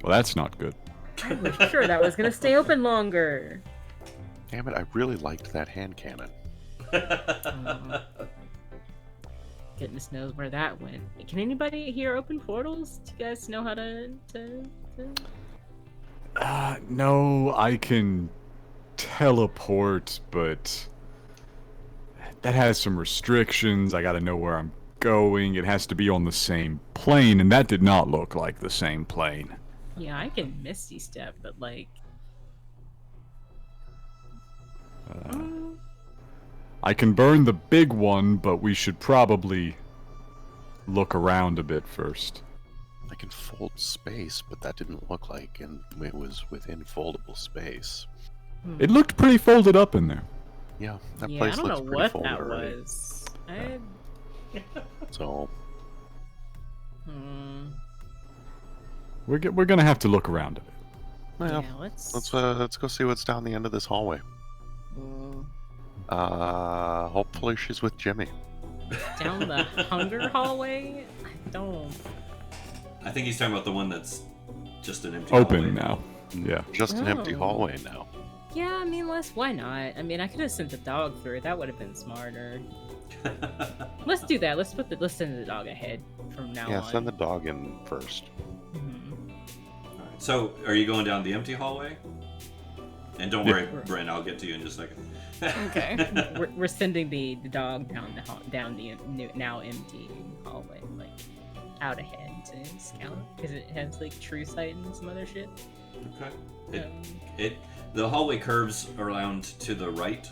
Well, that's not good.
I was sure that was gonna stay open longer.
Damn it, I really liked that hand cannon.
Goodness knows where that went. Can anybody here open portals? Do you guys know how to...
No, I can teleport, but that has some restrictions. I gotta know where I'm going. It has to be on the same plane, and that did not look like the same plane.
Yeah, I can Misty Step, but like...
I can burn the big one, but we should probably look around a bit first.
I can fold space, but that didn't look like, and it was within foldable space.
It looked pretty folded up in there.
Yeah, that
Yeah, I
place
don't
looks
know
pretty
what
folded
that
already.
was.
So,
We're gonna have to look around a bit.
well,
Yeah, let's...
let's go see what's down the end of this hallway. Hopefully she's with Jimmy.
Down the hunger hallway? I don't...
I think he's talking about the one that's just an empty
Open
hallway.
now. Yeah.
Just an empty
Oh.
hallway now.
Yeah, I mean, why not? I mean, I could have sent the dog through. That would have been smarter. Let's do that. Let's send the dog ahead from now
Yeah,
on.
send the dog in first.
Mhm.
Alright, so, are you going down the empty hallway? And don't
Yeah.
worry, Brent, I'll get to you in just a second.
Okay.
We're sending the dog down the now empty hallway, like out ahead to scout because it has like true sight and some other shit.
Okay.
Um,
The hallway curves around to the right,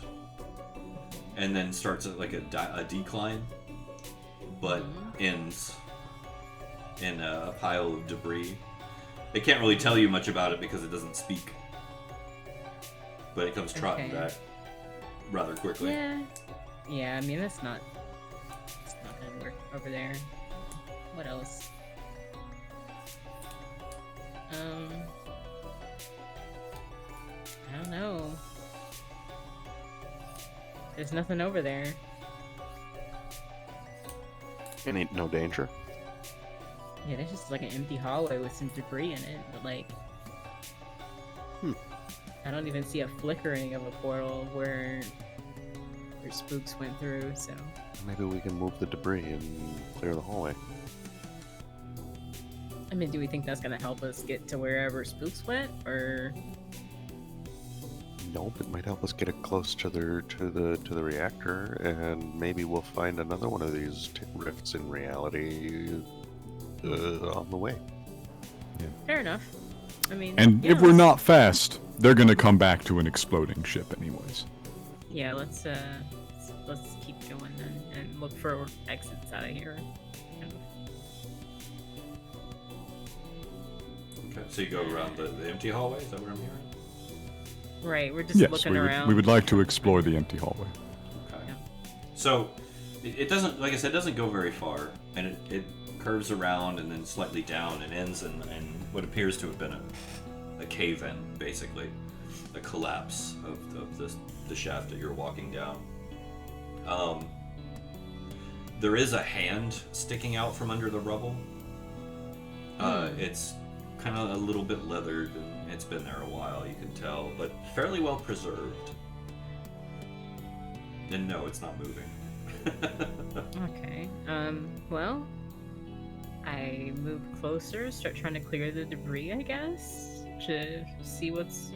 and then starts at like a decline, but ends in a pile of debris. It can't really tell you much about it because it doesn't speak, but it comes trotting
Okay.
back rather quickly.
yeah. I mean, it's not gonna work over there. What else? I don't know. There's nothing over there.
And ain't no danger.
Yeah, there's just like an empty hallway with some debris in it, but like... I don't even see a flickering of a portal where spooks went through, so...
Maybe we can move the debris and clear the hallway.
I mean, do we think that's gonna help us get to wherever spooks went, or...
Nope, it might help us get it close to the reactor, and maybe we'll find another one of these rifts in reality on the way.
Fair enough. I mean...
And
yeah,
if we're
let's-
not fast, they're gonna come back to an exploding ship anyways.
Yeah, let's keep going then, and look for exits out of here.
Okay, so you go around the empty hallway. Is that what I'm hearing?
Right, we're just
Yes,
looking
we
around.
would like to explore the empty hallway.
Okay.
Yeah.
So it doesn't, like I said, it doesn't go very far, and it curves around and then slightly down and ends in what appears to have been a cave-in, basically, a collapse of the shaft that you're walking down. There is a hand sticking out from under the rubble. It's kind of a little bit leathered, and it's been there a while, you can tell, but fairly well preserved. And no, it's not moving.
Okay. Well, I move closer, start trying to clear the debris, I guess, to see what's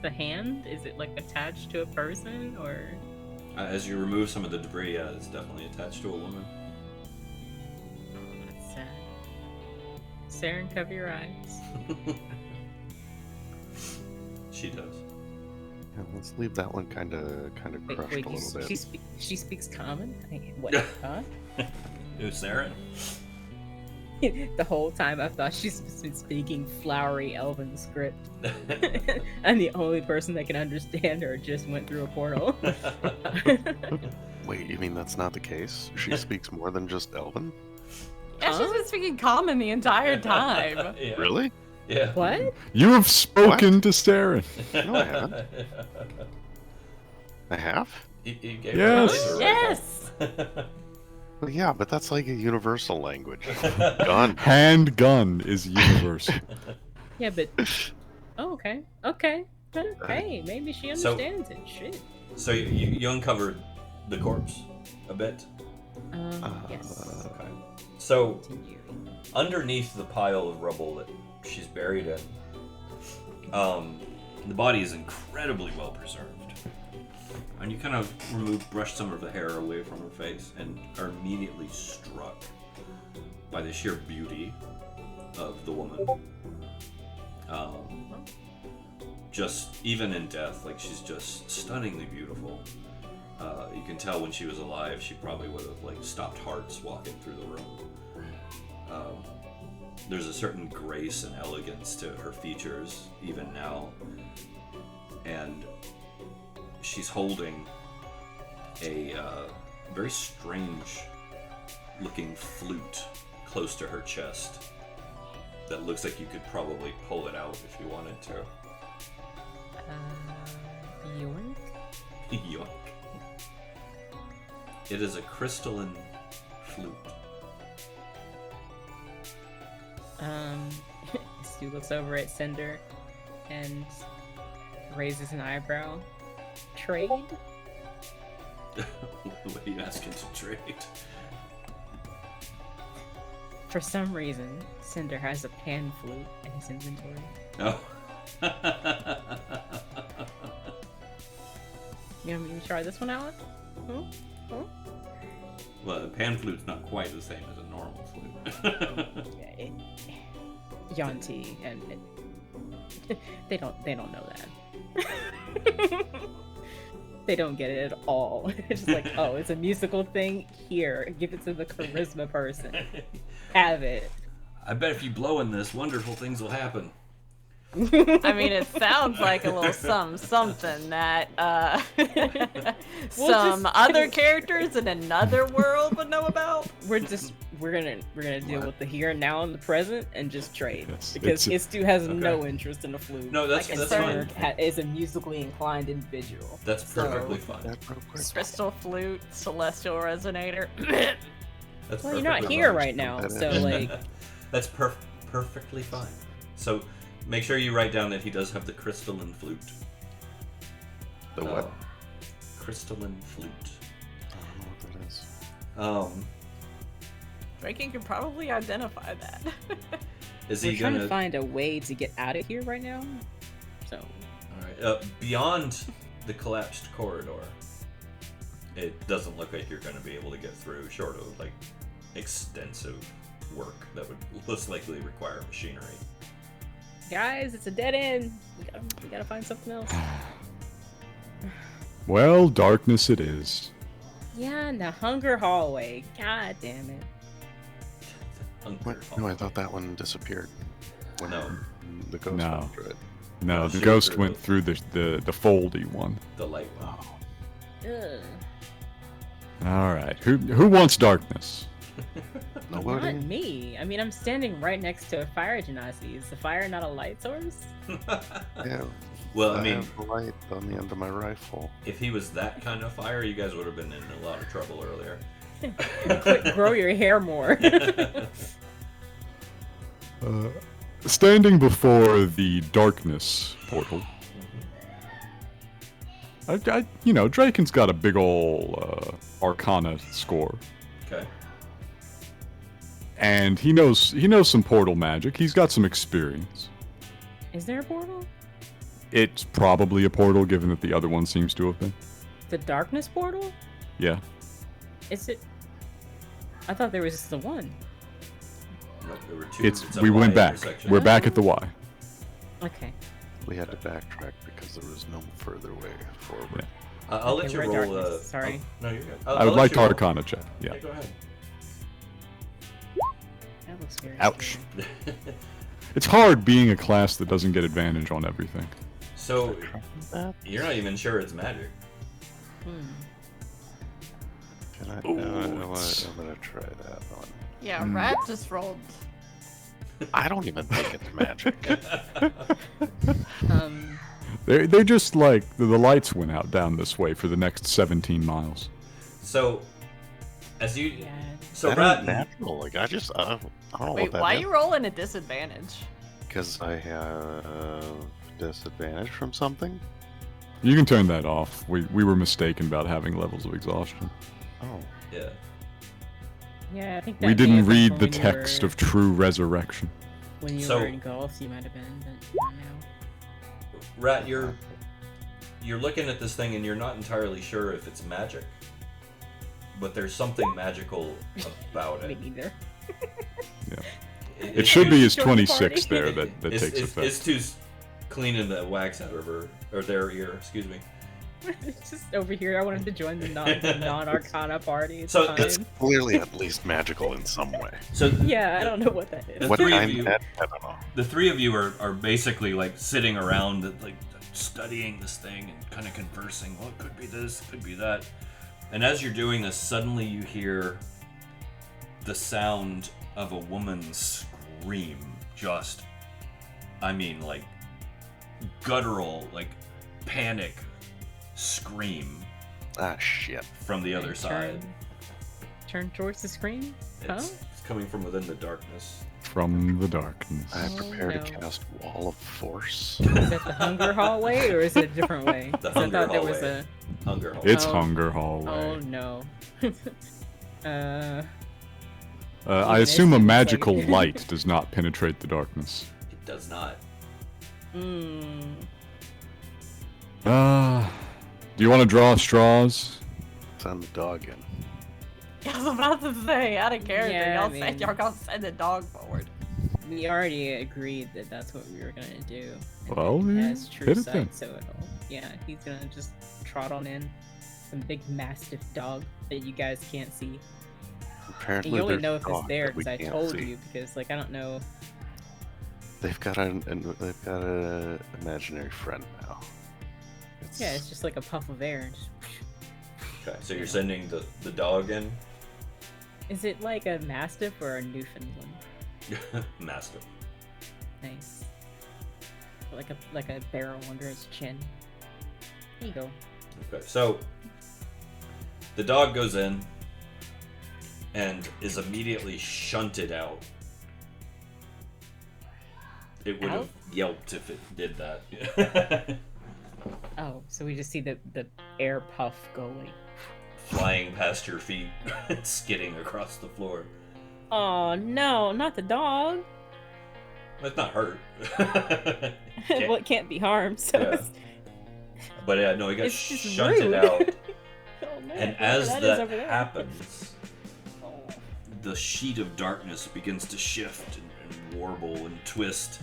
the hand. Is it like attached to a person, or?
As you remove some of the debris, it's definitely attached to a woman.
Oh, that's sad. Saren, cover your eyes.
She does.
Yeah, let's leave that one kind of crushed a little bit.
She speaks common? What? Huh?
Who's Saren?
The whole time I thought she's been speaking flowery elven script. And the only person that can understand her just went through a portal.
Wait, you mean that's not the case? She speaks more than just Elven?
Yeah, she's been speaking common the entire time.
Yeah.
Really?
Yeah.
What?
You have spoken to Saren.
No, I haven't. I have?
He gave
Yes.
her a
Yes.
Well, yeah, but that's like a universal language. Gun.
Handgun is universal.
Yeah, but. Oh, okay. Okay. Hey, maybe she
So-
understands it. Shit.
So you uncovered the corpse a bit.
Yes.
Okay. So
Continue.
underneath the pile of rubble that she's buried in, the body is incredibly well preserved. And you kind of brush some of the hair away from her face and are immediately struck by the sheer beauty of the woman. Just even in death, like she's just stunningly beautiful. You can tell when she was alive, she probably would have like stopped hearts walking through the room. There's a certain grace and elegance to her features even now, and she's holding a very strange looking flute close to her chest that looks like you could probably pull it out if you wanted to.
Yoink?
Yoink. It is a crystalline flute.
Stu looks over at Cinder and raises an eyebrow. Trade?
What are you asking to trade?
For some reason, Cinder has a pan flute in his inventory.
Oh.
You want me to try this one out?
Well, a pan flute's not quite the same as a normal flute.
Yanti and they don't know that. They don't get it at all. It's just like, oh, it's a musical thing. Here, give it to the charisma person. Have it.
I bet if you blow in this, wonderful things will happen.
I mean, it sounds like a little something that some other characters in another world would know about.
We're gonna deal with the here and now and the present and just trade
Yes,
because
it's
Istu has
okay.
no interest in the flute.
No, that's
and
fine.
Cinder is a musically inclined individual.
That's perfectly
So-
fine.
That real quick.
Crystal flute, celestial resonator.
That's
Well, you're not
perfectly
here
fine.
right now,
That
so
is.
like,
That's perfectly fine. So make sure you write down that he does have the crystalline flute.
The what?
Crystalline flute.
I don't know what that is.
Draken can probably identify that.
Is
we're
he
trying
gonna?
to find a way to get out of here right now. So
All right. Beyond the collapsed corridor, it doesn't look like you're going to be able to get through, short of like extensive work that would most likely require machinery.
guys, it's a dead end. We gotta find something else.
Well, darkness it is.
Yeah, in the hunger hallway. God damn it.
What? No, I thought that one disappeared. When
No.
The ghost
No.
went through it.
No,
No,
the
she
ghost
threw
went
the-
through the foldy one.
The light one.
Ugh.
All right, who wants darkness?
Nobody.
Not me. I mean, I'm standing right next to a fire genasi. Is the fire not a light source?
Yeah.
Well, I mean,
have the light on the end of my rifle.
if he was that kind of fire, you guys would have been in a lot of trouble earlier.
Quick, grow your hair more.
Standing before the darkness portal, Draken's got a big ol' Arcana score,
Okay.
and he knows some portal magic. He's got some experience.
Is there a portal?
It's probably a portal, given that the other one seems to have been.
The darkness portal?
Yeah.
Is it? I thought there was just the one.
No, there were two. It's a
We went
Y
back.
intersection.
We're back at the Y.
Okay.
We had to backtrack because there was no further way forward.
Yeah.
I'll let
Okay,
you
we're
roll.
darkness, sorry.
No, you're good.
I would
let
like
you
to
roll.
Arcana check. Yeah.
Go ahead.
Oh, That looks very
Ouch.
scary.
It's hard being a class that doesn't get advantage on everything.
So, you're not even sure it's magic.
Can I?
Ooh,
I'm gonna try that one.
Yeah, Rat just rolled.
I don't even think it's magic.
They just like the lights went out down this way for the next 17 miles.
So, as you,
Yeah.
so
That ain't
Rat,
natural. Like I don't know
Wait,
what that
why are
is.
you rolling a disadvantage?
Because I have disadvantage from something.
You can turn that off. We were mistaken about having levels of exhaustion.
Oh,
yeah.
Yeah, I think
We
that may
didn't
have been
read
from
the
when you
text
were-
of true resurrection.
When you
So-
were in golf, you might have been, but not now.
Rat, you're looking at this thing and you're not entirely sure if it's magic, but there's something magical about
Me
it.
neither.
It should be his
Join the
26
party.
there that
It's,
takes
it's,
effect.
it's too cleaning the wax out of her, or their ear, excuse me.
Just over here, I wanted to join the non-Arcana party. It's
So
fine.
it's-
clearly at least magical in some way.
So
Yeah, I don't know what that is.
The
What
three of
kind?
you-
I don't know.
the three of you are basically like sitting around, like studying this thing and kind of conversing. Well, it could be this, could be that. And as you're doing this, suddenly you hear the sound of a woman scream. Just, I mean, like guttural, like panic scream
Ah, shit.
from the other side.
Turn towards the screen? Huh?
It's coming from within the darkness.
From the darkness.
I
Oh,
prepare
no.
to cast Wall of Force.
Is that the hunger hallway, or is it a different way?
The
'Cause I
hunger
thought there was
hallway.
a.
Hunger hole.
It's
Oh.
hunger
Oh
hallway.
no.
I
Even
assume a
it's
magical
like-
light does not penetrate the darkness.
It does not.
Mm.
Do you want to draw straws?
Send the dog in.
I was about to say, out of character,
Yeah,
y'all
I mean-
said y'all gonna send the dog forward.
We already agreed that that's what we were gonna do. And
Well,
it
yeah,
has true
hit it
sight,
then.
so it'll. Yeah, he's gonna just trot on in. Some big mastiff dog that you guys can't see.
Apparently,
And you only
there's
know
a
if it's
dog
there
that we
because I
can't
told
see.
you. Because like I don't know.
They've got an imaginary friend now.
Yeah, it's just like a puff of air. And just...
Okay, so you're sending the dog in?
Is it like a mastiff or a Newfoundland?
Master.
Nice. Like a barrel under his chin. There you go.
Okay, so the dog goes in and is immediately shunted out. It would have
Out?
yelped if it did that.
Oh, so we just see the air puff go like.
Flying past your feet, skidding across the floor.
Oh no, not the dog.
It's not hurt.
Well, it can't be harmed. So
Yeah.
it's,
But yeah, no, he got
it's just
shunted
rude.
out.
Oh, man,
And
whoever
as
that is
that
over there.
happens,
Oh.
the sheet of darkness begins to shift and warble and twist,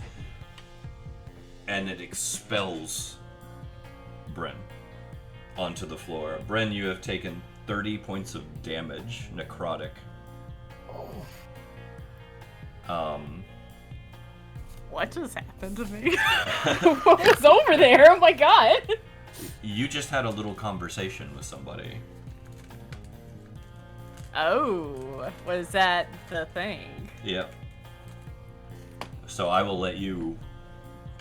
and it expels Bren onto the floor. Bren, you have taken 30 points of damage, necrotic.
What just happened to me?
What was over there? Oh my god.
You just had a little conversation with somebody.
Oh, was that the thing?
Yep. So I will let you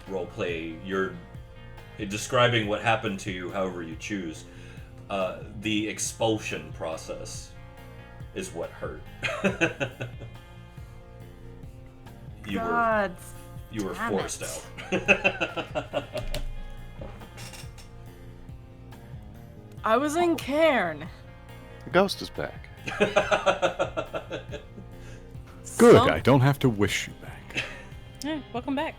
roleplay your describing what happened to you however you choose. The expulsion process is what hurt.
God.
You were
damn
forced
it.
out.
I was in Cairn.
The ghost is back.
Good,
Some,
I don't have to wish you back.
Yeah, welcome back.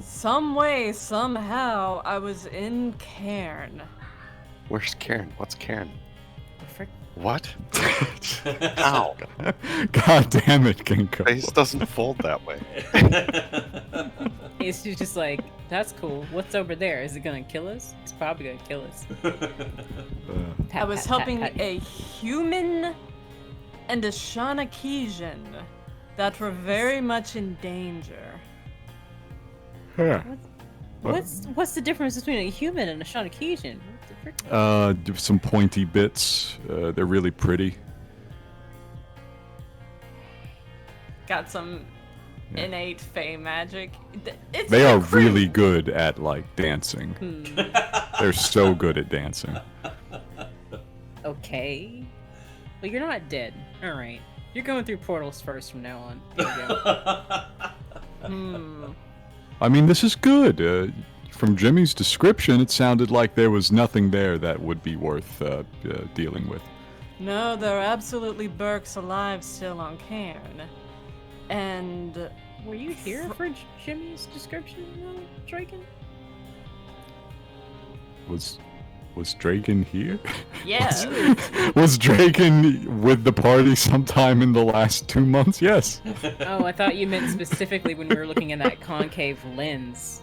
some way, somehow, I was in Cairn.
Where's Karen? What's Karen?
Frick.
What? Ow.
God damn it, Ghinkgo.
Face doesn't fold that way.
It's just like, that's cool. What's over there? Is it gonna kill us? It's probably gonna kill us.
I was helping a human and a Shanakesian that were very much in danger.
Yeah.
What's the difference between a human and a Shonakesian? What the frick?
Some pointy bits. They're really pretty.
Got some innate fey magic.
They are really good at, like, dancing. They're so good at dancing.
Okay. Well, you're not dead. All right. You're going through portals first from now on. There you go.
I mean, this is good. From Jimmy's description, it sounded like there was nothing there that would be worth dealing with.
No, there are absolutely Burks alive still on Cairn. And
Were you here for Jimmy's description, Draken?
Was Draken here?
yeah,
Was Draken with the party sometime in the last 2 months? Yes.
Oh, I thought you meant specifically when we were looking in that concave lens.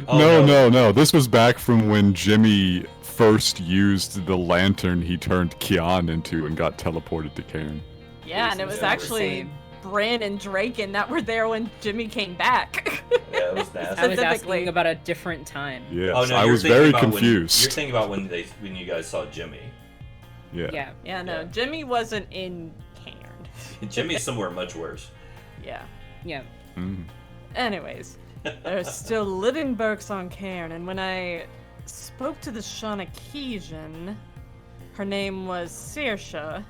Oh,
No. This was back from when Jimmy first used the lantern he turned Kian into and got teleported to Cairn.
yeah, and it was
Yeah,
actually Bryn and Draken that were there when Jimmy came back.
Yeah, it was nasty.
I was
Specifically.
asking about a different time.
Yes,
Oh, no,
I
you're
was
thinking
very
about
confused.
You're thinking about when you guys saw Jimmy.
Yeah.
Yeah.
yeah, no,
Yeah.
Jimmy wasn't in Cairn.
Jimmy's somewhere much worse.
Yeah.
Yeah.
Mm.
Anyways, there's still living Burks on Cairn, and when I spoke to the Shonakesian, her name was Saoirse,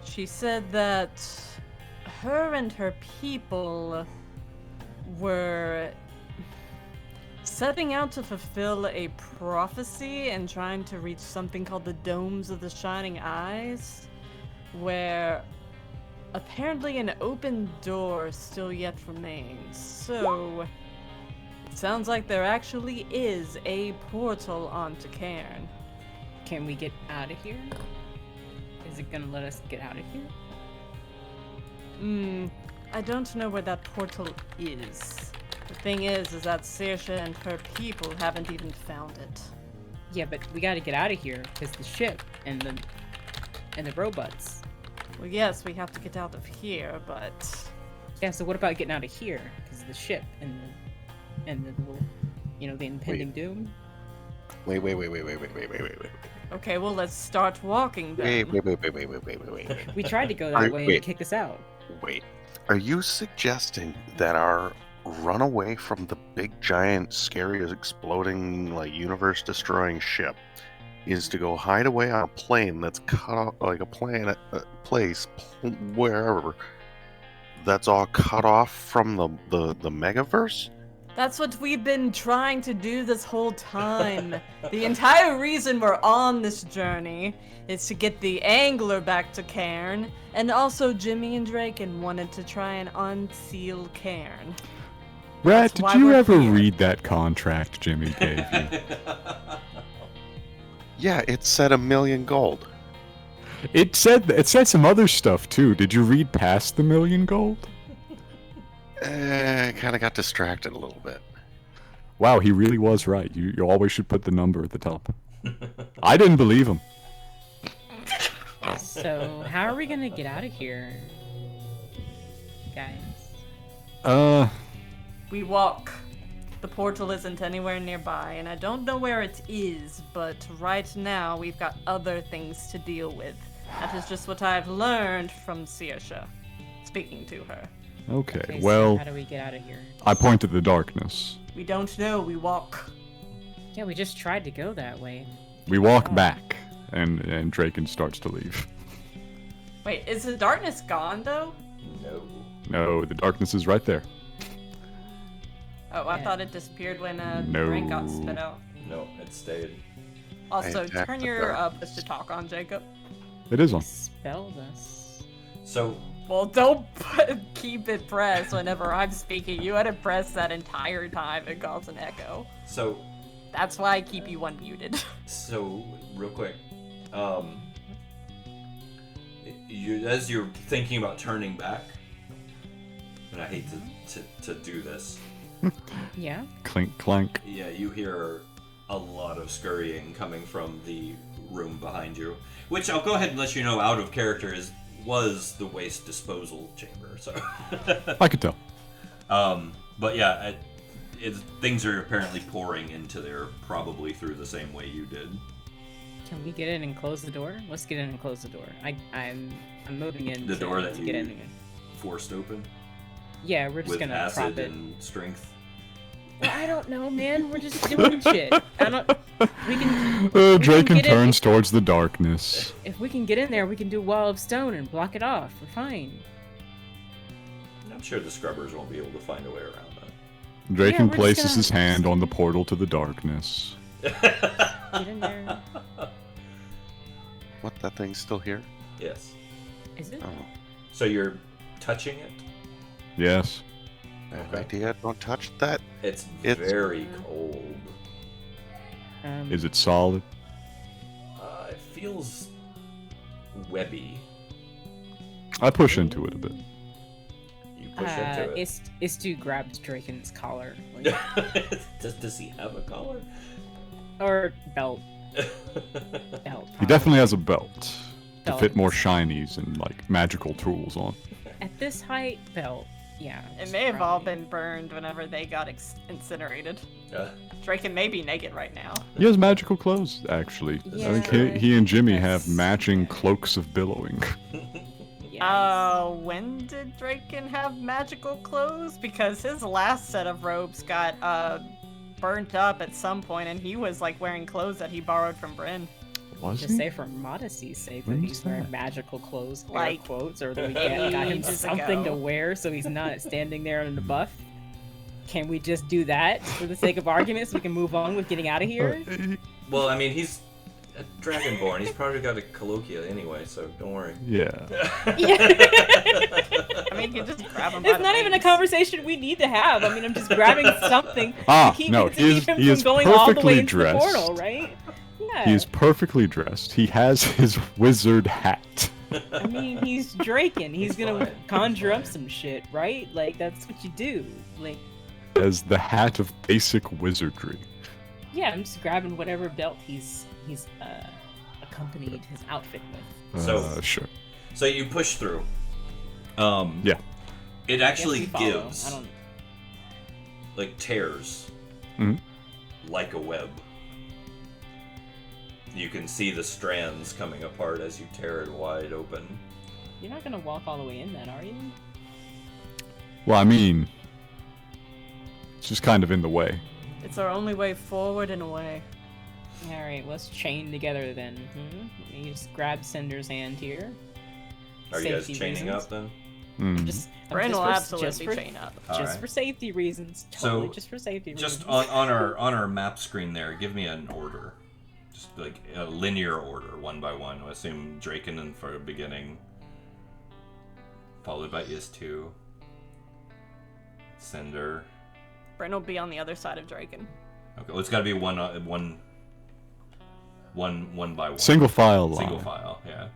she said that her and her people were setting out to fulfill a prophecy and trying to reach something called the Domes of the Shining Eyes, where apparently an open door still yet remains. So, it sounds like there actually is a portal onto Cairn.
Can we get out of here? Is it gonna let us get out of here?
I don't know where that portal is. The thing is that Saoirse and her people haven't even found it.
Yeah, but we gotta get out of here because the ship and the robots.
Well, yes, we have to get out of here, but
Yeah. So what about getting out of here? Because the ship and the little, the impending doom.
Wait.
okay, well, let's start walking then.
Wait.
We tried to go that way and
Wait.
it kicked us out.
Wait. Are you suggesting that our runaway from the big, giant, scary, exploding, like universe-destroying ship is to go hide away on a plane that's cut off, like a planet, place, wherever, that's all cut off from the megaverse?
That's what we've been trying to do this whole time. The entire reason we're on this journey is to get the Angler back to Cairn, and also Jimmy and Draken wanted to try and unseal Cairn.
Rat,
That's why
did you
we're
ever
here.
read that contract Jimmy gave you?
Yeah, it said 1 million gold.
It said some other stuff too. Did you read past the 1 million gold?
Kind of got distracted a little bit.
Wow, he really was right. You always should put the number at the top. I didn't believe him.
So how are we gonna get out of here, guys?
We walk. The portal isn't anywhere nearby, and I don't know where it is, but right now we've got other things to deal with. That is just what I've learned from Saoirse, speaking to her.
Okay,
Okay, so
well,
how do we get out of here?
I point to the darkness.
We don't know, we walk.
Yeah, we just tried to go that way.
We walk back, and Draken starts to leave.
Wait, is the darkness gone though?
No.
No, the darkness is right there.
Oh, I
Yeah.
thought it disappeared when
No.
Rank got spit out.
No, it stayed.
Also,
attacked
turn
the
your
darkness.
push to talk on, Jacob.
It is on.
Spelled us.
So,
Well, don't keep it pressed whenever I'm speaking. You had to press that entire time. It caused an echo.
so,
That's why I keep you unmuted.
so, real quick, as you're thinking about turning back, and I hate to do this,
Yeah.
Clink, clank.
yeah, you hear a lot of scurrying coming from the room behind you, which I'll go ahead and let you know out of character is was the waste disposal chamber. So
I could tell.
but yeah, things are apparently pouring into there, probably through the same way you did.
Can we get in and close the door? Let's get in and close the door. I'm moving in.
The door that
to
you
get in.
forced open
Yeah, we're just
with
gonna
acid
prop it.
and strength.
Well, I don't know, man. We're just doing shit. I don't. We can.
Draken
get in.
turns towards the darkness.
If we can get in there, we can do wall of stone and block it off. We're fine.
I'm sure the scrubbers won't be able to find a way around that.
Draken
we're just
places
gonna-
his hand on the portal to the darkness.
Get in there.
What, that thing's still here?
Yes.
Is it?
Oh,
So you're touching it?
Yes.
bad
Okay.
idea. Don't touch that.
It's
It's-
very cold.
Is it solid?
It feels webby.
I push into it a bit.
You push into it.
Istu grabs Draken's collar, like,
Does he have a collar?
or belt. Belt.
He definitely has a belt to
Belt.
fit more shinies and like magical tools on.
At this height, belt. Yeah.
It
it's
may have all
probably-
been burned whenever they got incinerated.
Uh,
Draken may be naked right now.
He has magical clothes, actually. I think
Yeah,
he and Jimmy have
that's-
matching cloaks of billowing.
Yeah,
When did Draken have magical clothes? Because his last set of robes got burnt up at some point, and he was like wearing clothes that he borrowed from Bryn.
Was
Just
he?
say for modesty's sake that
When
he's
was
wearing
that?
magical clothes, air
Like,
quotes, or that we got him
ages
something
ago.
to wear so he's not standing there in the buff. Can we just do that for the sake of argument so we can move on with getting out of here?
well, I mean, he's a Dragonborn. He's probably got a colloquia anyway, so don't worry.
Yeah.
I mean, you can just grab him by
It's
the
not even a
waist.
conversation we need to have. I mean, I'm just grabbing something
Ah,
to keep,
no,
to
he
keep him
is
from going all the way
perfectly
into the portal,
dressed.
right? Yeah.
He is perfectly dressed. He has his wizard hat.
I mean, he's Draken. He's gonna
fine.
conjure up some shit, right? Like, that's what you do. Like,
As the hat of basic wizardry.
yeah, I'm just grabbing whatever belt he's accompanied his outfit with.
So-
Sure.
So you push through.
Yeah.
It
Guess
actually
we follow.
gives
I don't.
like tears,
Mhm.
like a web. You can see the strands coming apart as you tear it wide open.
You're not gonna walk all the way in, then, are you?
Well, I mean, it's just kind of in the way.
It's our only way forward in a way.
All right, let's chain together then. You just grab Cinder's hand here.
Are you guys
Safety
chaining
reasons.
up then?
Mhm.
Just
Bryn will
just
absolutely
for,
chain up.
Just
Alright.
for safety reasons. Totally
So,
just for safety
Just
reasons.
on our map screen there, give me an order. Just like a linear order, one by one. I assume Draken in for the beginning, followed by Istu, Cinder.
Bryn will be on the other side of Draken.
Okay, well, it's got to be one by one.
Single file line.
Single file, yeah.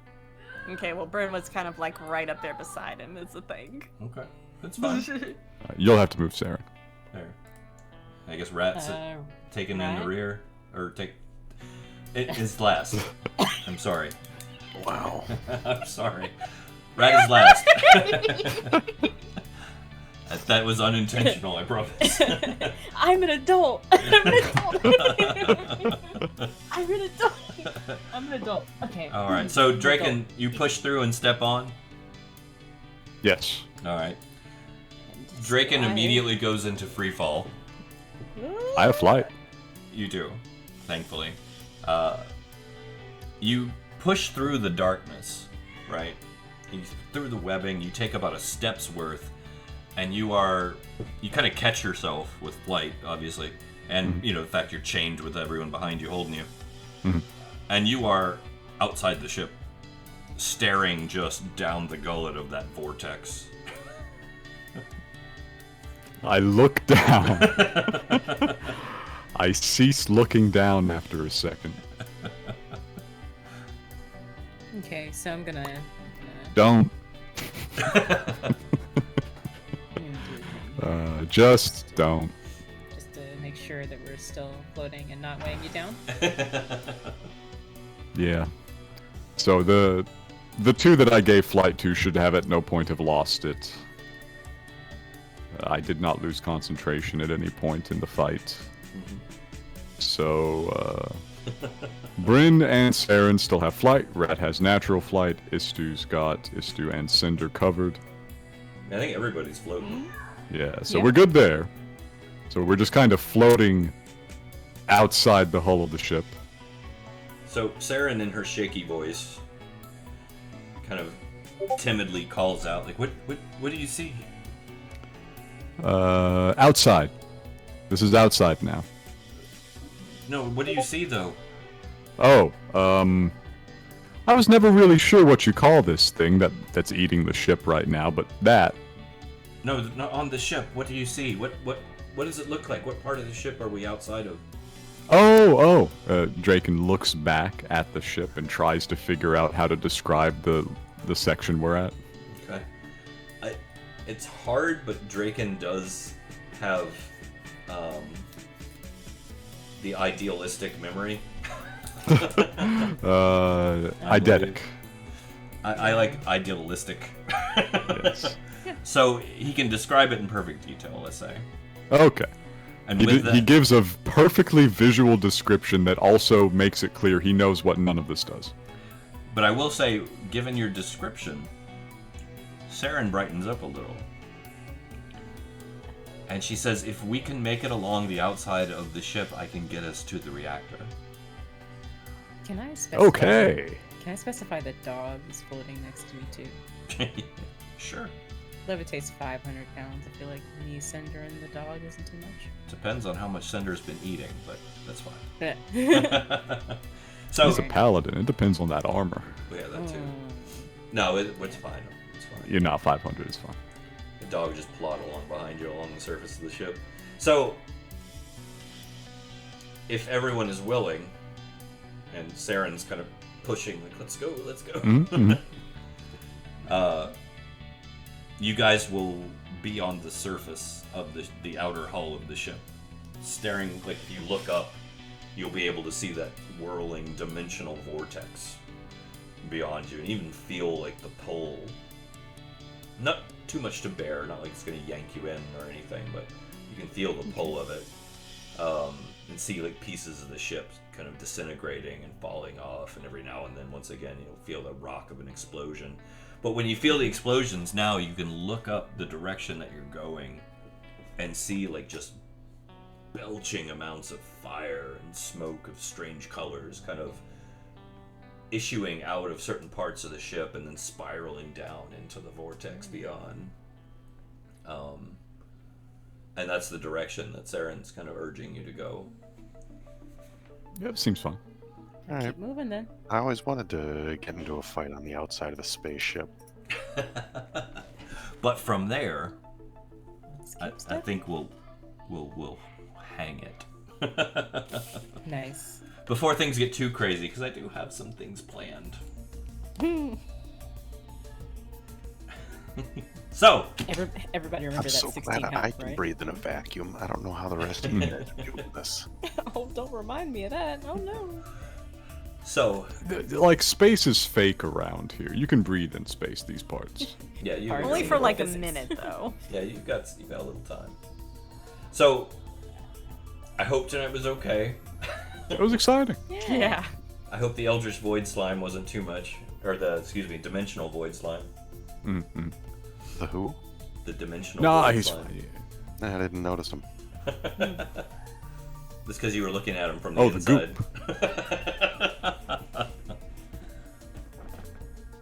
Okay, well, Bryn was kind of like right up there beside him, is the thing.
Okay, that's fine.
You'll have to move Saren.
There. I guess Rat's taken in
Rat?
the rear, or take. It is last. I'm sorry.
Wow.
I'm sorry. Rat is last. That was unintentional, I promise.
I'm an adult. I'm an adult. I'm an adult. I'm an adult. Okay.
Alright, so
I'm
Draken,
an
you push through and step on.
Yes.
Alright.
adult.
Draken
Why?
immediately goes into free fall.
I have flight.
You do, thankfully. You push through the darkness, right? Through the webbing, you take about a step's worth, and you kind of catch yourself with flight, obviously, and the fact you're chained with everyone behind you holding you, and you are outside the ship, staring just down the gullet of that vortex.
I look down. I cease looking down after a second.
Okay, so I'm gonna.
Don't.
I'm gonna do a thing
Just don't.
just to make sure that we're still floating and not weighing you down.
Yeah. So the the two that I gave flight to should have at no point have lost it. I did not lose concentration at any point in the fight. So, Bryn and Saren still have flight. Rat has natural flight. Istu's got Istu and Cinder covered.
I think everybody's floating.
Yeah, so
Yeah.
we're good there. So we're just kind of floating outside the hull of the ship.
So Saren, in her shaky voice, kind of timidly calls out, like, "What do you see?"
Outside. This is outside now.
No, what do you see though?
Oh, I was never really sure what you call this thing that's eating the ship right now, but that.
No, not on the ship. What do you see? What does it look like? What part of the ship are we outside of?
Draken looks back at the ship and tries to figure out how to describe the section we're at.
Okay. It's hard, but Draken does have the idealistic memory.
Eidetic.
I like idealistic.
Yes.
So he can describe it in perfect detail, let's say.
Okay.
And
He,
with
he
that,
gives a perfectly visual description that also makes it clear he knows what none of this does.
but I will say, given your description, Saren brightens up a little. And she says, if we can make it along the outside of the ship, I can get us to the reactor.
Can I specify?
Okay.
Can I specify the dog is floating next to me too?
Sure.
Levitate's 500 pounds. I feel like me, Cinder, and the dog isn't too much.
Depends on how much Cinder's been eating, but that's fine.
Yeah.
So,
He's a paladin. It depends on that armor.
yeah, that too.
Oh.
No, it's fine. It's fine.
You're not 500. It's fine.
The dog just plod along behind you along the surface of the ship. So, if everyone is willing, and Saren's kind of pushing, like, let's go.
Mm-hmm.
You guys will be on the surface of the outer hull of the ship. Staring, like, if you look up, you'll be able to see that whirling dimensional vortex beyond you, and even feel, like, the pull. Not too much to bear, not like it's going to yank you in or anything, but you can feel the pull of it. And see, like, pieces of the ship kind of disintegrating and falling off, and every now and then, once again, you'll feel the rock of an explosion. But when you feel the explosions now, you can look up the direction that you're going and see, like, just belching amounts of fire and smoke of strange colors kind of issuing out of certain parts of the ship and then spiraling down into the vortex beyond. And that's the direction that Saren's kind of urging you to go.
Yep, seems fine.
All right.
Keep moving then.
I always wanted to get into a fight on the outside of the spaceship.
But from there,
Let's keep
I
stepping.
think we'll hang it.
Nice.
Before things get too crazy, because I do have some things planned. So,
Everybody remember
I'm
that
so
16
glad
health,
I can
right?
breathe in a vacuum. I don't know how the rest of you guys are doing this.
Oh, don't remind me of that. Oh no.
so
Like, space is fake around here. You can breathe in space, these parts.
yeah, you
Only
Only
You're
for
in
like a
physics.
minute, though.
yeah, you've got a little time. So, I hope tonight was okay.
It was exciting.
Yeah.
I hope the Eldritch Void Slime wasn't too much, or Dimensional Void Slime.
Mm-hmm.
The who?
The Dimensional
Nah,
Void
he's
Slime.
fine.
I didn't notice him.
That's because you were looking at him from the
Oh, the
inside.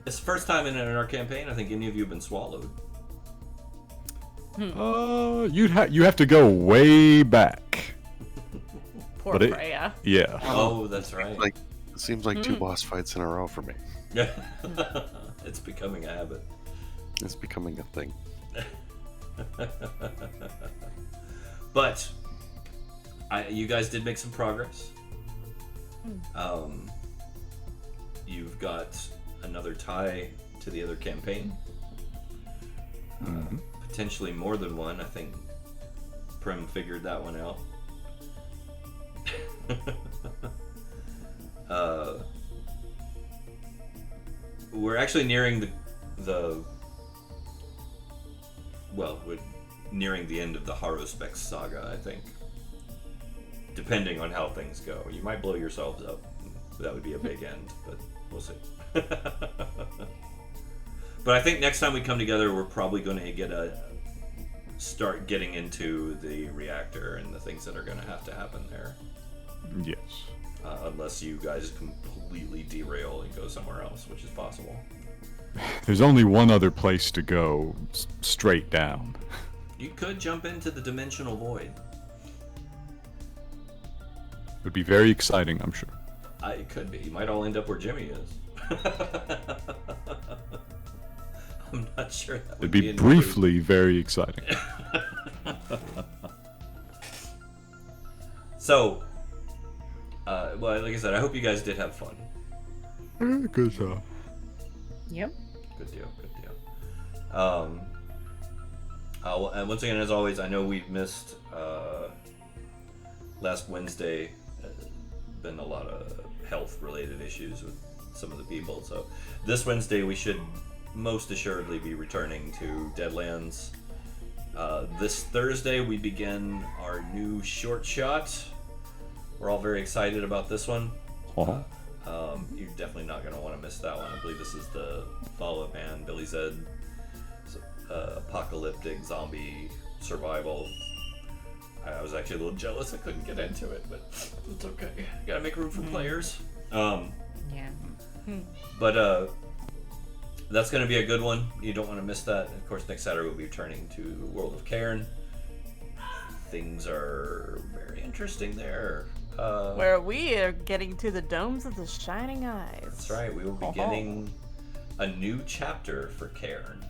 It's the first time in our campaign I think any of you have been swallowed.
You have to go way back.
Poor
But it-
Freya.
Yeah.
Oh, that's right.
Like, it seems like 2 boss fights in a row for me.
It's becoming a habit.
It's becoming a thing.
But you guys did make some progress. You've got another tie to the other campaign. Potentially more than one. I think Prim figured that one out. we're actually nearing we're nearing the end of the Harrowspec saga, I think. Depending on how things go. You might blow yourselves up. That would be a big end, but we'll see. But I think next time we come together, we're probably going to start getting into the reactor and the things that are going to happen there.
Yes.
Unless you guys completely derail and go somewhere else, which is possible.
There's only one other place to go, straight down.
You could jump into the dimensional void.
It would be very exciting, I'm sure.
It could be. You might all end up where Jimmy is. I'm not sure that would
It'd be briefly very exciting.
So, well, like I said, I hope you guys did have fun.
Good job.
Yep.
Good deal. And once again, as always, I know we've missed last Wednesday. Been a lot of health-related issues with some of the people, so this Wednesday we should most assuredly be returning to Deadlands. This Thursday we begin our new short shot. We're all very excited about this one.
Uh-huh.
You're definitely not going to want to miss that one. I believe this is the follow-up band, Billy Zed, apocalyptic zombie survival. I was actually a little jealous I couldn't get into it, but it's okay. Gotta make room for players.
Yeah.
But that's going to be a good one. You don't want to miss that. Of course, next Saturday we'll be returning to World of Cairn. Things are very interesting there.
Where we are getting to the domes of the shining eyes.
That's right. We will be beginning a new chapter for Cairn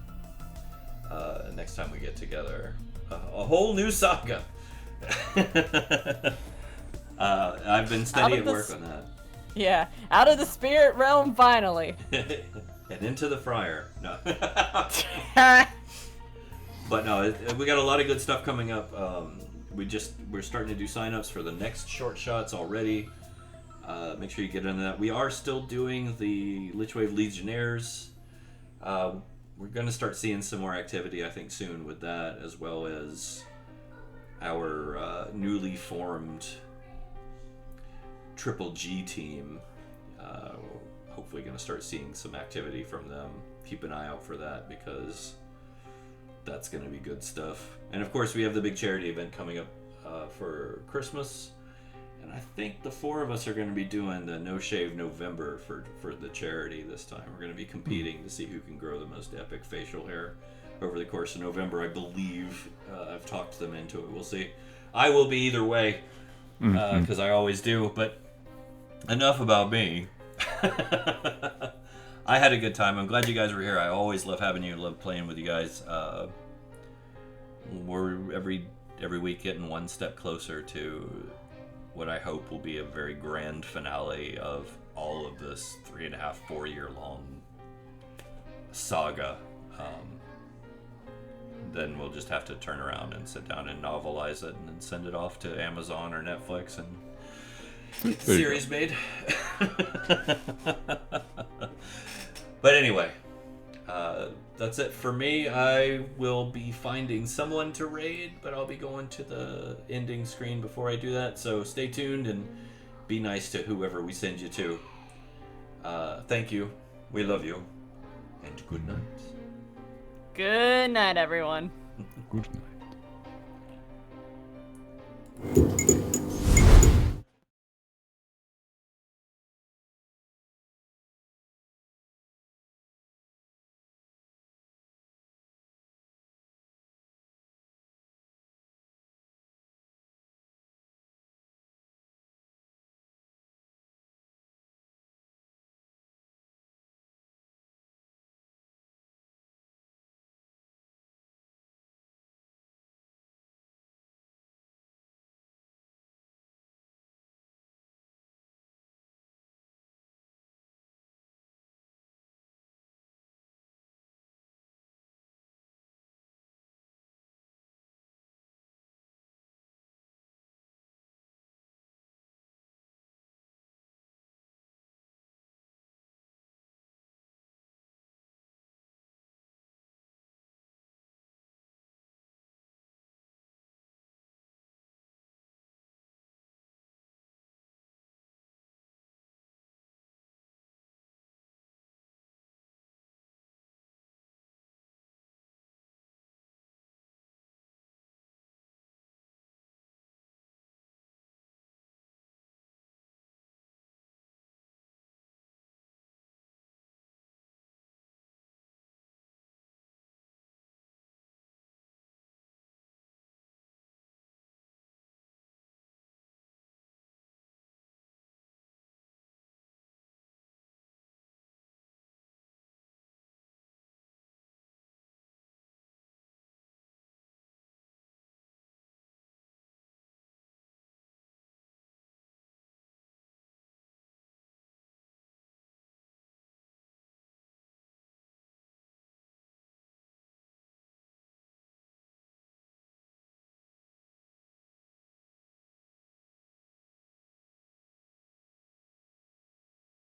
next time we get together. A whole new saga. I've been steady at work on that.
Yeah, out of the spirit realm finally.
And into the Friar. No. But no, we got a lot of good stuff coming up. We're starting to do signups for the next short shots already. Make sure you get into that. We are still doing the Lichwave Legionnaires. We're going to start seeing some more activity, I think, soon with that, as well as our newly formed Triple G team. Hopefully going to start seeing some activity from them. Keep an eye out for that, because that's going to be good stuff. And of course, we have the big charity event coming up for Christmas. And I think the four of us are going to be doing the No Shave November for the charity this time. We're going to be competing to see who can grow the most epic facial hair over the course of November. I believe I've talked them into it. We'll see. I will be either way, because I always do. But enough about me. I had a good time. I'm glad you guys were here. I always love having you. Love playing with you guys. We're every week getting one step closer to what I hope will be a very grand finale of all of this 3.5-4 year long saga. Then we'll just have to turn around and sit down and novelize it and then send it off to Amazon or Netflix and get the series made. But anyway, that's it for me. I will be finding someone to raid, but I'll be going to the ending screen before I do that. So stay tuned and be nice to whoever we send you to. Thank you. We love you. And good night.
Good night, everyone.
Good night.